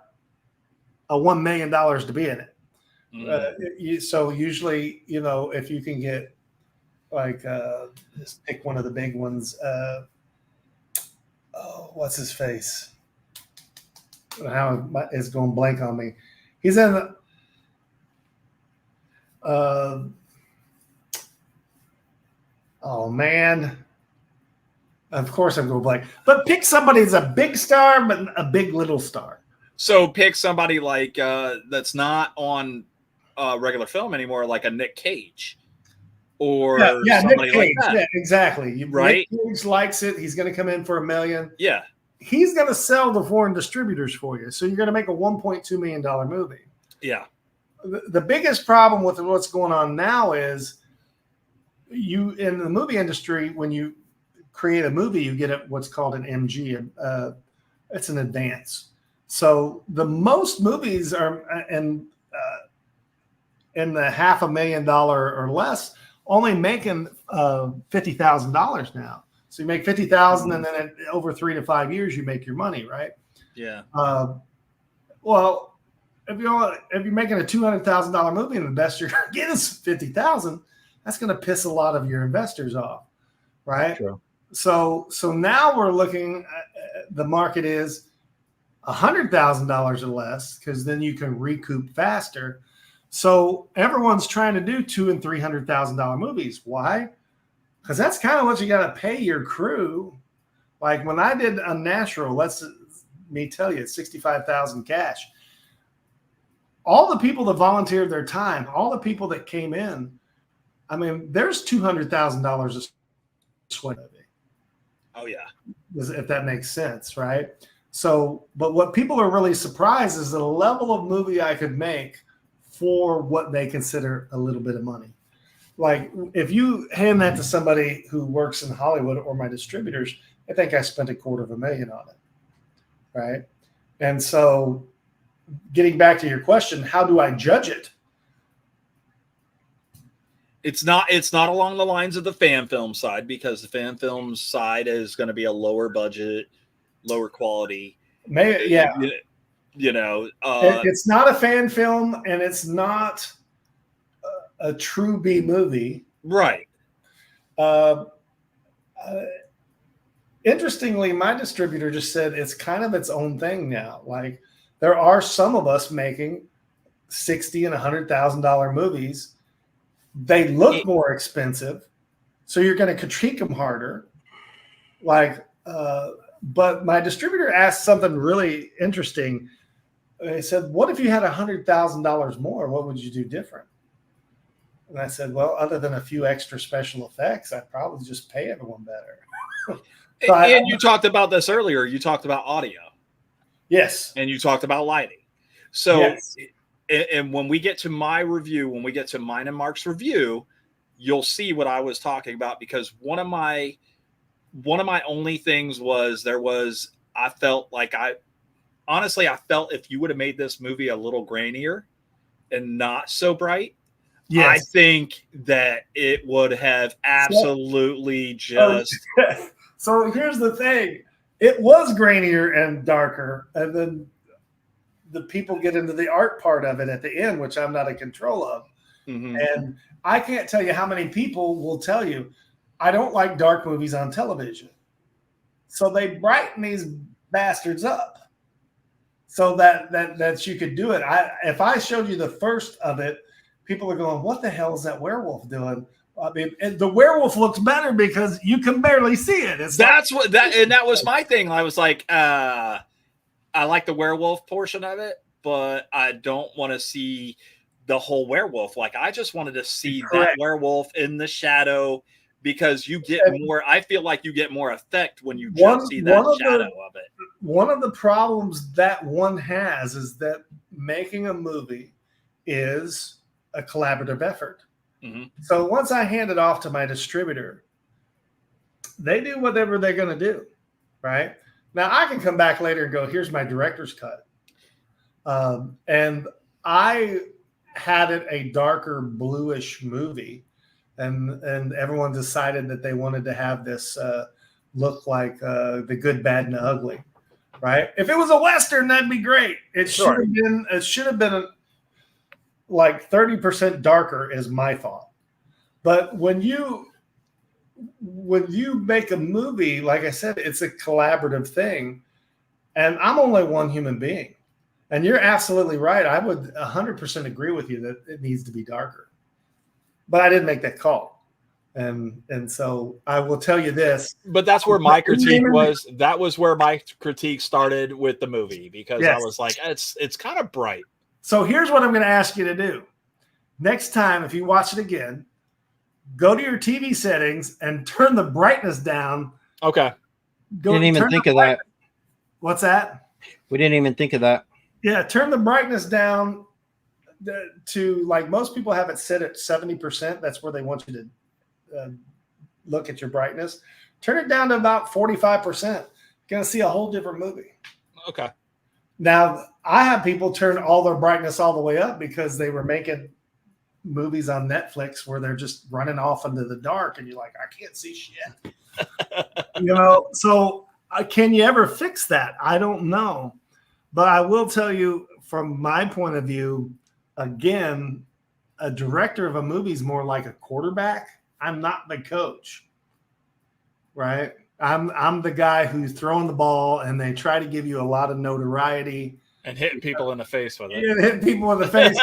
D: a $1 million to be in it. So usually, if you can get like, just pick one of the big ones. What's his face? How it's going blank on me. He's in. Oh man. Of course I'm going blank. But pick somebody that's a big star, but a big little star.
B: So pick somebody like that's not on regular film anymore, like a Nick Cage. Or somebody
D: Nick Cage.
B: like that.
D: Yeah, exactly.
B: Right?
D: Nick Cage likes it. He's going to come in for $1 million.
B: Yeah.
D: He's going to sell to foreign distributors for you. So you're going to make a $1.2 million movie.
B: Yeah.
D: The biggest problem with what's going on now is you in the movie industry, when you create a movie, you get what's called an MG. It's an advance. So the most movies are in the $500,000 or less, only making $50,000 now. So you make $50,000, and then over 3 to 5 years, you make your money, right?
B: Yeah.
D: Well, if you're making a $200,000 movie and the best you're going to get is $50,000, that's going to piss a lot of your investors off, right?
C: True.
D: So now we're looking. The market is $100,000 or less, because then you can recoup faster. So everyone's trying to do $200,000 and $300,000 movies. Why? Because that's kind of what you got to pay your crew. Like when I did Unnatural, let me tell you, it's $65,000 cash. All the people that volunteered their time, all the people that came in, I mean, there's $200,000 of sweat.
B: Oh yeah.
D: If that makes sense, right? So, but what people are really surprised is the level of movie I could make for what they consider a little bit of money. Like if you hand that to somebody who works in Hollywood or my distributors, I think I spent $250,000 on it, right? And so getting back to your question, how do I judge it?
B: It's not along the lines of the fan film side, because the fan film side is going to be a lower budget, lower quality.
D: Maybe, yeah. It's not a fan film, and it's not a true B movie.
B: Right.
D: Interestingly, my distributor just said it's kind of its own thing now. Like there are some of us making $60,000 and $100,000 movies. They look more expensive, so you're going to critique them harder. But my distributor asked something really interesting. He said, "What if you had $100,000 more? What would you do different?" And I said, "Well, other than a few extra special effects, I'd probably just pay everyone better."
B: You talked about this earlier. You talked about audio.
D: Yes.
B: And you talked about lighting. So,
D: yes.
B: And when we get to my review, when we get to mine and Mark's review, you'll see what I was talking about, because one of my only things was I felt if you would have made this movie a little grainier and not so bright, yes, I think that it would have absolutely just.
D: So here's the thing. It was grainier and darker, and then the people get into the art part of it at the end, which I'm not in control of. Mm-hmm. And I can't tell you how many people will tell you, I don't like dark movies on television. So they brighten these bastards up so that you could do it. If I showed you the first of it, people are going, what the hell is that werewolf doing? I mean, the werewolf looks better because you can barely see it.
B: That was my thing. I was like, I like the werewolf portion of it, but I don't want to see the whole werewolf. Like I just wanted to see that werewolf in the shadow because you get more. I feel like you get more effect when you
D: One-
B: just see that
D: one of
B: shadow
D: the-
B: of it.
D: One of the problems that one has is that making a movie is a collaborative effort.
B: Mhm.
D: So once I hand it off to my distributor, they do whatever they're going to do, right? Now I can come back later and go, here's my director's cut. And I had it a darker bluish movie, and everyone decided that they wanted to have this look like The Good, Bad, and the Ugly, right? If it was a Western, that'd be great. It should have been. It should have been like 30% darker, is my thought. But when you make a movie, like I said, it's a collaborative thing, and I'm only one human being. And you're absolutely right. I would 100% agree with you that it needs to be darker. But I didn't make that call. And so I will tell you this.
B: But that's where my critique was. That was where my critique started with the movie, because I was like, it's kind of bright.
D: So here's what I'm going to ask you to do. Next time, if you watch it again, go to your TV settings and turn the brightness down.
B: Okay.
C: Didn't even think of that.
D: What's that?
C: We didn't even think of that.
D: Yeah, turn the brightness down to, like, most people have it set at 70%. That's where they want you to look at your brightness. Turn it down to about 45%. You're going to see a whole different movie.
B: Okay.
D: Now, I have people turn all their brightness all the way up because they were making movies on Netflix where they're just running off into the dark and you're like, I can't see shit. So can you ever fix that? I don't know. But I will tell you, from my point of view, again, a director of a movie is more like a quarterback. I'm not the coach, right? I'm the guy who's throwing the ball, and they try to give you a lot of notoriety
B: and hitting people in the face with it.
D: Yeah, hitting people in the face.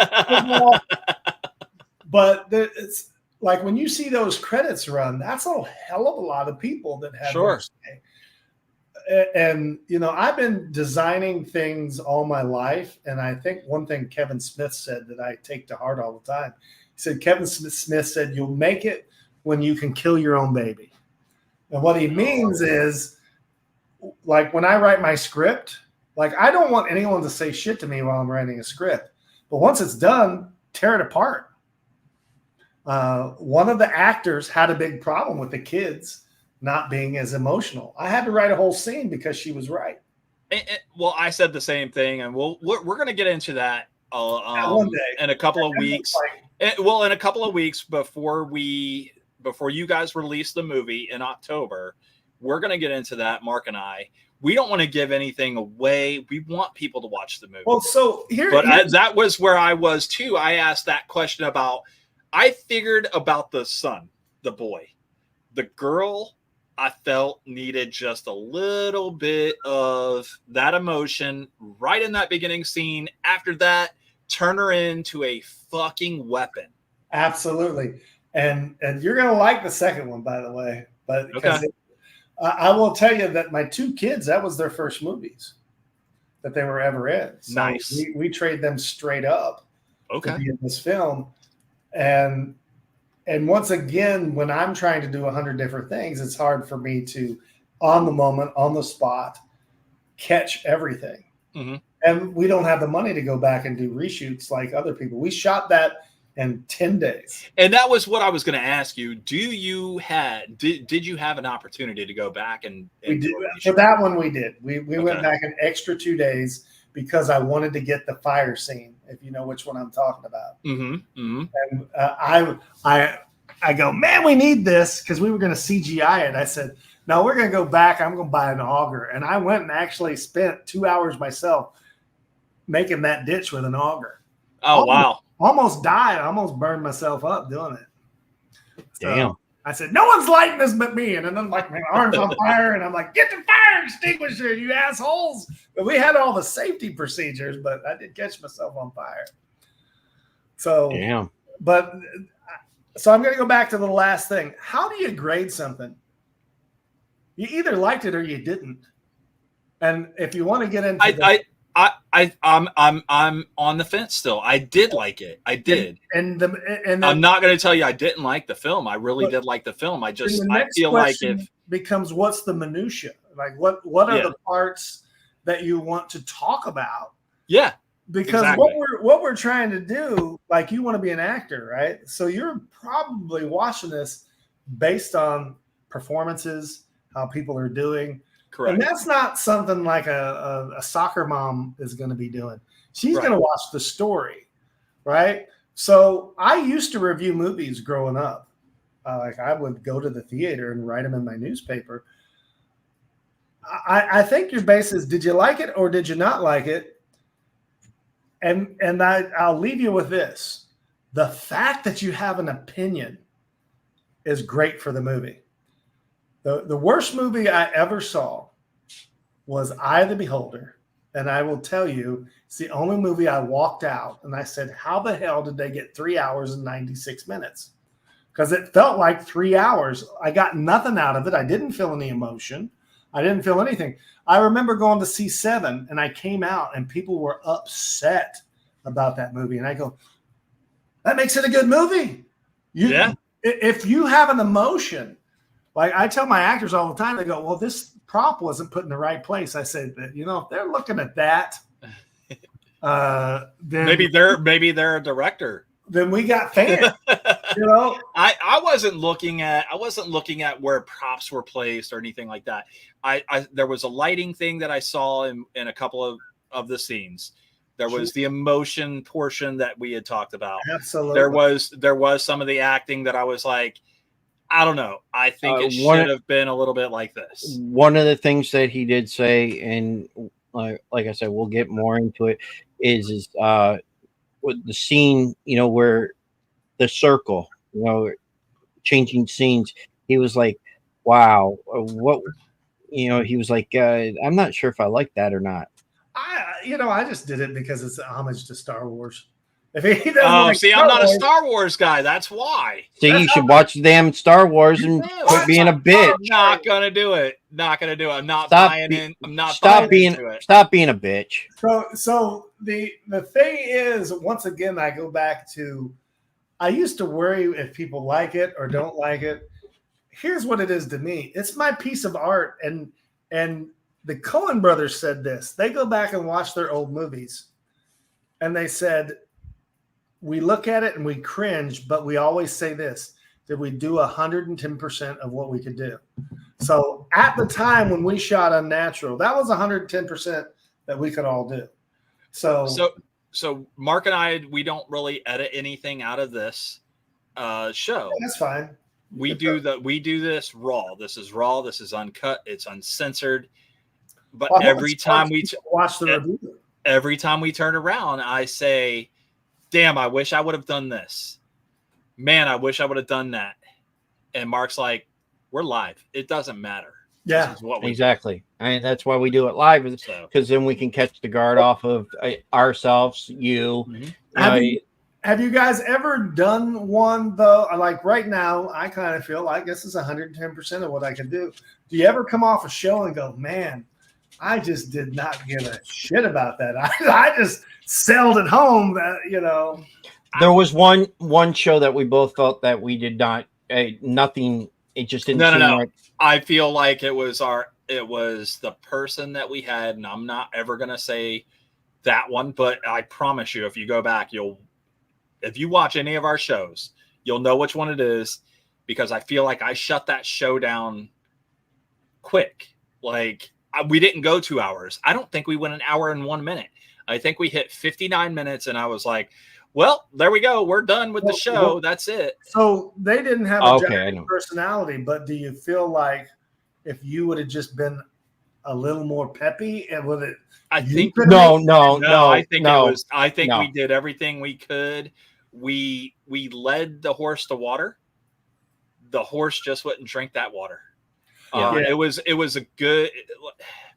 D: But it's like when you see those credits run, that's a hell of a lot of people that have
B: Sure.
D: And I've been designing things all my life, and I think one thing Kevin Smith said that I take to heart all the time. He said, Kevin Smith said, you'll make it when you can kill your own baby. And what he means is, like, when I write my script, like, I don't want anyone to say shit to me while I'm writing a script. But once it's done, tear it apart. One of the actors had a big problem with the kids not being as emotional. I had to write a whole scene because she was right.
B: Well, I said the same thing, and we're going to get into that
D: one day.
B: in a couple of weeks. In a couple of weeks before you guys release the movie in October, we're going to get into that, Mark and I. We don't want to give anything away. We want people to watch the movie.
D: Well, so
B: that was where I was too. I asked that question I figured about the son, the boy. The girl, I felt needed just a little bit of that emotion right in that beginning scene. After that, turn her into a fucking weapon.
D: Absolutely. And you're going to like the second one, by the way. But
B: okay.
D: I will tell you that my two kids, that was their first movies that they were ever in. So
B: nice.
D: We trade them straight up to be in this film. And once again, when I'm trying to do 100 different things, it's hard for me to, on the moment, on the spot, catch everything.
B: Mm-hmm.
D: And we don't have the money to go back and do reshoots like other people. We shot that in 10 days.
B: And that was what I was going to ask you. Did you have an opportunity to go back and
D: we did for that one? We did. We went back an extra 2 days because I wanted to get the fire scene, if you know which one I'm talking about.
B: Mm-hmm. Mm-hmm.
D: And I go, man, we need this, because we were going to CGI it. I said, no, we're going to go back. I'm going to buy an auger. And I went and actually spent 2 hours myself making that ditch with an auger.
B: Oh, wow.
D: Almost died. I almost burned myself up doing it. So
C: Damn.
D: I said, no one's lighting this but me. And then I'm like, my arm's on fire. And I'm like, get the fire extinguisher, you assholes. But we had all the safety procedures, but I did catch myself on fire. So,
C: damn.
D: So I'm going to go back to the last thing. How do you grade something? You either liked it or you didn't. And if you want to get into
B: I'm on the fence still. I did like it. I did.
D: And
B: I'm not going to tell you I didn't like the film. I really did like the film. I feel like if
D: becomes what's the minutia? Like what are the parts that you want to talk about?
B: Yeah.
D: Because
B: exactly.
D: what we're trying to do, like you want to be an actor, right? So you're probably watching this based on performances, how people are doing.
B: Correct.
D: And that's not something like a soccer mom is going to be doing. She's going to watch the story, right? So I used to review movies growing up. Like I would go to the theater and write them in my newspaper. I think your base is, did you like it or did you not like it? And I'll leave you with this. The fact that you have an opinion is great for the movie. The worst movie I ever saw was Eye of the Beholder. And I will tell you, it's the only movie I walked out and I said, how the hell did they get 3 hours and 96 minutes? Because it felt like 3 hours. I got nothing out of it. I didn't feel any emotion. I didn't feel anything. I remember going to see Seven and I came out and people were upset about that movie. And I go, that makes it a good movie. If you have an emotion, like I tell my actors all the time, they go, well, this prop wasn't put in the right place. I said that, if they're looking at that, then
B: maybe they're a director.
D: Then we got fans.
B: I wasn't looking at where props were placed or anything like that. There was a lighting thing that I saw in a couple of the scenes. There was the emotion portion that we had talked about.
D: Absolutely.
B: There was some of the acting that I was like, I don't know. I think it should have been a little bit like this.
C: One of the things that he did say, and like I said, we'll get more into it, is with the scene, where the circle, changing scenes. He was like, wow, what, he was like, I'm not sure if I like that or not.
D: I just did it because it's a homage to Star Wars.
B: I'm not a Star Wars guy. That's why.
C: See, you should watch the damn Star Wars and quit being a bitch.
B: I'm not gonna do it. I'm not buying in. I'm not.
C: Stop being a bitch.
D: So the thing is, once again, I go back to, I used to worry if people like it or don't like it. Here's what it is to me. It's my piece of art, and the Coen brothers said this. They go back and watch their old movies, and they said, we look at it and we cringe, but we always say this: did we do 110% of what we could do? So at the time when we shot Unnatural, that was 110% that we could all do.
B: So Mark and I, we don't really edit anything out of this show.
D: That's fine.
B: We do this raw. This is raw. This is uncut. It's uncensored. But every time we
D: watch the review,
B: every time we turn around, I say, damn, I wish I would have done this. Man, I wish I would have done that. And Mark's like, we're live. It doesn't matter.
D: Yeah,
B: this is what
C: exactly. And that's why we do it live, because then we can catch the guard off of ourselves, you.
D: Mm-hmm. Have you guys ever done one, though? Like right now, I kind of feel like this is 110% of what I can do. Do you ever come off a show and go, man, I just did not give a shit about that. I just sailed it home.
C: There was one show that we both felt that we did not nothing. It just didn't.
B: No.
C: Like,
B: I feel like it was the person that we had, and I'm not ever gonna say that one, but I promise you, if you go back, if you watch any of our shows, you'll know which one it is, because I feel like I shut that show down quick. Like, we didn't go 2 hours. I don't think we went an hour and 1 minute. I think we hit 59 minutes, and I was like, well, there we go. We're done with the show. That's it.
D: So they didn't have a personality, but do you feel like if you would have just been a little more peppy, and would it?
B: I think
C: no.
B: I think we did everything we could. We led the horse to water. The horse just wouldn't drink that water. It was a good.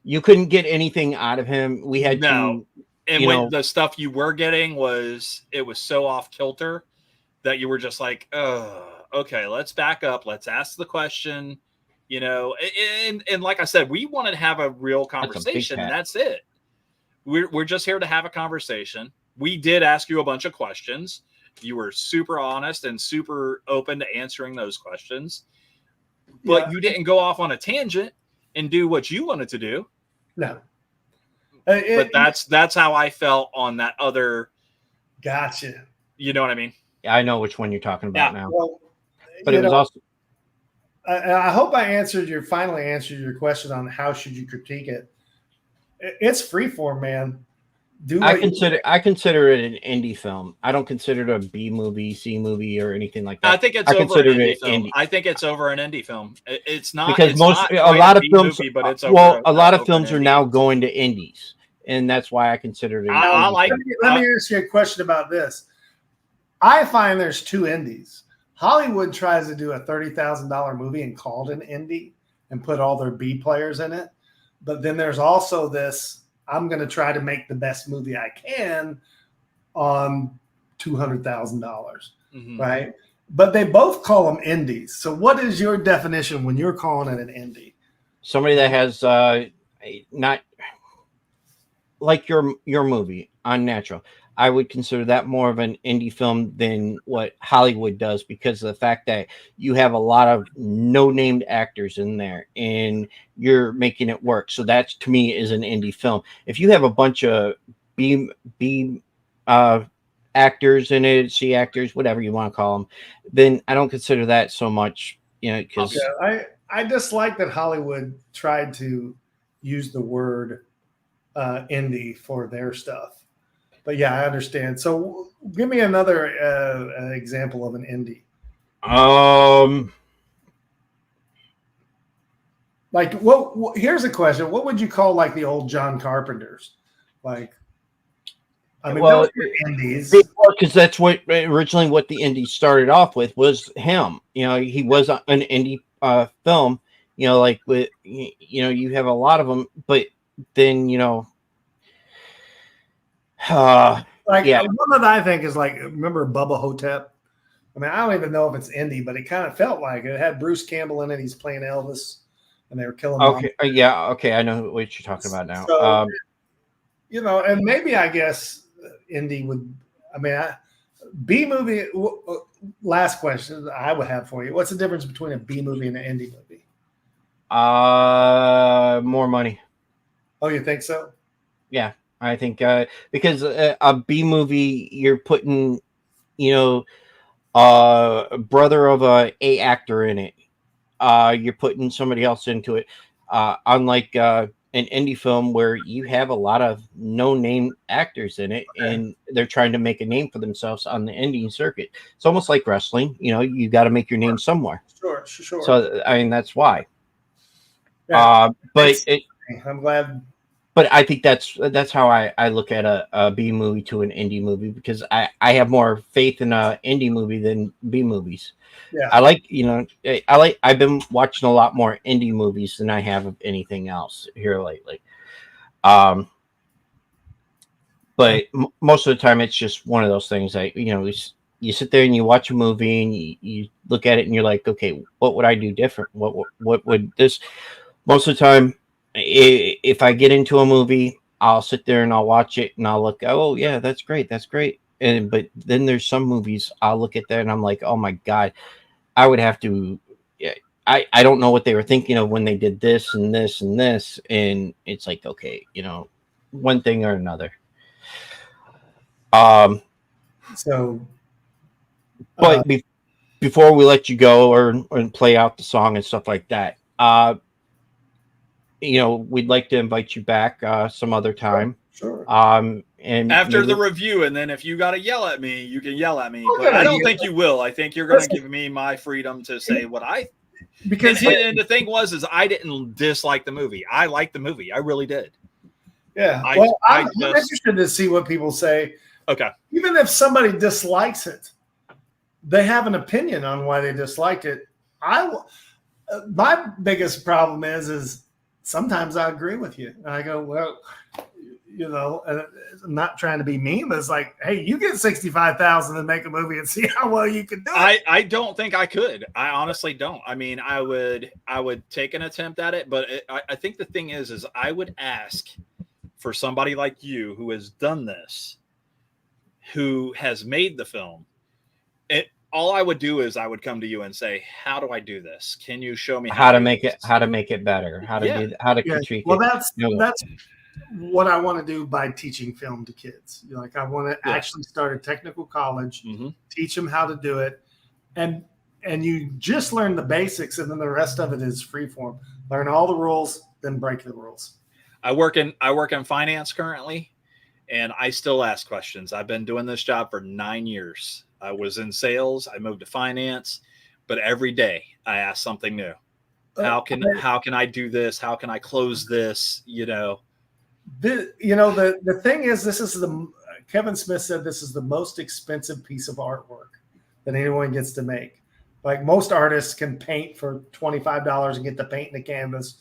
C: You couldn't get anything out of him. We had
B: to. And when the stuff you were getting was so off kilter that you were just like, oh, okay, let's back up. Let's ask the question, and like I said, we wanted to have a real conversation, and that's it. we're just here to have a conversation. We did ask you a bunch of questions. You were super honest and super open to answering those questions, but you didn't go off on a tangent and do what you wanted to do.
D: No.
B: But that's how I felt on that other.
D: Gotcha.
B: You know what I mean?
C: I know which one you're talking about now.
D: Well,
C: but it was also.
D: I hope I finally answered your question on how should you critique it. It's freeform, man.
C: I consider it an indie film. I don't consider it a B movie, C movie, or anything like that.
B: I think it's over an indie film. I think it's over an indie film. It's not
C: because
B: it's
C: most
B: not
C: a lot of films.
B: movie, but it's
C: a
B: over,
C: lot of films are now going to indies, and that's why I consider it.
D: Let me ask you a question about this. I find there's two indies. Hollywood tries to do a $30,000 movie and call it an indie and put all their B players in it, but then there's also this. I'm going to try to make the best movie I can on $200,000, right? But they both call them indies. So what is your definition when you're calling it an indie?
C: Somebody that has not like your movie, Unnatural. I would consider that more of an indie film than what Hollywood does because of the fact that you have a lot of no-named actors in there and you're making it work. So that to me is an indie film. If you have a bunch of B actors in it, C actors, whatever you want to call them, then I don't consider that so much, because
D: I dislike that Hollywood tried to use the word indie for their stuff. But yeah, I understand. So give me another example of an indie. Like what here's a question. What would you call like the old John Carpenters? Like, I mean, those were indies.
C: Because that's what originally what the indie started off with was him. He was an indie film, like with, you have a lot of them, but then,
D: one that I think is like, remember Bubba Hotep? I mean, I don't even know if it's indie, but it kind of felt like it. It had Bruce Campbell in it. He's playing Elvis, and they were killing.
C: Okay, okay, I know what you're talking about now.
D: So, and maybe I guess indie would. I mean, B movie. Last question I would have for you: what's the difference between a B movie and an indie movie?
C: More money.
D: Oh, you think so?
C: Yeah. I think because a B movie, you're putting, brother of a actor in it. You're putting somebody else into it. Unlike an indie film where you have a lot of no-name actors in it, and they're trying to make a name for themselves on the indie circuit. It's almost like wrestling. You got to make your name somewhere.
D: Sure.
C: So I mean that's why.
D: Yeah,
C: but
D: I'm glad.
C: But I think that's how I look at a B movie to an indie movie, because I have more faith in a indie movie than B movies.
D: Yeah.
C: I've been watching a lot more indie movies than I have of anything else here lately. But most of the time it's just one of those things that, you sit there and you watch a movie and you look at it and you're like, okay, what would I do different? What would this, most of the time, if I get into a movie, I'll sit there and I'll watch it and I'll look, oh yeah, that's great. But then there's some movies I'll look at that and I'm like, oh my God, I would have to, I don't know what they were thinking of when they did this and this and this. And it's like, okay, one thing or another. Before we let you go or play out the song and stuff like that, we'd like to invite you back some other time.
D: Sure.
B: And after the review, and then if you got to yell at me, you can yell at me. But I don't think you will. I think you're going to give me my freedom to say what I. Because and the thing is I didn't dislike the movie. I liked the movie. I really did.
D: Yeah. I'm interested to see what people say.
B: Okay.
D: Even if somebody dislikes it, they have an opinion on why they disliked it. My biggest problem is sometimes I agree with you. And I go, well, I'm not trying to be mean, but it's like, hey, you get $65,000 and make a movie and see how well you can do it.
B: I don't think I could. I honestly don't. I mean, I would take an attempt at it, but I think the thing is I would ask for somebody like you who has done this, who has made the film, all I would do is I would come to you and say, how do I do this? Can you show me
C: How to
B: do
C: make
B: this?
C: it, how to make it better, how to do, how to
D: Yeah.
C: critique
D: Well,
C: it.
D: that's what I want to do by teaching film to kids. Like, I want to actually start a technical college, teach them how to do it, and you just learn the basics, and then the rest of it is free form. Learn all the rules, then break the rules.
B: I work in finance currently, and I still ask questions. I've been doing this job for 9 years. I was in sales. I moved to finance, but every day I ask something new. How can I do this? How can I close this?
D: The thing is, Kevin Smith said this is the most expensive piece of artwork that anyone gets to make. Like, most artists can paint for $25 and get the paint in the canvas.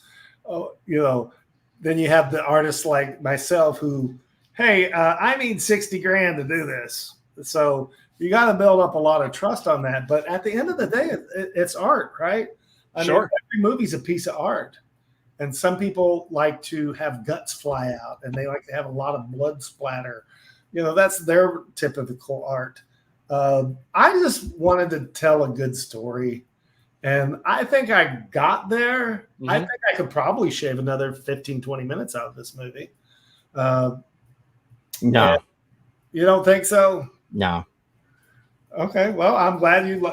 D: Then you have the artists like myself who, hey, I need 60 grand to do this. So you got to build up a lot of trust on that. But at the end of the day, it's art, right? I mean, every movie's a piece of art. And some people like to have guts fly out, and they like to have a lot of blood splatter. That's their typical art. I just wanted to tell a good story. And I think I got there. I think I could probably shave another 15, 20 minutes out of this movie.
C: No.
D: You don't think so?
C: No.
D: Okay, well, I'm glad you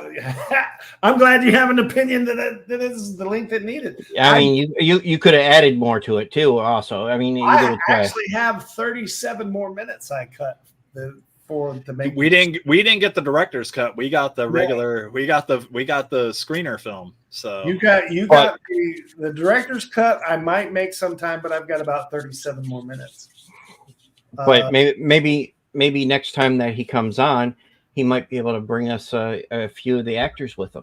D: have an opinion that is the length it needed.
C: I mean, you could have added more to it too. Also, I mean,
D: I actually have 37 more minutes I cut for the make.
B: We didn't get the director's cut. We got the regular. We got the screener film. So
D: you got the director's cut. I might make sometime, but I've got about 37 more minutes.
C: But maybe next time that he comes on, he might be able to bring us a few of the actors with him.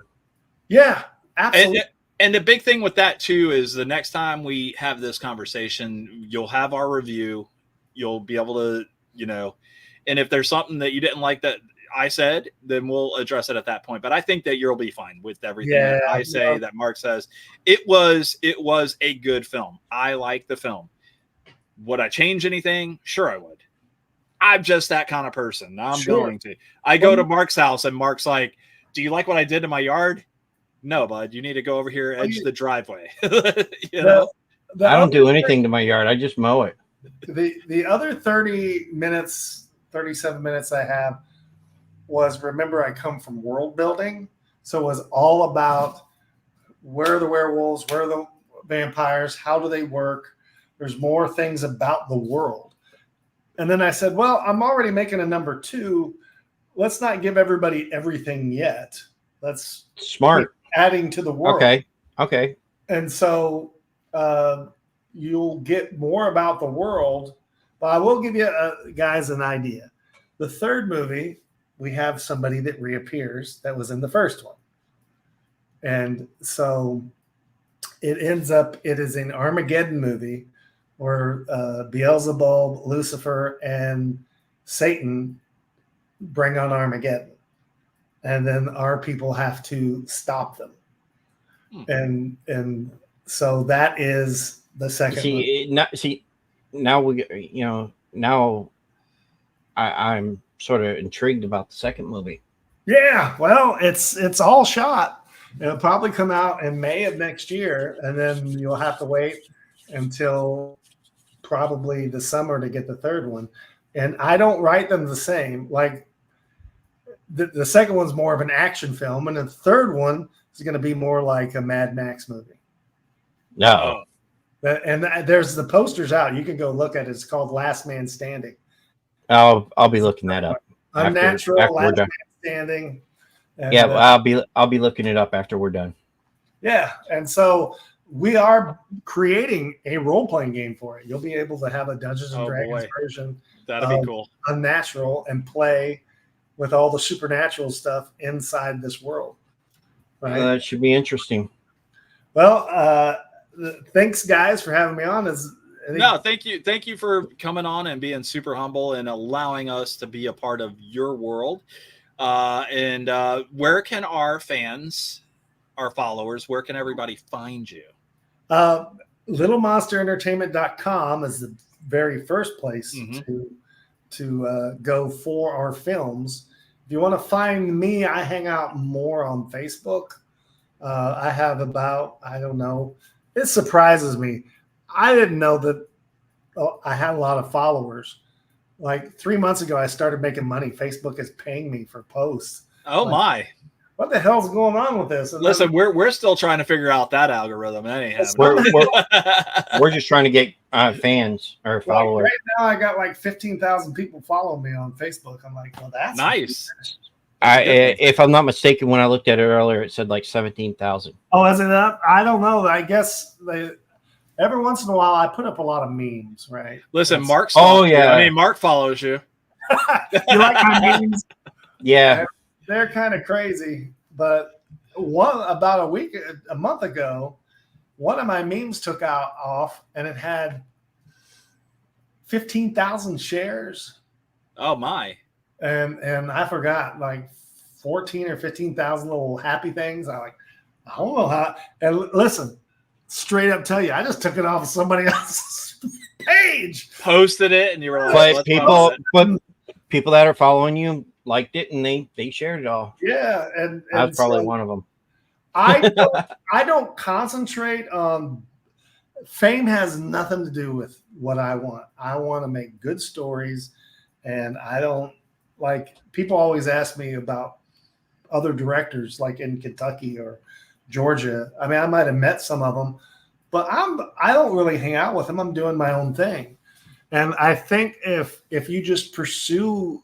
D: Yeah, absolutely.
B: And the big thing with that too is the next time we have this conversation, you'll have our review. You'll be able to, and if there's something that you didn't like that I said, then we'll address it at that point. But I think that you'll be fine with everything that I say, that Mark says. It was a good film. I like the film. Would I change anything? Sure, I would. I'm just that kind of person. I'm going to. I go to Mark's house and Mark's like, "Do you like what I did in my yard?" No, bud. You need to go over here, edge the driveway. I
C: don't do anything to my yard. I just mow it.
D: The other 37 minutes I have was, remember, I come from world building, so it was all about where are the werewolves, where are the vampires, how do they work. There's more things about the world. And then I said, well, I'm already making a number 2. Let's not give everybody everything yet. Let's
C: smart
D: adding to the world.
C: Okay.
D: And so you'll get more about the world. But I will give you guys an idea. The third movie, we have somebody that reappears that was in the first one. And so it is an Armageddon movie where Beelzebub, Lucifer, and Satan bring on Armageddon. And then our people have to stop them. And so that is the second movie.
C: Now I'm sort of intrigued about the second movie.
D: Yeah, well, it's all shot. It'll probably come out in May of next year, and then you'll have to wait until probably the summer to get the third one. And I don't write them the same. Like the second one's more of an action film, and the third one is going to be more like a Mad Max movie.
C: No.
D: And there's the posters out. You can go look at it. It's called Last Man Standing.
C: I'll be looking that up.
D: Unnatural Last Man Standing. And,
C: I'll be looking it up after we're done.
D: Yeah, and so we are creating a role-playing game for it. You'll be able to have a Dungeons and Dragons version.
B: That'd be cool.
D: Unnatural, and play with all the supernatural stuff inside this world. Right?
C: That should be interesting.
D: Well, thanks, guys, for having me on.
B: No, thank you. Thank you for coming on and being super humble and allowing us to be a part of your world. And where can our fans, our followers, where can everybody find you?
D: LittleMonsterEntertainment.com is the very first place to go for our films. If you want to find me, I hang out more on Facebook. I have about, I don't know, it surprises me. I didn't know that I had a lot of followers. Like 3 months ago, I started making money. Facebook is paying me for posts.
B: Oh,
D: like,
B: my.
D: what the hell's going on with this? And
B: Listen,
D: then,
B: we're still trying to figure out that algorithm. That ain't happening.
C: We're just trying to get fans or followers.
D: right now, I got like 15,000 people following me on Facebook. I'm like, well, that's
B: nice.
C: If I'm not mistaken, when I looked at it earlier, it said like 17,000.
D: Oh, is it up? I don't know. I guess every once in a while I put up a lot of memes, right?
B: Listen, Mark's Mark follows you.
D: You like my memes?
C: Yeah.
D: They're kind of crazy. But about a month ago, one of my memes took off and it had 15,000 shares.
B: Oh my.
D: And I forgot like 14 or 15,000 little happy things. I don't know how. And listen, straight up tell you, I just took it off of somebody else's page,
B: posted it, and you were like,
C: but people that are following you liked it and they shared it all.
D: Yeah, and
C: I was probably one of them.
D: I don't concentrate on fame. Has nothing to do with what I want. I want to make good stories, and I don't like people always ask me about other directors like in Kentucky or Georgia. I mean, I might have met some of them, but I don't really hang out with them. I'm doing my own thing. And I think if you just pursue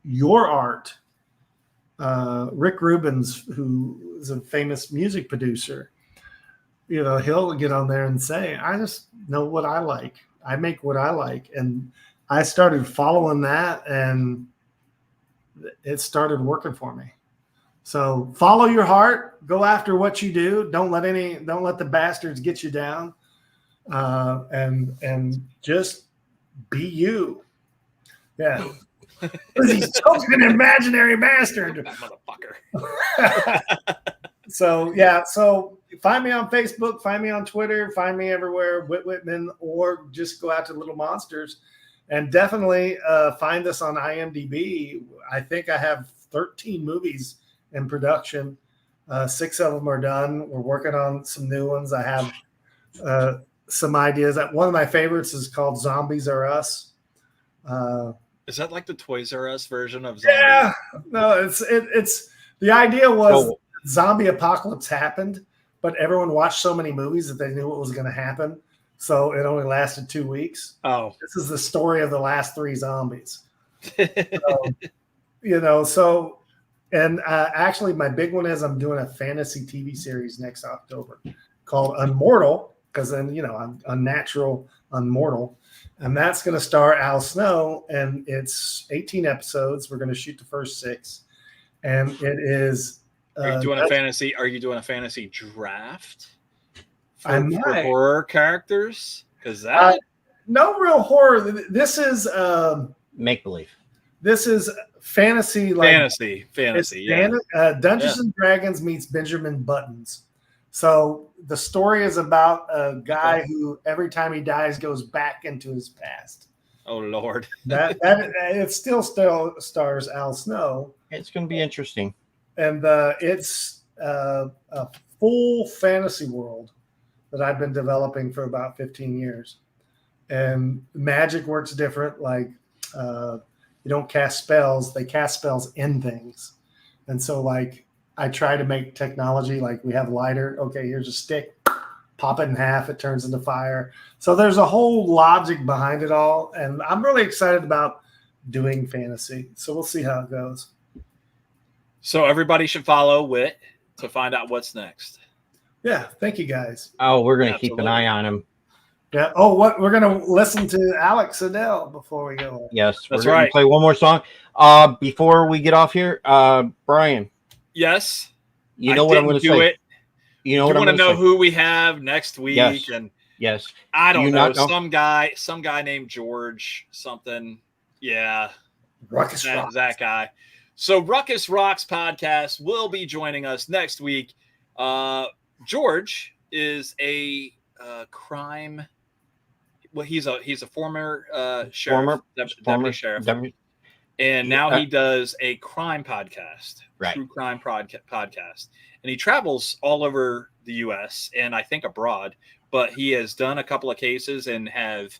D: your art, Rick Rubin's, who is a famous music producer, you know, he'll get on there and say, I just know what I like. I make what I like. And I started following that and it started working for me. So follow your heart, go after what you do. Don't let the bastards get you down. And just be you. Yeah. He's such an imaginary bastard.
B: Motherfucker.
D: So yeah, so find me on Facebook, find me on Twitter, find me everywhere, Whit Whitman, or just go out to Little Monsters. And definitely find us on IMDb. I think I have 13 movies in production. 6 of them are done. We're working on some new ones. I have some ideas. One of my favorites is called Zombies Are Us.
B: Is that like the Toys R Us version of Zombies?
D: Yeah. No, it's the idea was zombie apocalypse happened, but everyone watched so many movies that they knew what was going to happen. So it only lasted 2 weeks.
B: Oh,
D: this is the story of the last 3 zombies. So, and actually my big one is I'm doing a fantasy TV series next October called Unmortal, because then, I'm unnatural, unmortal. And that's going to star Al Snow, and it's 18 episodes. We're going to shoot the first 6. And it is.
B: Are you doing a fantasy draft?
D: For
B: horror characters, because that
D: no real horror. This is
C: make believe.
D: This is fantasy,
B: fantasy. Yeah.
D: Dungeons and Dragons meets Benjamin Buttons. So the story is about a guy who every time he dies goes back into his past.
B: Oh Lord,
D: that it still stars Al Snow.
C: It's going to be interesting,
D: and it's a full fantasy world that I've been developing for about 15 years. And magic works different. Like you don't cast spells, they cast spells in things. And so like I try to make technology, like we have lighter. Okay, here's a stick, pop it in half, it turns into fire. So there's a whole logic behind it all. And I'm really excited about doing fantasy. So we'll see how it goes.
B: So everybody should follow Whit to find out what's next.
D: Yeah, thank you guys.
C: Oh, we're going to keep an eye on him.
D: Yeah. Oh, we're going to listen to Alex Adele before we go.
C: Yes,
B: that's
C: we're
B: right.
C: Going to play one more song. Before we get off here, Brian.
B: Yes.
C: You know what I'm going to say.
B: You know what I'm going to say. Who we have next week?
C: Yes.
B: And
C: yes.
B: I don't know. Some guy named George something. Yeah.
D: Ruckus Rocks.
B: That guy. So Ruckus Rocks podcast will be joining us next week. George is a crime well, he's a former sheriff, deputy
C: former
B: sheriff,
C: deputy-
B: and now he does a crime podcast,
C: Right.
B: true crime podcast, and he travels all over the U.S. and I think abroad. But he has done a couple of cases and have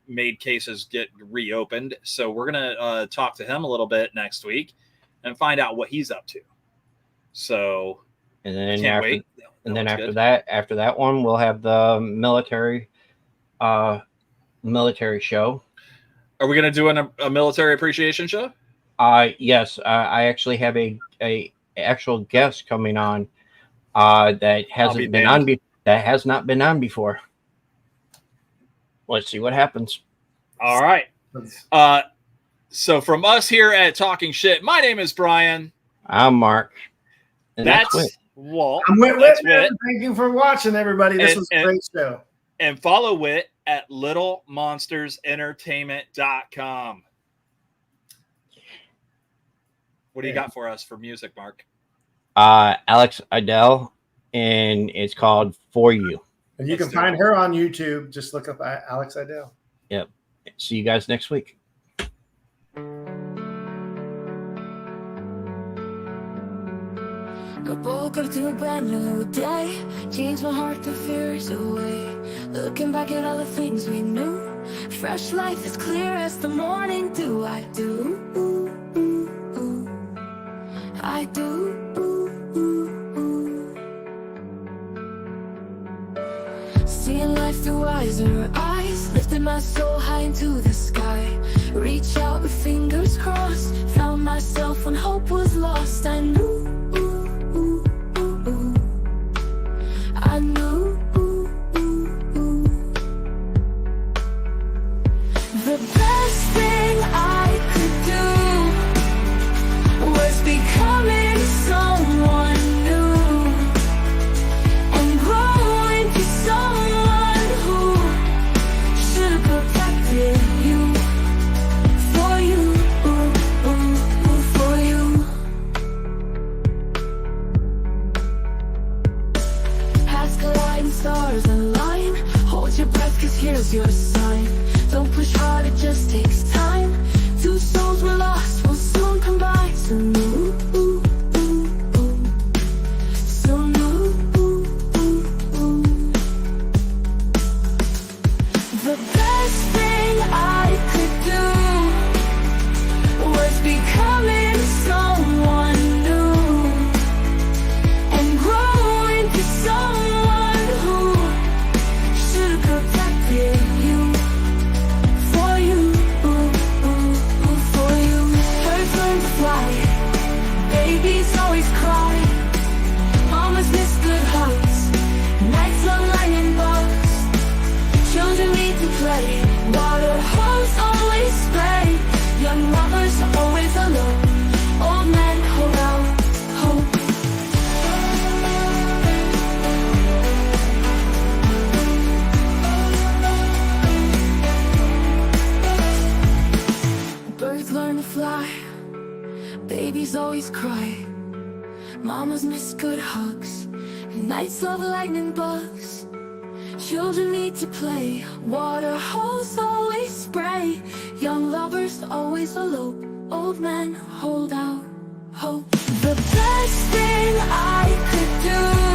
B: made cases get reopened. So we're gonna talk to him a little bit next week and find out what he's up to. So,
C: and then
B: can't
C: after,
B: wait.
C: and then
B: one's
C: after that one, we'll have the military show.
B: Are we going to do a military appreciation show?
C: Yes, I actually have a actual guest coming on that hasn't been on that has not been on before. Let's see what happens.
B: All right. So from us here at Talking Shit, my name is Brian.
C: I'm Mark. And
B: that's
C: Whit.
B: Walt.
D: I'm Whit
B: That's
D: Whitman.
B: Whit.
D: Thank you for watching, everybody. This was a great show.
B: And follow Whit at littlemonstersentertainment.com. What do you got for us for music, Mark?
C: Alex Idell, and it's called For You.
D: And you can find her on YouTube. Just look up Alex Idell.
C: Yep. See you guys next week.
G: I woke up to a brand new day, changed my heart to fears away. Looking back at all the things we knew, fresh life as clear as the morning dew. I do, I do. Seeing life through wiser eyes, lifted my soul high into the sky. Reach out with fingers crossed, found myself when hope was lost. I knew. I knew the best thing I could do was becoming someone new and grow into someone who should have protected you, for you, for you. Colliding stars align. Hold your breath, cause here's your sign. Don't push hard, it just takes time. Two souls were lost, will soon combine. So new, so new. The best thing I could do was becoming someone new and grow into someone who should have protected you, for you, for you. Birds learn to fly, babies always cry. Mamas miss good hugs, nights long lightning bugs. Children need to play, water hose always spray. Young lovers always alone, old men hold out hope. Birds learn to fly, babies always cry. Mamas miss good hugs, nights love lightning bugs. Children need to play, water hose always spray. Young lovers always elope, old men hold out hope. The best thing I could do